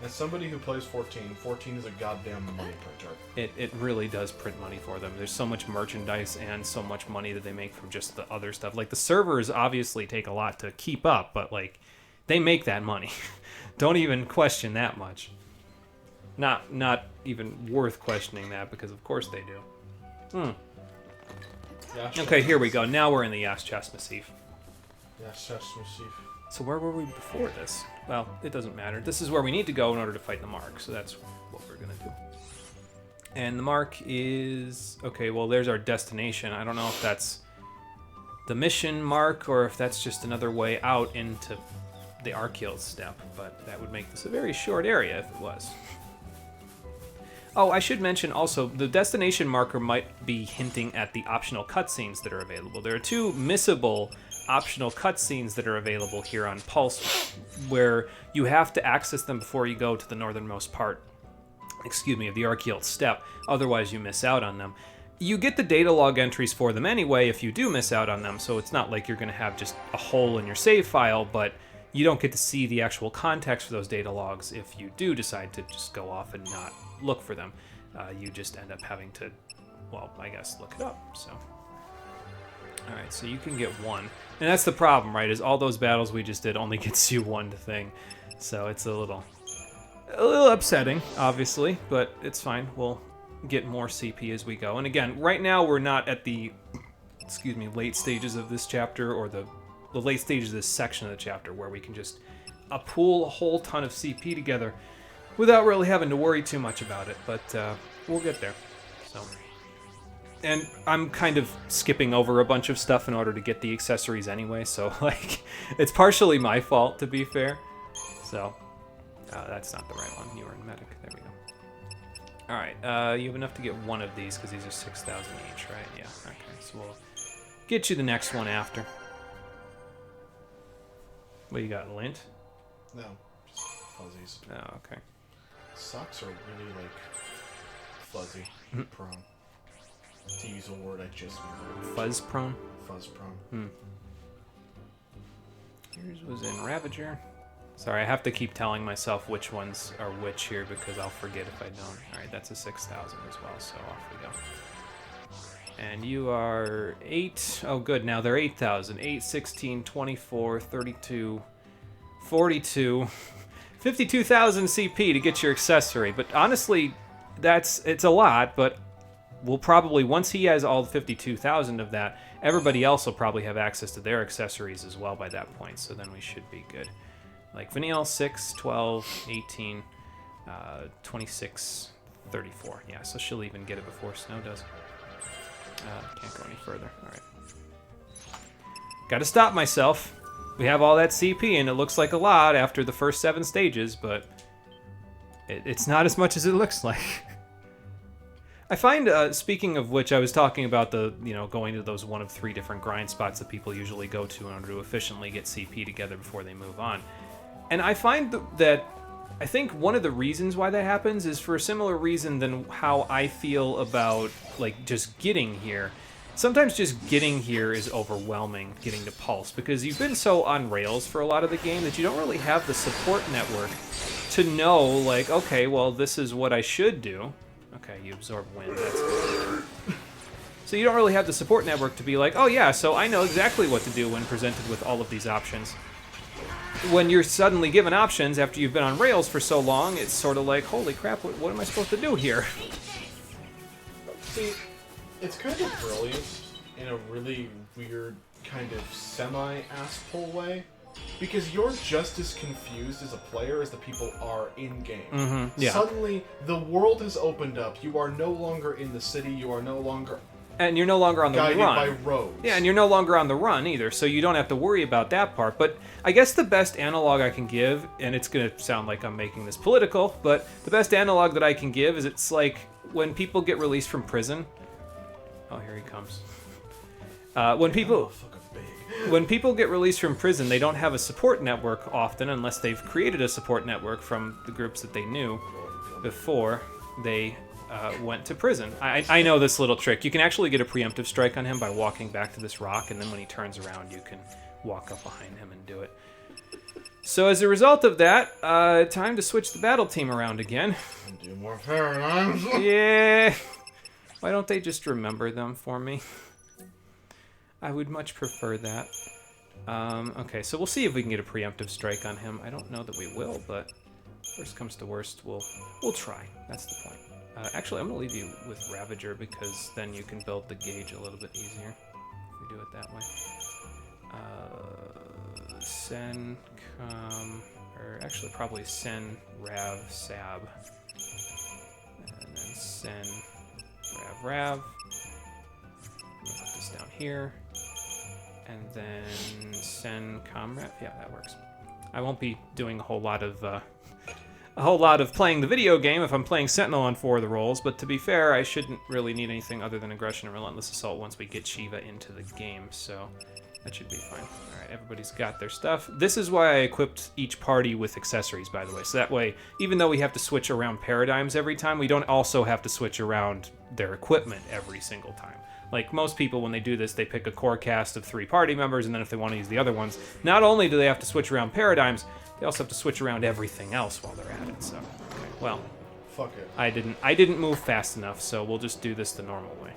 As somebody who plays 14 is a goddamn money printer. It really does print money for them. There's so much merchandise and so much money that they make from just the other stuff. Like, the servers obviously take a lot to keep up, but, like, they make that money. Don't even question that much. Not even worth questioning that, because of course they do. Okay, here we go. Now we're in the Yas Chess Massif. Yas Chess Massif. So where were we before this? Well, it doesn't matter. This is where we need to go in order to fight the Mark, so that's what we're gonna do. And the Mark is... Okay, well, there's our destination. I don't know if that's the mission Mark, or if that's just another way out into the Archeal Steppe, but that would make this a very short area if it was. Oh, I should mention also, the destination marker might be hinting at the optional cutscenes that are available. There are 2 missable optional cutscenes that are available here on Pulse, where you have to access them before you go to the northernmost part, of the Archeal Steppe, otherwise you miss out on them. You get the data log entries for them anyway if you do miss out on them, so it's not like you're going to have just a hole in your save file, but you don't get to see the actual context for those data logs if you do decide to just go off and not look for them. You just end up having to, well, I guess, look it up, so... Alright, so you can get 1. And that's the problem, right, is all those battles we just did only gets you 1 thing. So it's a little upsetting, obviously, but it's fine. We'll get more CP as we go. And again, right now we're not at the, late stages of this chapter, or the late stages of this section of the chapter, where we can just pool a whole ton of CP together without really having to worry too much about it. But we'll get there. So, and I'm kind of skipping over a bunch of stuff in order to get the accessories anyway, so like it's partially my fault, to be fair. So that's not the right one. You were in medic. There we go. All right, you have enough to get one of these because these are 6,000 each, right? Yeah. Okay, so we'll get you the next one after. What you got, lint? No, just fuzzies. Oh, okay. Socks are really, like, fuzzy, prone. To use a word I just made. Fuzz prone? Fuzz prone. Yours was in Ravager. Sorry, I have to keep telling myself which ones are which here because I'll forget if I don't. Alright, that's a 6,000 as well, so off we go. And you are 8. Oh, good. Now they're 8,000. 8, 16, 24, 32, 42, 52,000 CP to get your accessory. But honestly, it's a lot, but we'll probably, once he has all 52,000 of that, everybody else will probably have access to their accessories as well by that point, so then we should be good. Like Vanille, 6, 12, 18, 26, 34. Yeah, so she'll even get it before Snow does. Can't go any further. Alright. Gotta stop myself. We have all that CP, and it looks like a lot after the first 7 stages, but it's not as much as it looks like. I find, speaking of which, I was talking about going to those 1 of 3 different grind spots that people usually go to in order to efficiently get CP together before they move on. And I find that I think one of the reasons why that happens is for a similar reason than how I feel about, like, just getting here. Sometimes just getting here is overwhelming, getting to Pulse, because you've been so on rails for a lot of the game that you don't really have the support network to know, like, okay, well, this is what I should do. Okay, you absorb wind, that's good. So you don't really have the support network to be like, oh yeah, so I know exactly what to do when presented with all of these options. When you're suddenly given options after you've been on rails for so long, it's sort of like, holy crap, what am I supposed to do here? See, it's kind of brilliant in a really weird kind of semi-asshole way, because you're just as confused as a player as the people are in-game. Yeah. Suddenly, the world has opened up. You are no longer in the city. You are no longer... And you're no longer on the run. Guided by roads. Yeah, and you're no longer on the run either, so you don't have to worry about that part. But I guess the best analog I can give, and it's going to sound like I'm making this political, but the best analog that I can give is it's like when people get released from prison. Oh, here he comes. When people get released from prison, they don't have a support network often, unless they've created a support network from the groups that they knew before they went to prison. I know this little trick. You can actually get a preemptive strike on him by walking back to this rock, and then when he turns around, you can walk up behind him and do it. So as a result of that, time to switch the battle team around again. And do more paradigms. Yeah. Why don't they just remember them for me? I would much prefer that. Okay, so we'll see if we can get a preemptive strike on him. I don't know that we will, but worst comes to worst, we'll try. That's the point. Actually, I'm going to leave you with Ravager, because then you can build the gauge a little bit easier if we do it that way. Sen, or actually probably Sen, Rav, Sab. And then Sen, Rav. We'll put this down here. And then Sen, Comrade. Yeah, that works. I won't be doing a whole lot of playing the video game if I'm playing Sentinel on 4 of the roles, but to be fair, I shouldn't really need anything other than Aggression and Relentless Assault once we get Shiva into the game, so that should be fine. Alright, everybody's got their stuff. This is why I equipped each party with accessories, by the way, so that way, even though we have to switch around paradigms every time, we don't also have to switch around their equipment every single time. Like, most people, when they do this, they pick a core cast of 3 party members, and then if they want to use the other ones, not only do they have to switch around paradigms, they also have to switch around everything else while they're at it, so... Okay, well... Fuck it. I didn't move fast enough, so we'll just do this the normal way.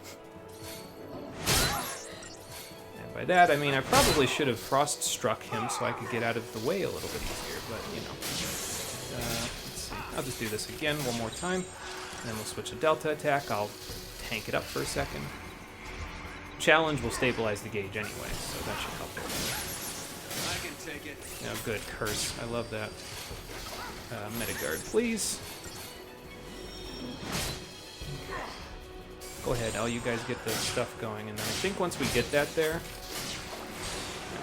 And by that, I mean I probably should have frost struck him so I could get out of the way a little bit easier, but, you know. Let's see. I'll just do this again one more time. And then we'll switch to Delta attack. I'll tank it up for a second. Challenge will stabilize the gauge anyway, so that should help it. I can take it. Yeah, good. Curse. I love that. Metagard, please. Go ahead, all you guys get the stuff going, and then I think once we get that there we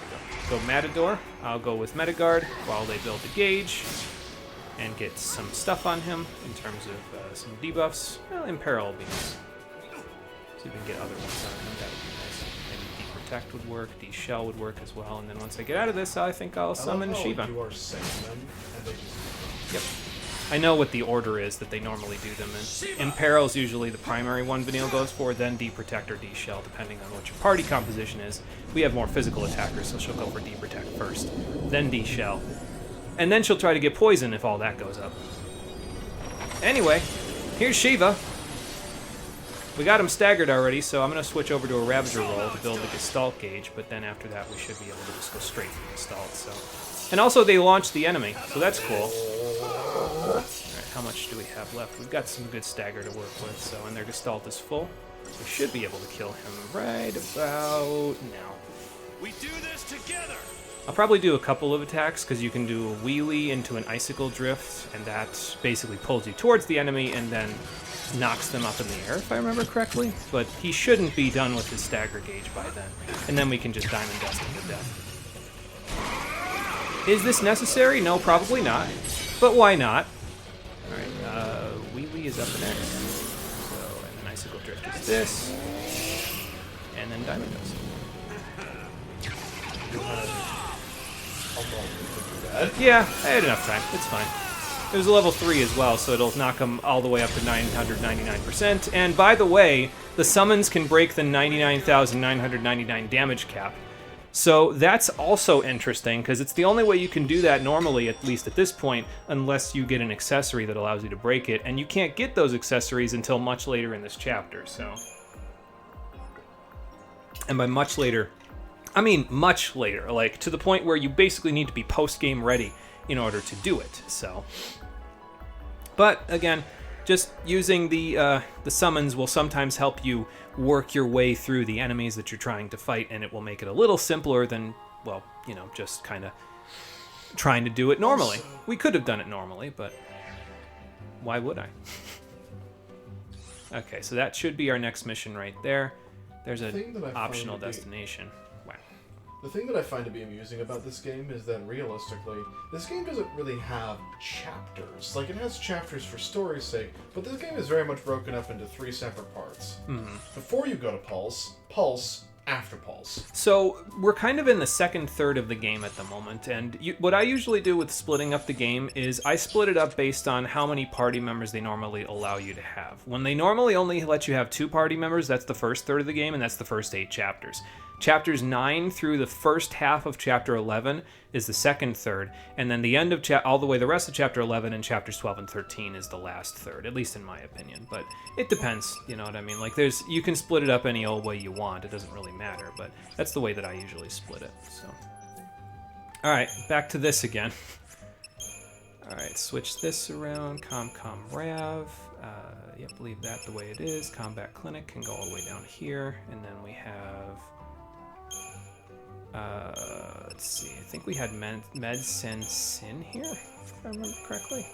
go. Go Matador. I'll go with Metagard while they build the gauge and get some stuff on him in terms of some debuffs. Well, Imperil will be nice. See if we can get other ones on him. That would be nice. Maybe Deprotect would work, De-Shell would work as well, and then once I get out of this, I think I'll summon Shiva. You are saying them, and they just... Yep. I know what the order is that they normally do them in. Imperil's usually the primary one Vanille goes for, then Deprotect or De-Shell, depending on what your party composition is. We have more physical attackers, so she'll go for Deprotect first, then De-Shell. And then she'll try to get Poison if all that goes up. Anyway, here's Shiva. We got him staggered already, so I'm going to switch over to a Ravager roll to build the Gestalt gauge, but then after that we should be able to just go straight for Gestalt, so... And also they launched the enemy, so that's cool. Alright, how much do we have left? We've got some good stagger to work with, so, and their Gestalt is full. We should be able to kill him right about now. We do this together. I'll probably do a couple of attacks, because you can do a wheelie into an Icicle Drift, and that basically pulls you towards the enemy and then knocks them up in the air, if I remember correctly. But he shouldn't be done with his stagger gauge by then. And then we can just Diamond Dust him to death. Is this necessary? No, probably not. But why not? Alright, wheelie is up next. So, and then Icicle Drift is this. And then Diamond Dust. Yeah, I had enough time. It's fine. It was a level 3 as well, so it'll knock them all the way up to 999%. And by the way, the summons can break the 99,999 damage cap. So that's also interesting, because it's the only way you can do that normally, at least at this point, unless you get an accessory that allows you to break it. And you can't get those accessories until much later in this chapter, so... And by much later, I mean much later, like to the point where you basically need to be post-game ready in order to do it, so... But, again, just using the summons will sometimes help you work your way through the enemies that you're trying to fight, and it will make it a little simpler than, well, you know, just kind of trying to do it normally. We could have done it normally, but why would I? Okay, so that should be our next mission right there. There's an optional destination. Wow. The thing that I find to be amusing about this game is that realistically, this game doesn't really have chapters. Like, it has chapters for story's sake, but this game is very much broken up into 3 separate parts. Mm-hmm. Before you go to Pulse, Pulse, after Pulse. So we're kind of in the second third of the game at the moment, and what I usually do with splitting up the game is I split it up based on how many party members they normally allow you to have. When they normally only let you have 2 party members, that's the first third of the game, and that's the first 8 chapters. Chapters 9 through the first half of Chapter 11 is the second third, and then the end of all the way the rest of Chapter 11 and Chapters 12 and 13 is the last third, at least in my opinion. But it depends, you know what I mean? Like, you can split it up any old way you want. It doesn't really matter, but that's the way that I usually split it. So, all right, back to this again. All right, switch this around. Com Rav. Yep, leave that the way it is. Combat Clinic can go all the way down here, and then we have. Let's see, I think we had Medicine Sin here, if I remember correctly.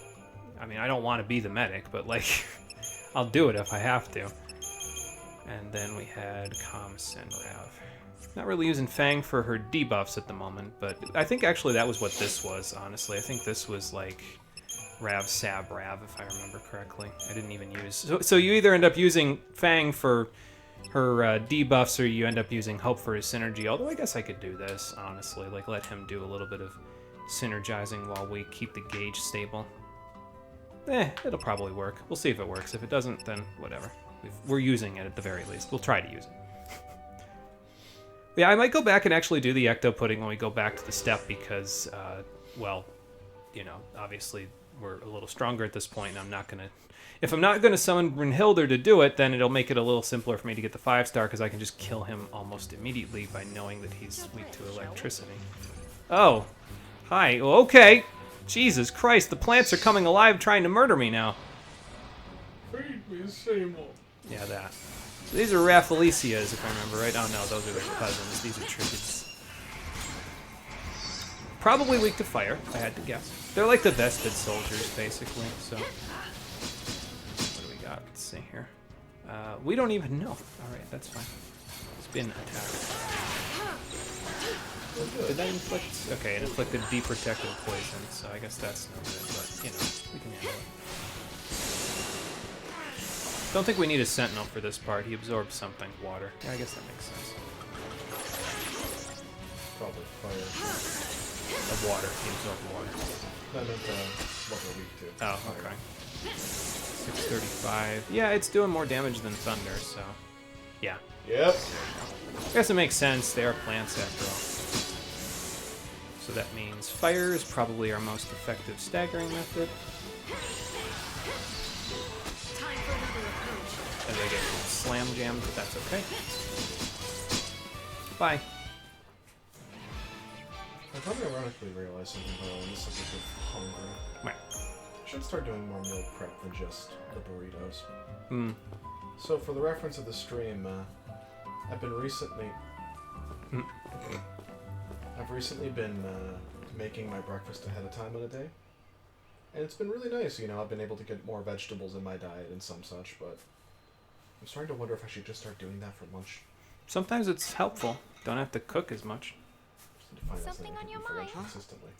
I mean, I don't want to be the medic, but, like, I'll do it if I have to. And then we had Com Sen Rav. Not really using Fang for her debuffs at the moment, but I think actually that was what this was, honestly. I think this was, like, Rav Sab Rav, if I remember correctly. I didn't even use... So you either end up using Fang for... her debuffs, or you end up using Hope for his synergy, although I guess I could do this, honestly, like let him do a little bit of synergizing while we keep the gauge stable. It'll probably work. We'll see if it works. If it doesn't, then whatever. We're using it at the very least. We'll try to use it. Yeah, I might go back and actually do the Ecto Pudding when we go back to the step because, well, you know, obviously we're a little stronger at this point, and I'm not going to... If I'm not going to summon Brynhildr to do it, then it'll make it a little simpler for me to get the 5-star, because I can just kill him almost immediately by knowing that he's weak to electricity. Oh. Hi. Well, okay. Jesus Christ, the plants are coming alive trying to murder me now. Feed Seymour. Yeah, that. So these are Raffalesias, if I remember right. Oh no, those are their cousins. These are Trigids. Probably weak to fire, if I had to guess. They're like the vested soldiers, basically, so... What do we got? Let's see here. We don't even know. Alright, that's fine. It's been attacked. Did that inflict? Okay, it inflicted deep protective poison, so I guess that's no good, but, you know, we can handle it. Don't think we need a sentinel for this part. He absorbs something. Water. Yeah, I guess that makes sense. Probably fire. Of water. He absorbed water. That meant what we're weak to. Oh, Fire. okay. 635. Yeah, it's doing more damage than thunder, so... Yeah. Yep. I guess it makes sense. They are plants, after all. So that means fire is probably our most effective staggering method. As I get slam jammed, but that's okay. Bye. I probably ironically realized something though on the subject of hunger. Right. I should start doing more meal prep than just the burritos. Hmm. So for the reference of the stream, I've been recently... I've recently been making my breakfast ahead of time on a day. And it's been really nice, you know, I've been able to get more vegetables in my diet and some such, but I'm starting to wonder if I should just start doing that for lunch. Sometimes it's helpful. Don't have to cook as much. Just need to find out Something on I can your eat for lunch mind? consistently.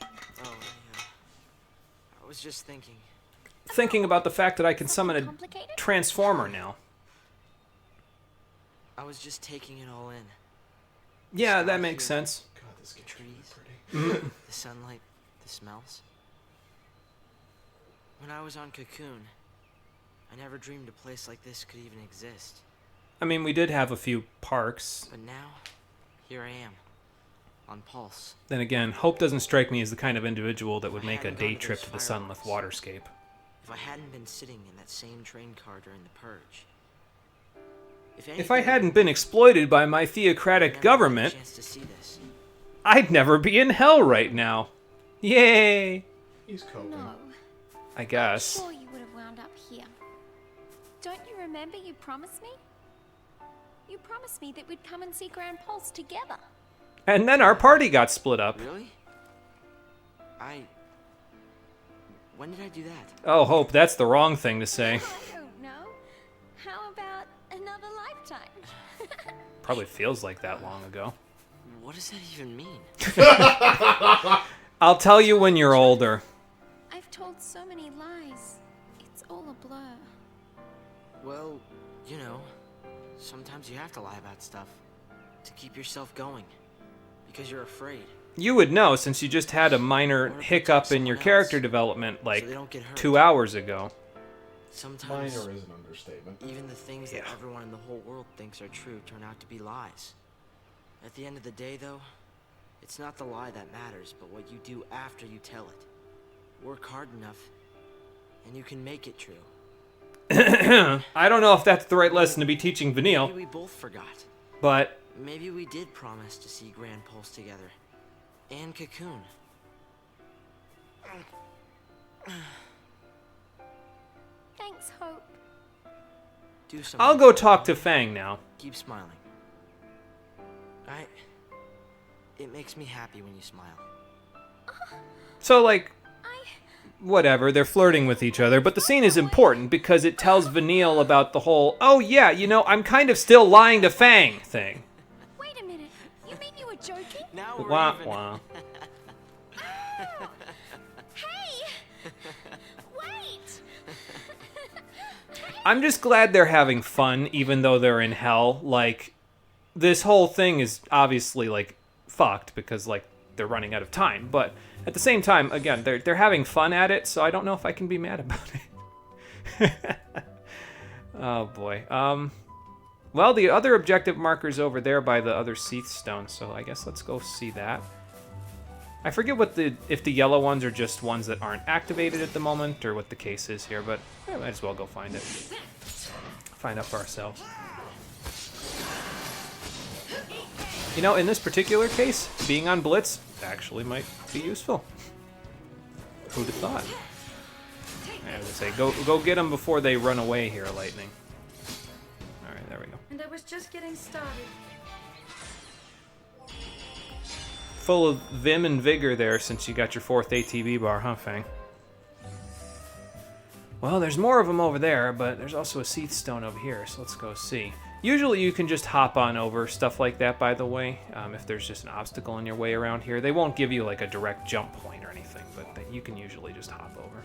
Oh, yeah. I was just thinking. Thinking about the fact that I can summon a Complicated? transformer now. I was just taking it all in. Yeah, that makes sense. God, this game's really Trees. pretty. The sunlight, the smells. When I was on Cocoon, I never dreamed a place like this could even exist. I mean, we did have a few parks. But now, here I am, on Pulse. Then again, Hope doesn't strike me as the kind of individual that would I make a hadn't day gone to trip those to the Sunless fireworks. Waterscape. If I hadn't been sitting in that same train car during the Purge. If I hadn't been exploited by my I theocratic never government, had a chance to see this. I'd never be in hell right now. Yay! He's coping. No. I guess. Sure you would have wound up here. Don't you remember you promised me? You promised me that we'd come and see Grand Pulse together. And then our party got split up. Really? When did I do that? Oh, Hope, that's the wrong thing to say. I don't know. How about another lifetime? Probably feels like that long ago. What does that even mean? I'll tell you when you're older. I've told so many lies. It's all a blur. Well, you know, sometimes you have to lie about stuff to keep yourself going because you're afraid. You would know since you just had a minor hiccup in your character development like so they don't get hurt. 2 hours ago. Sometimes Minor is an understatement. even the things that Yeah. everyone in the whole world thinks are true turn out to be lies. At the end of the day, though, it's not the lie that matters, but what you do after you tell it. Work hard enough, and you can make it true. I don't know if that's the right lesson to be teaching Maybe Vanille, we both forgot. but Maybe we did promise to see Grand Pulse together. And Cocoon. Thanks, Hope. Do something. I'll go talk to Fang now. Keep smiling. It makes me happy when you smile. So, like, whatever, they're flirting with each other, but the scene is important because it tells Vanille about the whole, oh yeah, you know, I'm kind of still lying to Fang thing. Wait a minute. You mean you were joking? Now we're Wah, even. wah. Hey! Wait! I'm just glad they're having fun, even though they're in hell. Like, this whole thing is obviously, like, fucked because, like, they're running out of time. But at the same time, again, they're having fun at it, so I don't know if I can be mad about it. Oh, boy. Well, the other objective marker's over there by the other Seath Stone, so I guess let's go see that. I forget if the yellow ones are just ones that aren't activated at the moment, or what the case is here, but I might as well go find it. Find out for ourselves. You know, in this particular case, being on Blitz actually might be useful. Who'd have thought? I was gonna say, go get them before they run away here, Lightning. All right, there we go. And I was just getting started. Full of vim and vigor there since you got your 4th ATB bar, huh, Fang? Well, there's more of them over there, but there's also a Seath Stone over here, so let's go see. Usually you can just hop on over stuff like that, by the way, if there's just an obstacle in your way around here. They won't give you like a direct jump point or anything, but you can usually just hop over.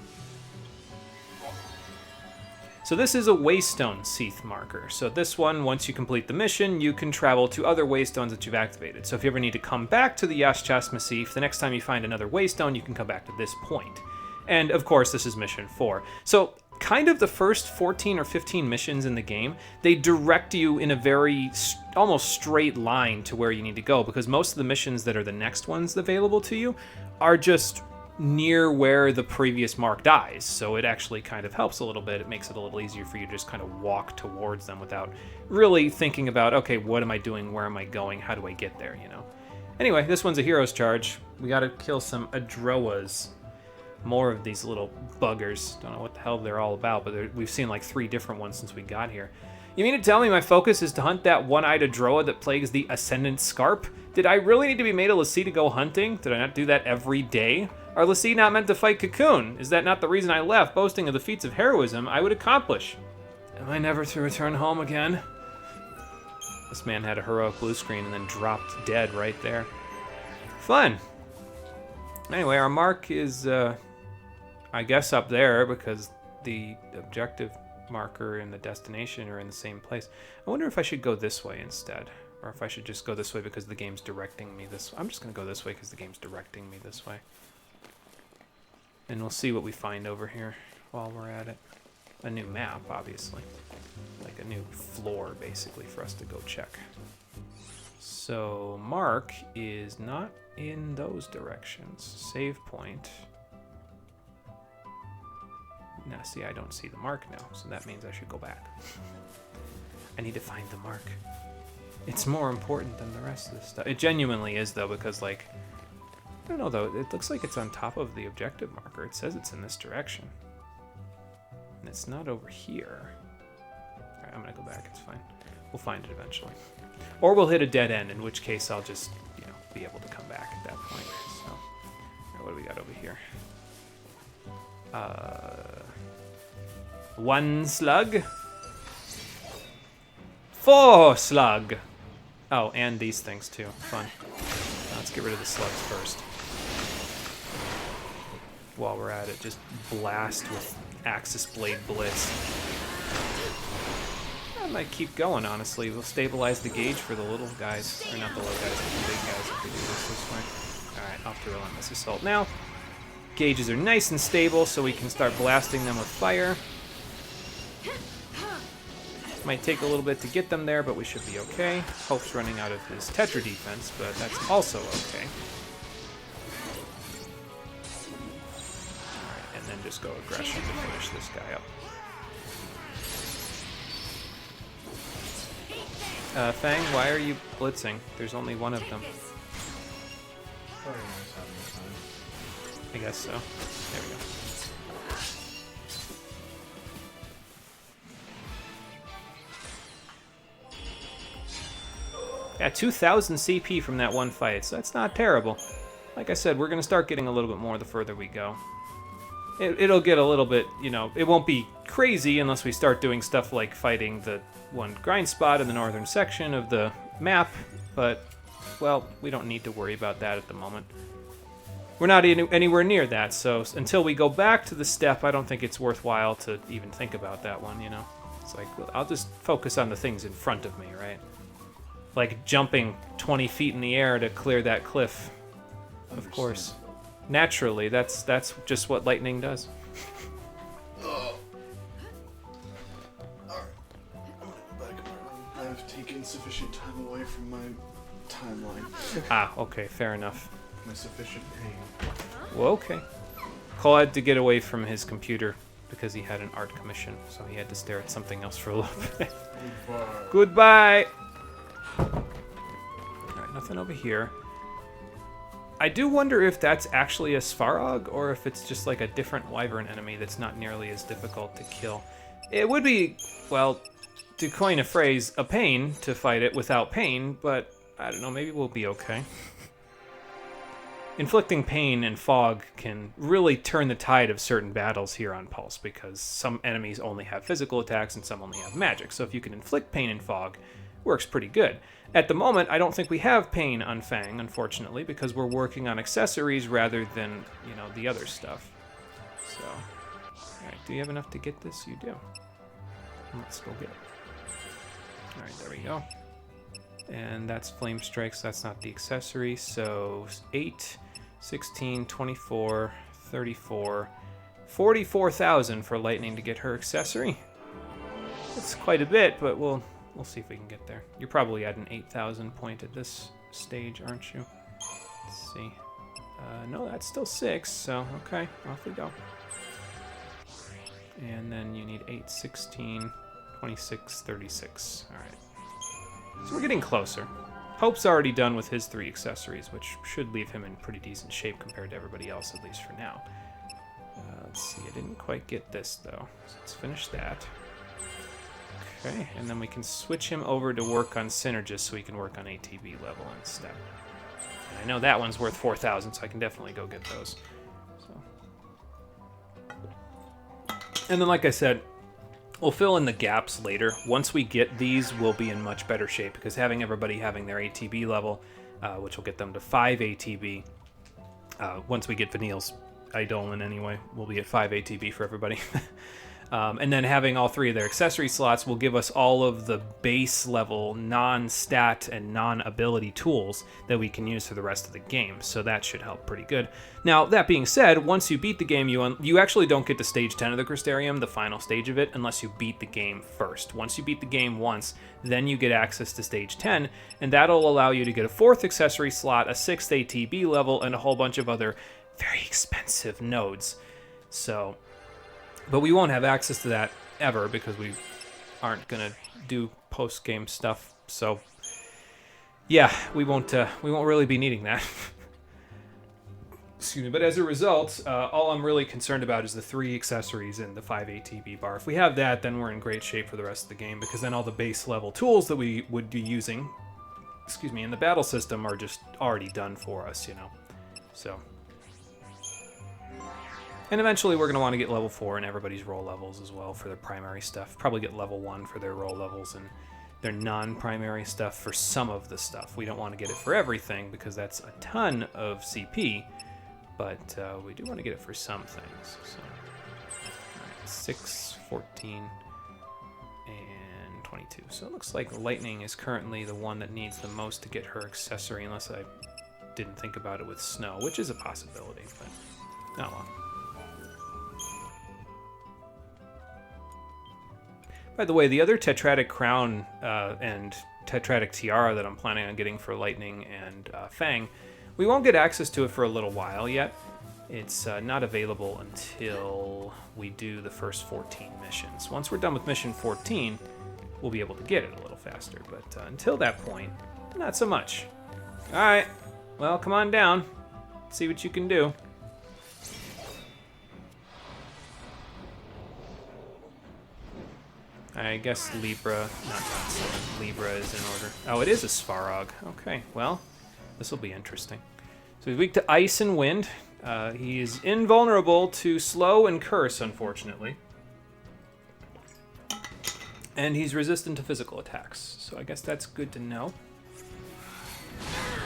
So this is a Waystone Seath marker. So this one, once you complete the mission, you can travel to other Waystones that you've activated. So if you ever need to come back to the Yash-Chas Massif, the next time you find another Waystone, you can come back to this point. And of course, this is mission 4. So kind of the first 14 or 15 missions in the game, they direct you in a very almost straight line to where you need to go, because most of the missions that are the next ones available to you are just near where the previous mark dies. So it actually kind of helps a little bit. It makes it a little easier for you to just kind of walk towards them without really thinking about, okay, what am I doing? Where am I going? How do I get there? You know? Anyway, this one's a hero's charge. We got to kill some Adroas. More of these little buggers. Don't know what the hell they're all about, but we've seen like 3 different ones since we got here. You mean to tell me my focus is to hunt that one-eyed Adroa that plagues the Ascendant Scarp? Did I really need to be made a l'Cie to go hunting? Did I not do that every day? Are l'Cie not meant to fight Cocoon? Is that not the reason I left, boasting of the feats of heroism I would accomplish? Am I never to return home again? This man had a heroic blue screen and then dropped dead right there. Fun! Anyway, our mark is, I guess up there, because the objective marker and the destination are in the same place. I wonder if I should go this way instead, or if I should just go this way because the game's directing me this way. I'm just going to go this way because the game's directing me this way. And we'll see what we find over here while we're at it. A new map, obviously. Like a new floor, basically, for us to go check. So, Mark is not in those directions. Save point. Now, see, I don't see the mark now, so that means I should go back. I need to find the mark. It's more important than the rest of this stuff. It genuinely is, though, because, like, I don't know, though. It looks like it's on top of the objective marker. It says it's in this direction. And it's not over here. All right, I'm going to go back. It's fine. We'll find it eventually. Or we'll hit a dead end, in which case I'll just, you know, be able to come back at that point. So, all right, what do we got over here? 1 slug. 4 slug. Oh, and these things too. Fun. Let's get rid of the slugs first. While we're at it, just blast with Axis Blade Blitz. I might keep going, honestly. We'll stabilize the gauge for the little guys. Or not the little guys, but the big guys if we do this way. Alright, off to Relentless Assault now. Gauges are nice and stable, so we can start blasting them with fire. Might take a little bit to get them there, but we should be okay. Hope's running out of his Tetra defense, but that's also okay. Alright, and then just go aggression to finish this guy up. Fang, why are you blitzing? There's only one of them. I guess so. There we go. Yeah, 2,000 CP from that one fight, so that's not terrible. Like I said, we're going to start getting a little bit more the further we go. It'll get a little bit, you know, it won't be crazy unless we start doing stuff like fighting the one grind spot in the northern section of the map, but, well, we don't need to worry about that at the moment. We're not anywhere near that, so until we go back to the step, I don't think it's worthwhile to even think about that one, you know? It's like, well, I'll just focus on the things in front of me, right? Like jumping 20 feet in the air to clear that cliff. Of course. Naturally, that's just what lightning does. Alright, I'm gonna go back around. I've taken sufficient time away from my timeline. Ah, okay, fair enough. My sufficient pain. Well, okay. Cole had to get away from his computer because he had an art commission, so he had to stare at something else for a little bit. Goodbye! Alright, nothing over here. I do wonder if that's actually a Svarog or if it's just like a different wyvern enemy that's not nearly as difficult to kill. It would be, well, to coin a phrase, a pain to fight it without pain, but I don't know, maybe we'll be okay. Inflicting pain and fog can really turn the tide of certain battles here on Pulse, because some enemies only have physical attacks and some only have magic. So if you can inflict pain and fog, works pretty good. At the moment, I don't think we have pain on Fang, unfortunately, because we're working on accessories rather than, you know, the other stuff. So, alright, do you have enough to get this? You do. Let's go get it. Alright, there we go. And that's Flame Strikes, that's not the accessory, so 8, 16, 24, 34, 44,000 for Lightning to get her accessory. That's quite a bit, but we'll see if we can get there. You're probably at an 8,000 point at this stage, aren't you? Let's see. No, that's still 6, so okay, off we go. And then you need 8, 16, 26, 36. All right. So we're getting closer. Hope's already done with his 3 accessories, which should leave him in pretty decent shape compared to everybody else, at least for now. Let's see, I didn't quite get this, though. So let's finish that. Okay, and then we can switch him over to work on Synergist so he can work on ATB level instead. And I know that one's worth 4,000, so I can definitely go get those. So. And then, like I said, we'll fill in the gaps later. Once we get these, we'll be in much better shape, because having everybody having their ATB level, which will get them to 5 ATB, once we get Vanille's Eidolon anyway, we'll be at 5 ATB for everybody. And then having all 3 of their accessory slots will give us all of the base level non-stat and non-ability tools that we can use for the rest of the game, so that should help pretty good. Now, that being said, once you beat the game, you actually don't get to stage 10 of the Crystarium, the final stage of it, unless you beat the game first. Once you beat the game once, then you get access to stage 10, and that'll allow you to get a 4th accessory slot, a 6th ATB level, and a whole bunch of other very expensive nodes. So... but we won't have access to that ever, because we aren't gonna do post-game stuff. So, yeah, we won't really be needing that. Excuse me. But as a result, all I'm really concerned about is the 3 accessories and the 5 ATB bar. If we have that, then we're in great shape for the rest of the game, because then all the base level tools that we would be using, excuse me, in the battle system are just already done for us, you know. So. And eventually we're going to want to get level 4 in everybody's role levels as well for their primary stuff. Probably get level 1 for their role levels and their non-primary stuff for some of the stuff. We don't want to get it for everything, because that's a ton of CP, but we do want to get it for some things. So, right, 6, 14, and 22. So it looks like Lightning is currently the one that needs the most to get her accessory, unless I didn't think about it with Snow, which is a possibility, but not long. By the way, the other Tetratic Crown and Tetratic Tiara that I'm planning on getting for Lightning and Fang, we won't get access to it for a little while yet. It's not available until we do the first 14 missions. Once we're done with mission 14, we'll be able to get it a little faster, but until that point, not so much. Alright, well, come on down. See what you can do. I guess Libra, not 7, Libra is in order. Oh, it is a Svarog. Okay, well, this will be interesting. So he's weak to ice and wind. He is invulnerable to slow and curse, unfortunately. And he's resistant to physical attacks. So I guess that's good to know.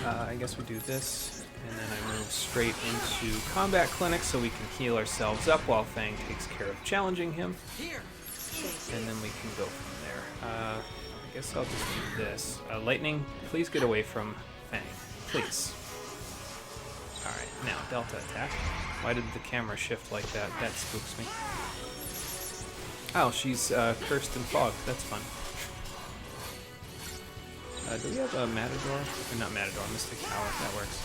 I guess we do this, and then I move straight into Combat Clinic so we can heal ourselves up while Fang takes care of challenging him. And then we can go from there. I guess I'll just do this. Lightning, please get away from Fang. Please. Alright, now Delta attack. Why did the camera shift like that? That spooks me. Oh, she's cursed and fogged. That's fun. Do we have a Matador? Or not Matador, Mystic Tower. That works.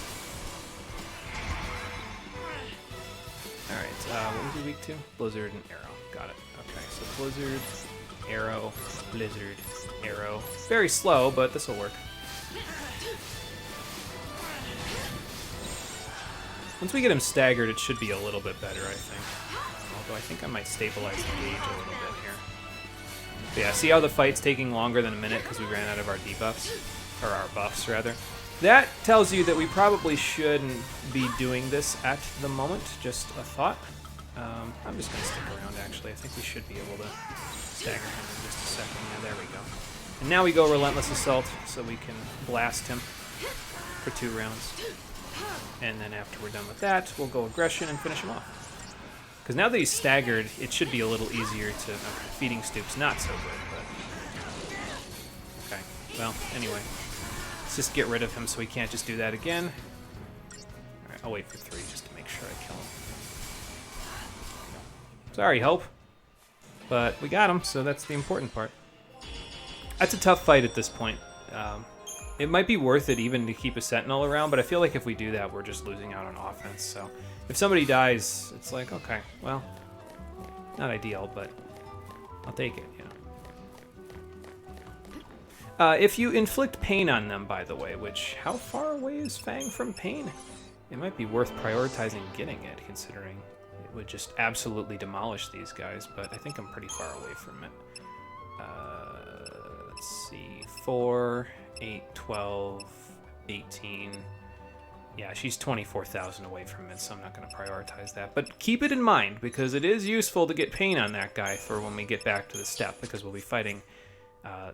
Alright, what was he weak to? Blizzard and Arrow. Got it. Okay, so Blizzard, Arrow, Blizzard, Arrow. Very slow, but this will work. Once we get him staggered, it should be a little bit better, I think. Although I think I might stabilize the gauge a little bit here. But yeah, see how the fight's taking longer than a minute because we ran out of our debuffs? Or our buffs, rather. That tells you that we probably shouldn't be doing this at the moment. Just a thought. I'm just going to stick around, actually. I think we should be able to stagger him in just a second. Yeah, there we go. And now we go Relentless Assault, so we can blast him for 2 rounds. And then after we're done with that, we'll go Aggression and finish him off. Because now that he's staggered, it should be a little easier to... Feeding Stoop's not so good, but... Okay, well, anyway. Let's just get rid of him so we can't just do that again. Alright, I'll wait for 3 just to make sure I kill him. Sorry, Hope. But we got him, so that's the important part. That's a tough fight at this point. It might be worth it even to keep a Sentinel around, but I feel like if we do that, we're just losing out on offense. So if somebody dies, it's like, okay, well, not ideal, but I'll take it, you know. If you inflict pain on them, by the way, which, how far away is Fang from pain? It might be worth prioritizing getting it, considering it would just absolutely demolish these guys, but I think I'm pretty far away from it. Let's see, 4, 8, 12, 18. Yeah, she's 24,000 away from it, so I'm not going to prioritize that. But keep it in mind, because it is useful to get pain on that guy for when we get back to the steppe, because we'll be fighting... I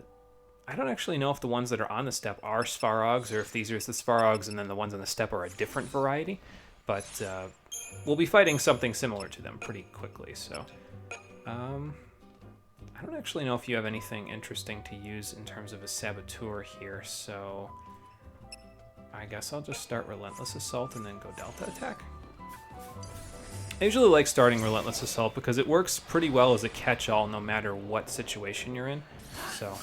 don't actually know if the ones that are on the steppe are Svarogs, or if these are the Svarogs and then the ones on the steppe are a different variety. But we'll be fighting something similar to them pretty quickly, so... I don't actually know if you have anything interesting to use in terms of a Saboteur here, so... I guess I'll just start Relentless Assault and then go Delta Attack. I usually like starting Relentless Assault because it works pretty well as a catch-all no matter what situation you're in, so...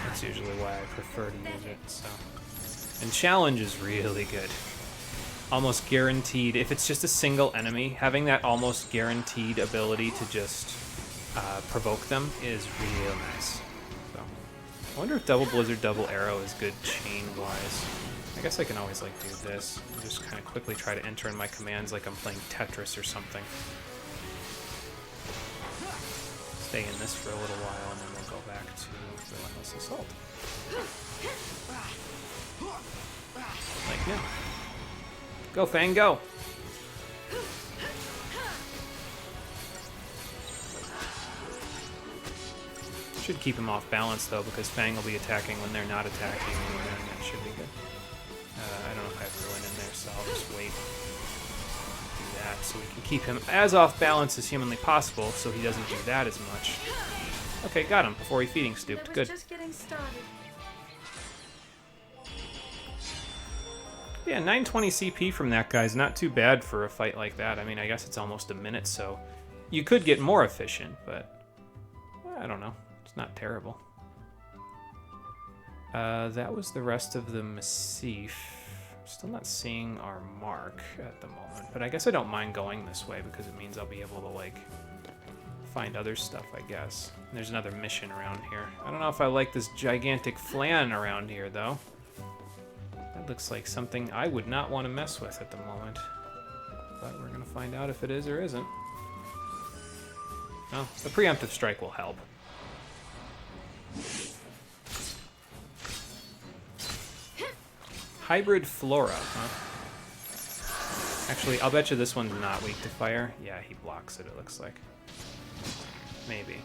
That's usually why I prefer to use it, so... And Challenge is really good. Almost guaranteed, if it's just a single enemy, having that almost guaranteed ability to just provoke them is real nice. So, I wonder if Double Blizzard, Double Arrow is good chain-wise. I guess I can always, like, do this. And just kind of quickly try to enter in my commands like I'm playing Tetris or something. Stay in this for a little while, and then we'll go back to Relentless Assault. Like now. Go, Fang, go! Should keep him off balance, though, because Fang will be attacking when they're not attacking, and then that should be good. I don't know if I have Ruin in there, so I'll just wait. Do that, so we can keep him as off balance as humanly possible, so he doesn't do that as much. Okay, got him, before he feeding stooped. Good. Just getting started. Yeah, 920 CP from that guy's not too bad for a fight like that. I mean, I guess it's almost a minute, so you could get more efficient, but I don't know. It's not terrible. That was the rest of the Massif. Still not seeing our mark at the moment, but I guess I don't mind going this way because it means I'll be able to, like, find other stuff, I guess. And there's another mission around here. I don't know if I like this gigantic flan around here, though. That looks like something I would not want to mess with at the moment. But we're going to find out if it is or isn't. Well, the preemptive strike will help. Hybrid Flora, huh? Actually, I'll bet you this one's not weak to fire. Yeah, he blocks it looks like. Maybe.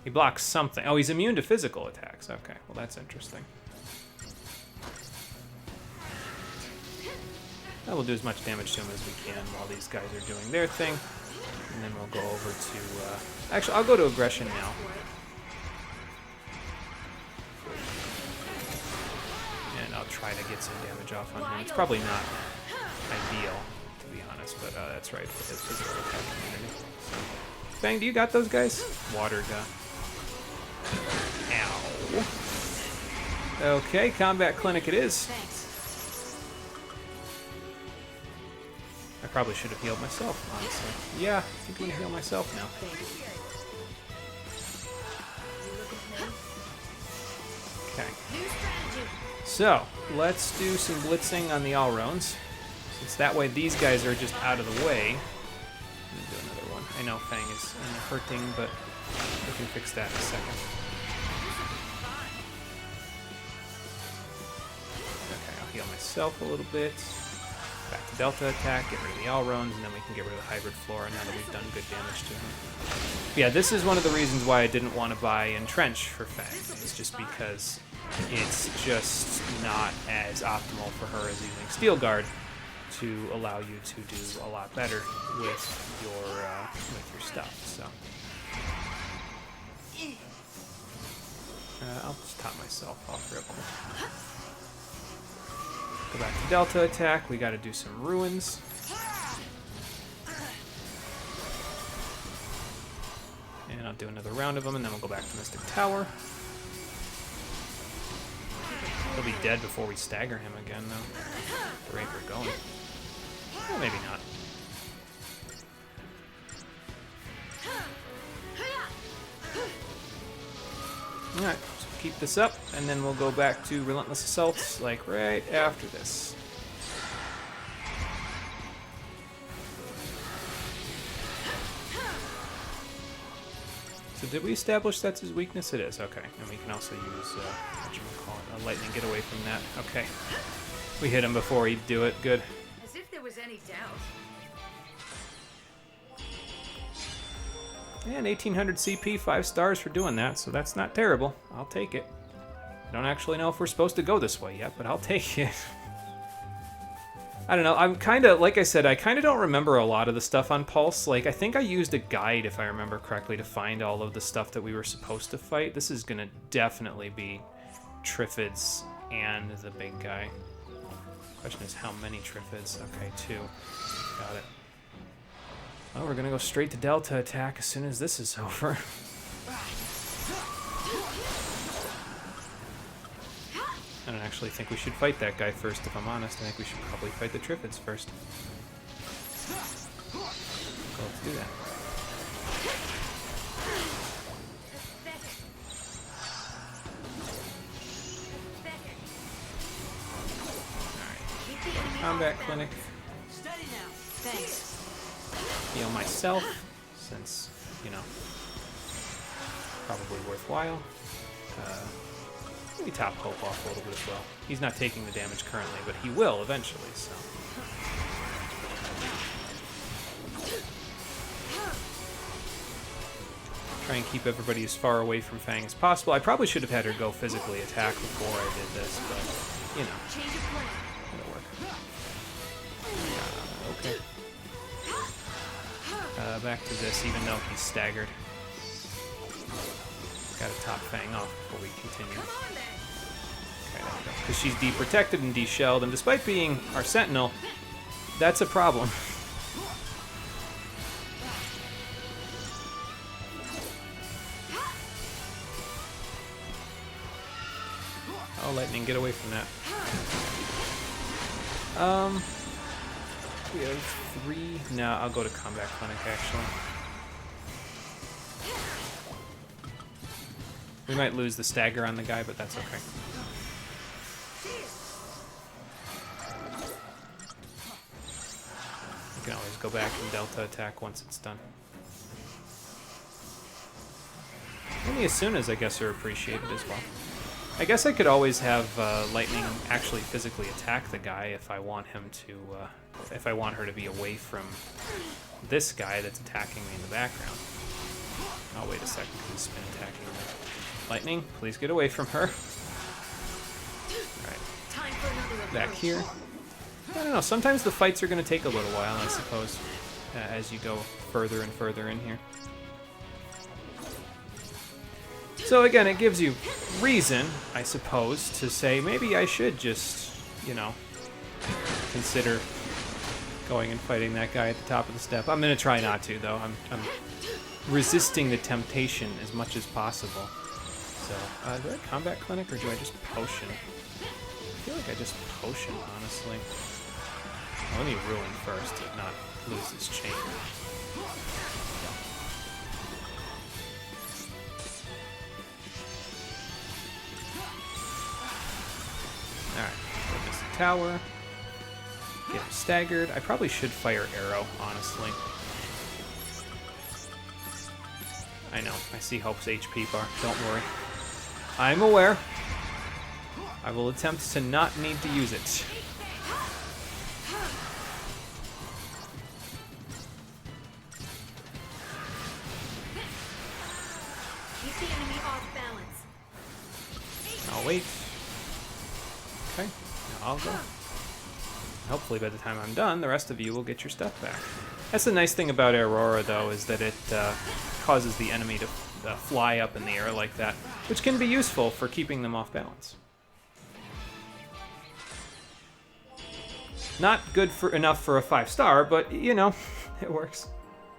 He blocks something. Oh, he's immune to physical attacks. Okay, well that's interesting. That will do as much damage to him as we can while these guys are doing their thing. And then we'll go over to... actually, I'll go to Aggression now. And I'll try to get some damage off on him. It's probably not ideal, to be honest, but that's right for his physical attack community. So, Fang, do you got those guys? Water gun. Ow. Okay, Combat Clinic it is. Thanks. I probably should have healed myself, honestly. Yeah, I think I'm gonna heal myself now. So, let's do some blitzing on the Alrones. Since that way these guys are just out of the way. Let me do another one. I know Fang is hurting, but we can fix that in a second. Okay, I'll heal myself a little bit. Back to Delta attack, get rid of the Alrones, and then we can get rid of the Hybrid Flora now that we've done good damage to him. Yeah, this is one of the reasons why I didn't want to buy Entrench for Fang. It's just because it's just not as optimal for her as using Steel Guard to allow you to do a lot better with your stuff. So I'll just top myself off real quick. Go back to Delta attack. We got to do some ruins. And I'll do another round of them, and then we'll go back to Mystic Tower. He'll be dead before we stagger him again, though. The rate we're going. Well, maybe not. Alright, so keep this up, and then we'll go back to Relentless Assaults, like right after this. So did we establish that's his weakness? It is, okay. And we can also use, whatchamacallit, a lightning get away from that. Okay. We hit him before he'd do it, good. As if there was any doubt. And 1800 CP, 5 stars for doing that, so that's not terrible. I'll take it. I don't actually know if we're supposed to go this way yet, but I'll take it. I don't know, I'm kind of, like I said, I kind of don't remember a lot of the stuff on Pulse. Like, I think I used a guide, if I remember correctly, to find all of the stuff that we were supposed to fight. This is going to definitely be Triffids and the big guy. Question is, how many Triffids? Okay, 2. Got it. Well, we're going to go straight to Delta attack as soon as this is over. I don't actually think we should fight that guy first, if I'm honest. I think we should probably fight the Triffids first. So let's do that. Alright. Combat Clinic. Thanks. Heal myself, since, you know, probably worthwhile. Maybe top Hope off a little bit as well. He's not taking the damage currently, but he will eventually, so. Try and keep everybody as far away from Fang as possible. I probably should have had her go physically attack before I did this, but, you know, it'll work. Okay. Back to this, even though he's staggered. Gotta top Fang off before we continue. Okay, there we go. Because she's de-protected and de-shelled, and despite being our Sentinel, that's a problem. Oh, lightning, get away from that. We have 3. No, I'll go to Combat Clinic, actually. We might lose the stagger on the guy, but that's okay. You can always go back and Delta attack once it's done. And the Asunas, I guess, are appreciated as well. I guess I could always have Lightning actually physically attack the guy if I want him to, if I want her to be away from this guy that's attacking me in the background. Oh, wait a second, he's been attacking me. Lightning, please get away from her. Alright. Back here. I don't know, sometimes the fights are going to take a little while, I suppose, as you go further and further in here. So again, it gives you reason, I suppose, to say maybe I should just, you know, consider going and fighting that guy at the top of the step. I'm going to try not to, though. I'm resisting the temptation as much as possible. So, do I Combat Clinic or do I just Potion? I feel like I just Potion, honestly. Well, let me Ruin first to not lose this chain. tower. Get him staggered. I probably should fire arrow, honestly. I know. I see Hope's HP bar. Don't worry. I'm aware. I will attempt to not need to use it. Keep the enemy off balance. I'll wait. Okay, now I'll go. Hopefully by the time I'm done, the rest of you will get your stuff back. That's the nice thing about Aurora, though, is that it causes the enemy to fly up in the air like that, which can be useful for keeping them off balance. Not good enough for a 5-star, but, you know, it works.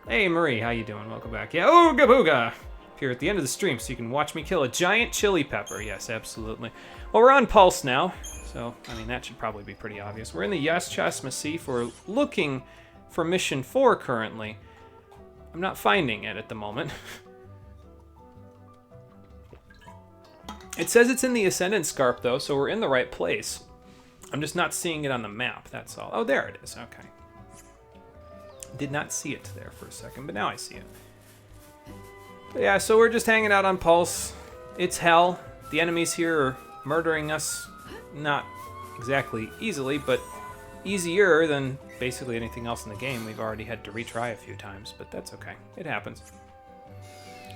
Hey, Marie, how you doing? Welcome back. Yeah, ooga booga! Here at the end of the stream so you can watch me kill a giant chili pepper. Yes, absolutely. Well, we're on Pulse now, so, I mean, that should probably be pretty obvious. We're in the Yas-Chas Massif. We're looking for Mission 4 currently. I'm not finding it at the moment. It says it's in the Ascendant Scarp, though, so we're in the right place. I'm just not seeing it on the map, that's all. Oh, there it is, okay. Did not see it there for a second, but now I see it. But yeah, so we're just hanging out on Pulse. It's hell. The enemies here are murdering us, not exactly easily, but easier than basically anything else in the game. We've already had to retry a few times, but that's okay. It happens.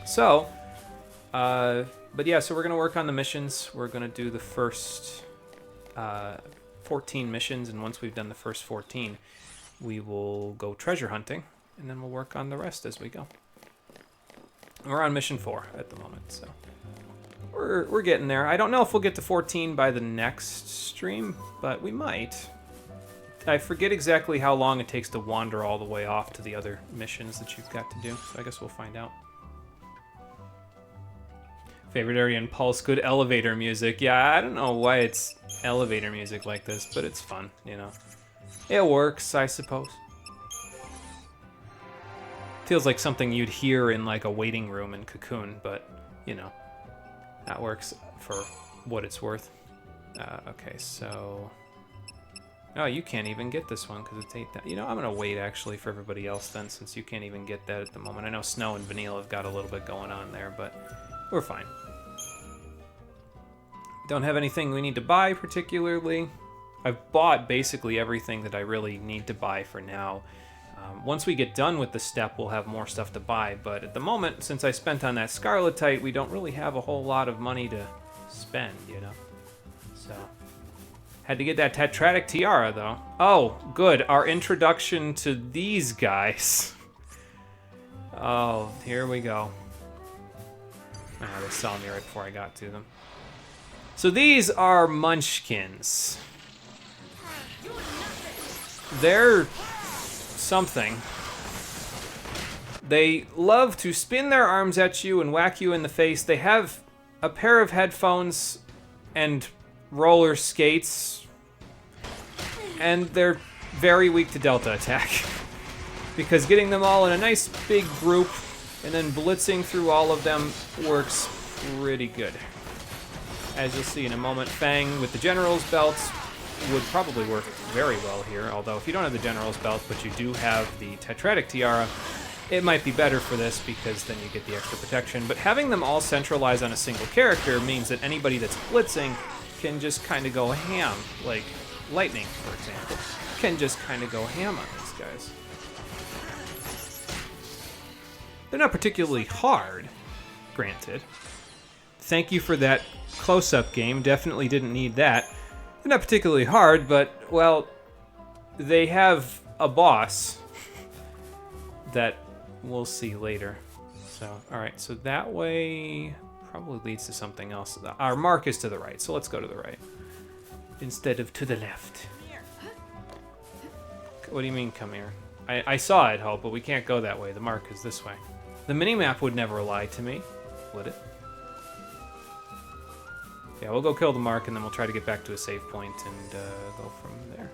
So, but yeah, so we're going to work on the missions. We're going to do the first 14 missions, and once we've done the first 14, we will go treasure hunting, and then we'll work on the rest as we go. We're on mission 4 at the moment, so we're getting there. I don't know if we'll get to 14 by the next stream, but we might. I forget exactly how long it takes to wander all the way off to the other missions that you've got to do, so I guess we'll find out. Favorite area in Pulse, good elevator music. Yeah, I don't know why it's elevator music like this, but it's fun, you know. It works, I suppose. Feels like something you'd hear in like a waiting room in Cocoon, but, you know, that works for what it's worth. Okay, so... Oh, you can't even get this one because it's 8,000. You know, I'm going to wait actually for everybody else then, since you can't even get that at the moment. I know Snow and Vanille have got a little bit going on there, but we're fine. Don't have anything we need to buy particularly. I've bought basically everything that I really need to buy for now. Once we get done with the step, we'll have more stuff to buy, but at the moment, since I spent on that Scarletite, we don't really have a whole lot of money to spend, you know? So, had to get that Tetratic Tiara, though. Oh, good, our introduction to these guys. Oh, here we go. Ah, they saw me right before I got to them. So these are Munchkins. They're something. They love to spin their arms at you and whack you in the face. They have a pair of headphones and roller skates, and they're very weak to Delta attack. Because getting them all in a nice big group and then blitzing through all of them works pretty good. As you'll see in a moment, Fang with the General's belt would probably work very well here, although if you don't have the General's belt, but you do have the Tetratic Tiara, it might be better for this because then you get the extra protection. But having them all centralized on a single character means that anybody that's blitzing can just kind of go ham, like Lightning, for example, can just kind of go ham on these guys. They're not particularly hard, granted. Thank you for that close-up game, definitely didn't need that. They're not particularly hard, but, well, they have a boss that we'll see later. So, alright, so that way probably leads to something else. Our mark is to the right, so let's go to the right instead of to the left. What do you mean, come here? I saw it, Hope, but we can't go that way. The mark is this way. The minimap would never lie to me, would it? Yeah, we'll go kill the mark, and then we'll try to get back to a save point and go from there.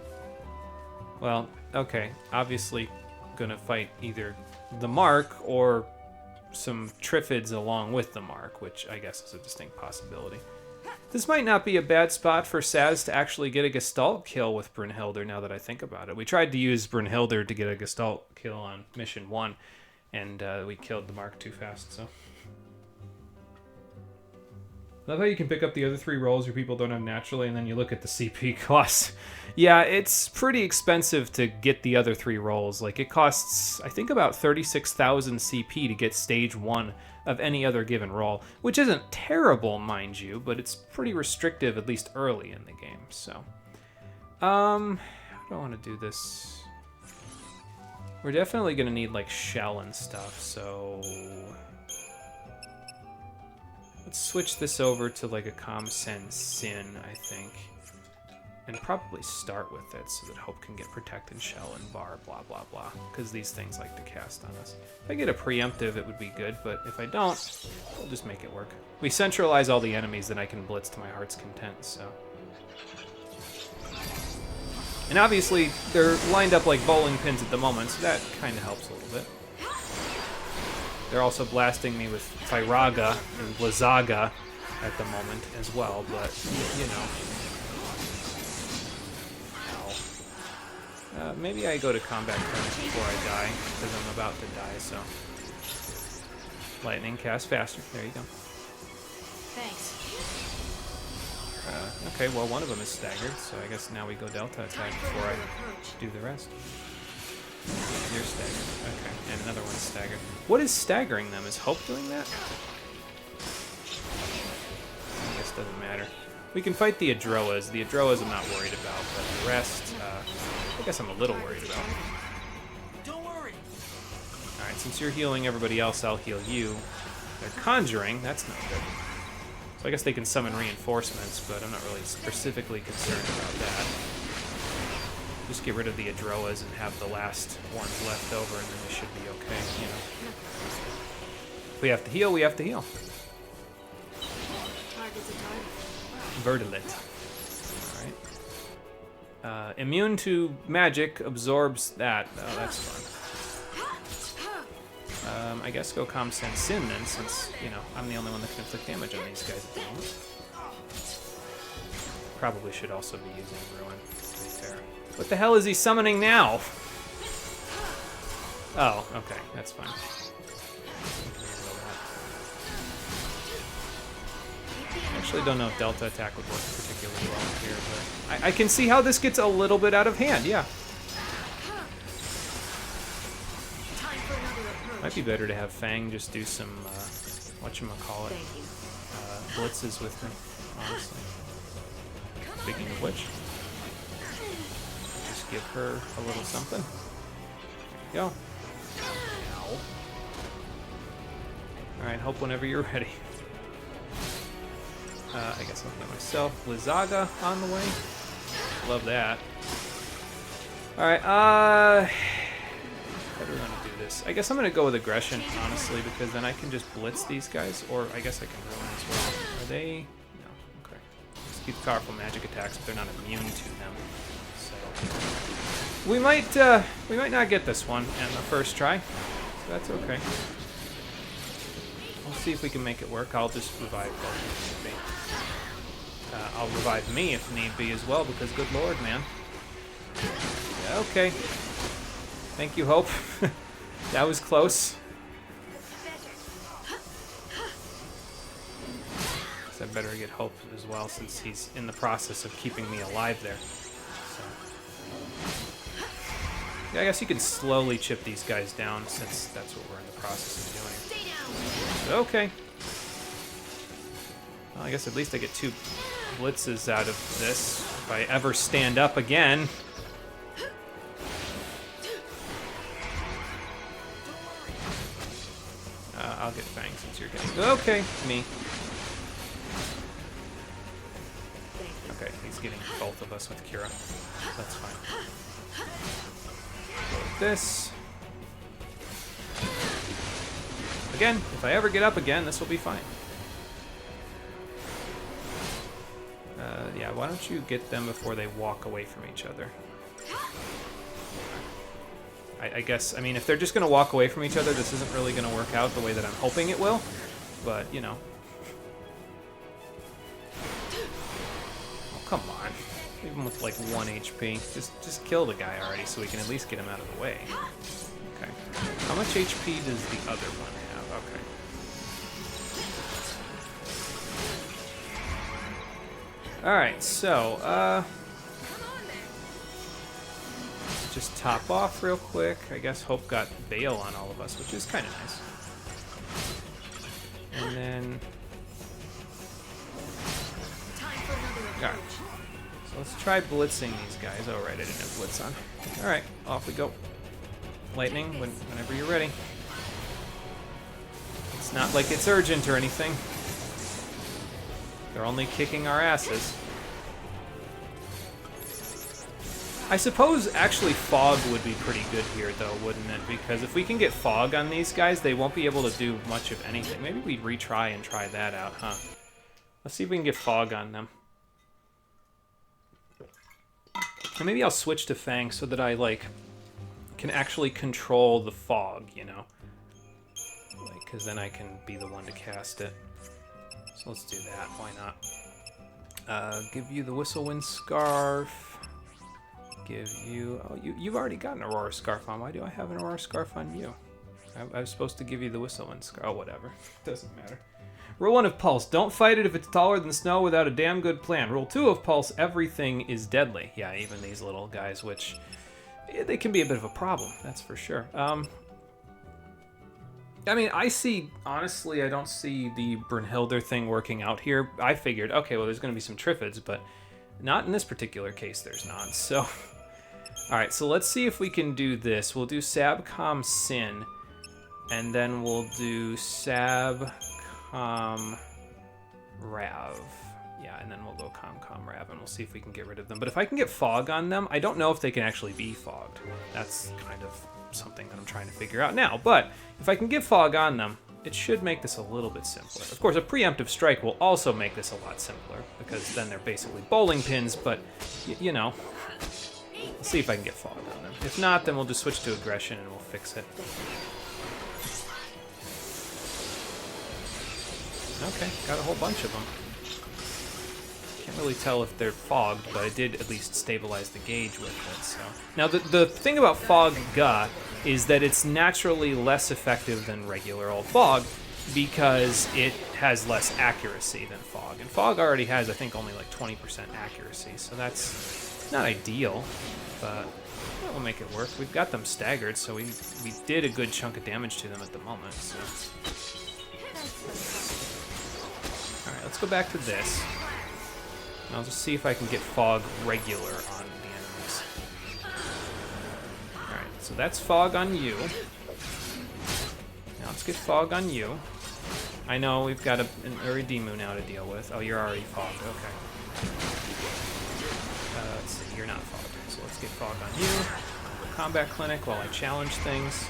Well, okay. Obviously, gonna fight either the mark or some Triffids along with the mark, which I guess is a distinct possibility. This might not be a bad spot for Saz to actually get a Gestalt kill with Brynhildr, now that I think about it. We tried to use Brynhildr to get a Gestalt kill on Mission 1, and we killed the Mark too fast, so... Love how you can pick up the other 3 rolls your people don't have naturally, and then you look at the CP costs. Yeah, it's pretty expensive to get the other 3 rolls. Like, it costs, I think, about 36,000 CP to get stage 1 of any other given roll, which isn't terrible, mind you, but it's pretty restrictive, at least early in the game, so... How do I want to do this? We're definitely going to need, like, shell and stuff, so... Let's switch this over to like a Comsen Sin, I think. And probably start with it so that Hope can get Protect and Shell and Bar, blah, blah, blah. Because these things like to cast on us. If I get a preemptive, it would be good, but if I don't, we'll just make it work. We centralize all the enemies, then I can blitz to my heart's content, so... And obviously, they're lined up like bowling pins at the moment, so that kind of helps a little bit. They're also blasting me with Tyraga and Blizzaga at the moment as well, but, you know. Maybe I go to combat turns before I die, because I'm about to die, so... Lightning, cast faster. There you go. Thanks. Okay, well, one of them is staggered, so I guess now we go Delta attack before I do the rest. You're staggered. Okay, and another one's staggered. What is staggering them? Is Hope doing that? I guess it doesn't matter. We can fight the Adroas. The Adroas I'm not worried about, but the rest, I guess I'm a little worried about. Don't worry. Alright, since you're healing everybody else, I'll heal you. They're conjuring. That's not good. So I guess they can summon reinforcements, but I'm not really specifically concerned about that. Just get rid of the Adroas and have the last ones left over, and then we should be okay, you know. If we have to heal, we have to heal. Vertilit. Alright. Immune to magic absorbs that. Oh, that's fun. I guess go Comsen Sin then, since, you know, I'm the only one that can inflict damage on these guys at the moment. Probably should also be using Ruin, to be fair. What the hell is he summoning now? Oh, okay, that's fine. I actually don't know if Delta attack would work particularly well here, but I can see how this gets a little bit out of hand, yeah. Might be better to have Fang just do some, whatchamacallit, blitzes with me, honestly. Speaking of which, just give her a little something. There you go. Ow. Alright, Hope whenever you're ready. I guess I'll play myself. Blizzaga on the way. Love that. Alright, how do we want to do this? I guess I'm going to go with aggression, honestly, because then I can just blitz these guys, or I guess I can ruin as well. Are they? No. Okay. Just keep powerful magic attacks, but they're not immune to them. So we might not get this one in the first try. So that's okay. We'll see if we can make it work. I'll just revive both if need be. I'll revive me if need be as well, because good lord, man. Yeah, okay. Thank you, Hope. That was close. I better get Hope as well, since he's in the process of keeping me alive there. So. Yeah, I guess you can slowly chip these guys down, since that's what we're in the process of doing. Okay. Well, I guess at least I get 2 blitzes out of this, if I ever stand up again. I'll get Fang since you're getting... Okay, me. Okay, he's getting both of us with Kira. That's fine. Go with this. Again, if I ever get up again, this will be fine. Yeah, why don't you get them before they walk away from each other? I guess, I mean, if they're just going to walk away from each other, this isn't really going to work out the way that I'm hoping it will. But, you know. come on. Leave him with like 1 HP. Just kill the guy already so we can at least get him out of the way. Okay. How much HP does the other one have? Okay. Alright, so, just top off real quick. I guess Hope got bail on all of us, which is kind of nice. And then... Alright. So let's try blitzing these guys. Oh, right, I didn't have blitz on. Alright, off we go. Lightning, whenever you're ready. It's not like it's urgent or anything. They're only kicking our asses. I suppose actually fog would be pretty good here though, wouldn't it? Because if we can get fog on these guys, they won't be able to do much of anything. Maybe we'd retry and try that out, huh? Let's see if we can get fog on them. And maybe I'll switch to Fang so that I, like, can actually control the fog, you know? Like, because then I can be the one to cast it. So let's do that, why not? Give you the Whistlewind Scarf. Give you... Oh, you've already got an Aurora Scarf on. Why do I have an Aurora Scarf on you? I was supposed to give you the Whistlewind Scarf. Oh, whatever. Doesn't matter. Rule 1 of Pulse. Don't fight it if it's taller than snow without a damn good plan. Rule 2 of Pulse. Everything is deadly. Yeah, even these little guys, which... Yeah, they can be a bit of a problem, that's for sure. I mean, honestly, I don't see the Brunhilde thing working out here. I figured, okay, well, there's going to be some Triffids, but not in this particular case, there's not. So, alright, so let's see if we can do this. We'll do Sabcom Sin, and then we'll do Sabcom Rav. Yeah, and then we'll go Com Rav, and we'll see if we can get rid of them. But if I can get Fog on them, I don't know if they can actually be fogged. That's kind of something that I'm trying to figure out now. But if I can get Fog on them, it should make this a little bit simpler. Of course, a preemptive strike will also make this a lot simpler, because then they're basically bowling pins, but, you know. Let's see if I can get Fog on them. If not, then we'll just switch to aggression and we'll fix it. Okay, got a whole bunch of them. Can't really tell if they're fogged, but I did at least stabilize the gauge with it, so. Now, the thing about Fog Ga is that it's naturally less effective than regular old Fog because it has less accuracy than Fog. And Fog already has, I think, only like 20% accuracy, so that's not ideal, but we'll make it work. We've got them staggered, so we did a good chunk of damage to them at the moment, so. Alright, let's go back to this. I'll just see if I can get Fog regular on the enemies. Alright, so that's Fog on you. Now let's get Fog on you. I know we've got an Uridimu now to deal with. Oh, you're already fogged, okay. Let's see, you're not fogged. So let's get Fog on you. Combat Clinic while I challenge things.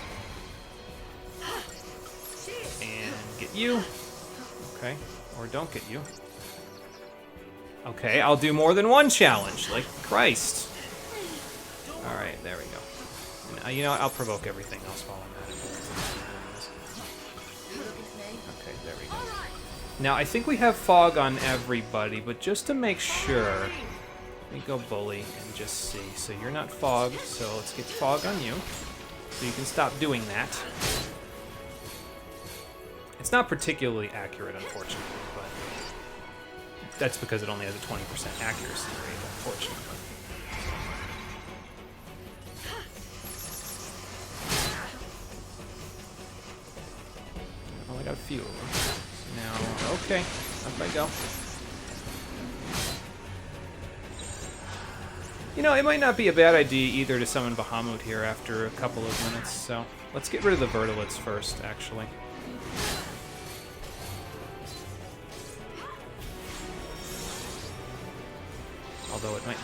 And get you. Okay, or don't get you. Okay, I'll do more than one challenge. Like, Christ. Alright, there we go. And, you know what? I'll provoke everything else while I'm at it. Okay, there we go. Now, I think we have Fog on everybody, but just to make sure, let me go Bully and just see. So you're not fogged, so let's get Fog on you. So you can stop doing that. It's not particularly accurate, unfortunately, but that's because it only has a 20% accuracy rate, unfortunately. Well, I got a few of them. Now, okay, up I go. You know, it might not be a bad idea either to summon Bahamut here after a couple of minutes, so let's get rid of the Vertoliths first, actually. Although it might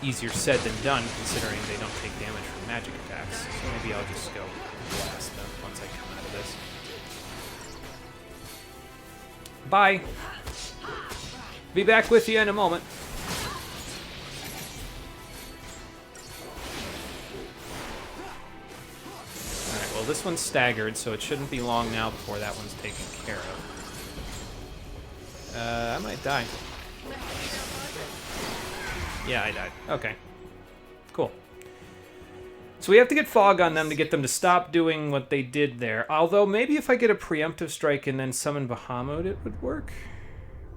be easier said than done, considering they don't take damage from magic attacks. So maybe I'll just go blast them once I come out of this. Bye! Be back with you in a moment. Alright, well this one's staggered, so it shouldn't be long now before that one's taken care of. I might die. Yeah, I died. Okay. Cool. So we have to get fog on them to get them to stop doing what they did there. Although, maybe if I get a preemptive strike and then summon Bahamut, it would work.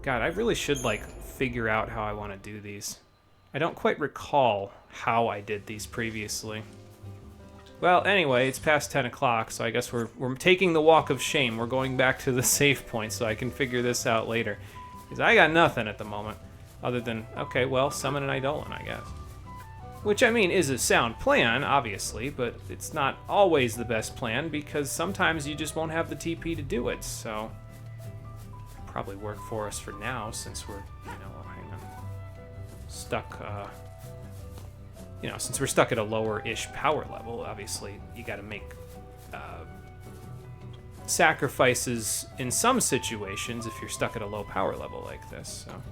God, I really should, like, figure out how I want to do these. I don't quite recall how I did these previously. Well, anyway, it's past 10 o'clock, so I guess we're taking the walk of shame. We're going back to the save point so I can figure this out later. Because I got nothing at the moment, other than, okay, well, summon an Eidolon, I guess. Which, I mean, is a sound plan, obviously, but it's not always the best plan, because sometimes you just won't have the TP to do it, so... probably work for us for now, since we're, you know, hang on, stuck, you know, since we're stuck at a lower-ish power level. Obviously, you gotta make, sacrifices in some situations if you're stuck at a low power level like this, so...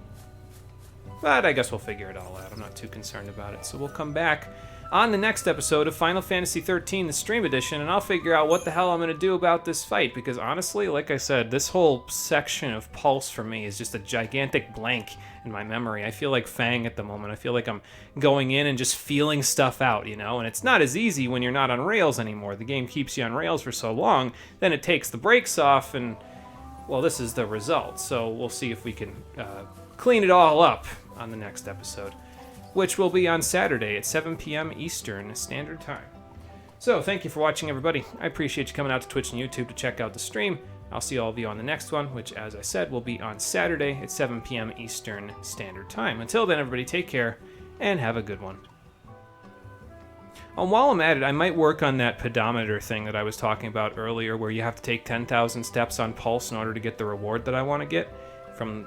But I guess we'll figure it all out. I'm not too concerned about it. So we'll come back on the next episode of Final Fantasy XIII, the Stream Edition, and I'll figure out what the hell I'm going to do about this fight, because honestly, like I said, this whole section of Pulse for me is just a gigantic blank in my memory. I feel like Fang at the moment. I feel like I'm going in and just feeling stuff out, you know? And it's not as easy when you're not on rails anymore. The game keeps you on rails for so long, then it takes the brakes off, and, well, this is the result. So we'll see if we can clean it all up on the next episode, which will be on Saturday at 7 p.m. Eastern Standard Time. So, thank you for watching, everybody. I appreciate you coming out to Twitch and YouTube to check out the stream. I'll see all of you on the next one, which, as I said, will be on Saturday at 7 p.m. Eastern Standard Time. Until then, everybody, take care, and have a good one. While I'm at it, I might work on that pedometer thing that I was talking about earlier, where you have to take 10,000 steps on Pulse in order to get the reward that I want to get from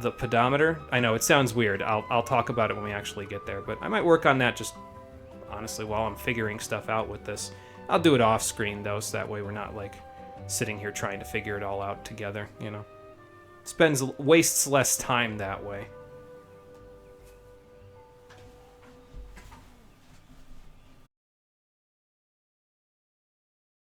the pedometer. I know, it sounds weird. I'll talk about it when we actually get there, but I might work on that just, honestly, while I'm figuring stuff out with this. I'll do it off screen, though, so that way we're not, like, sitting here trying to figure it all out together, you know? Wastes less time that way.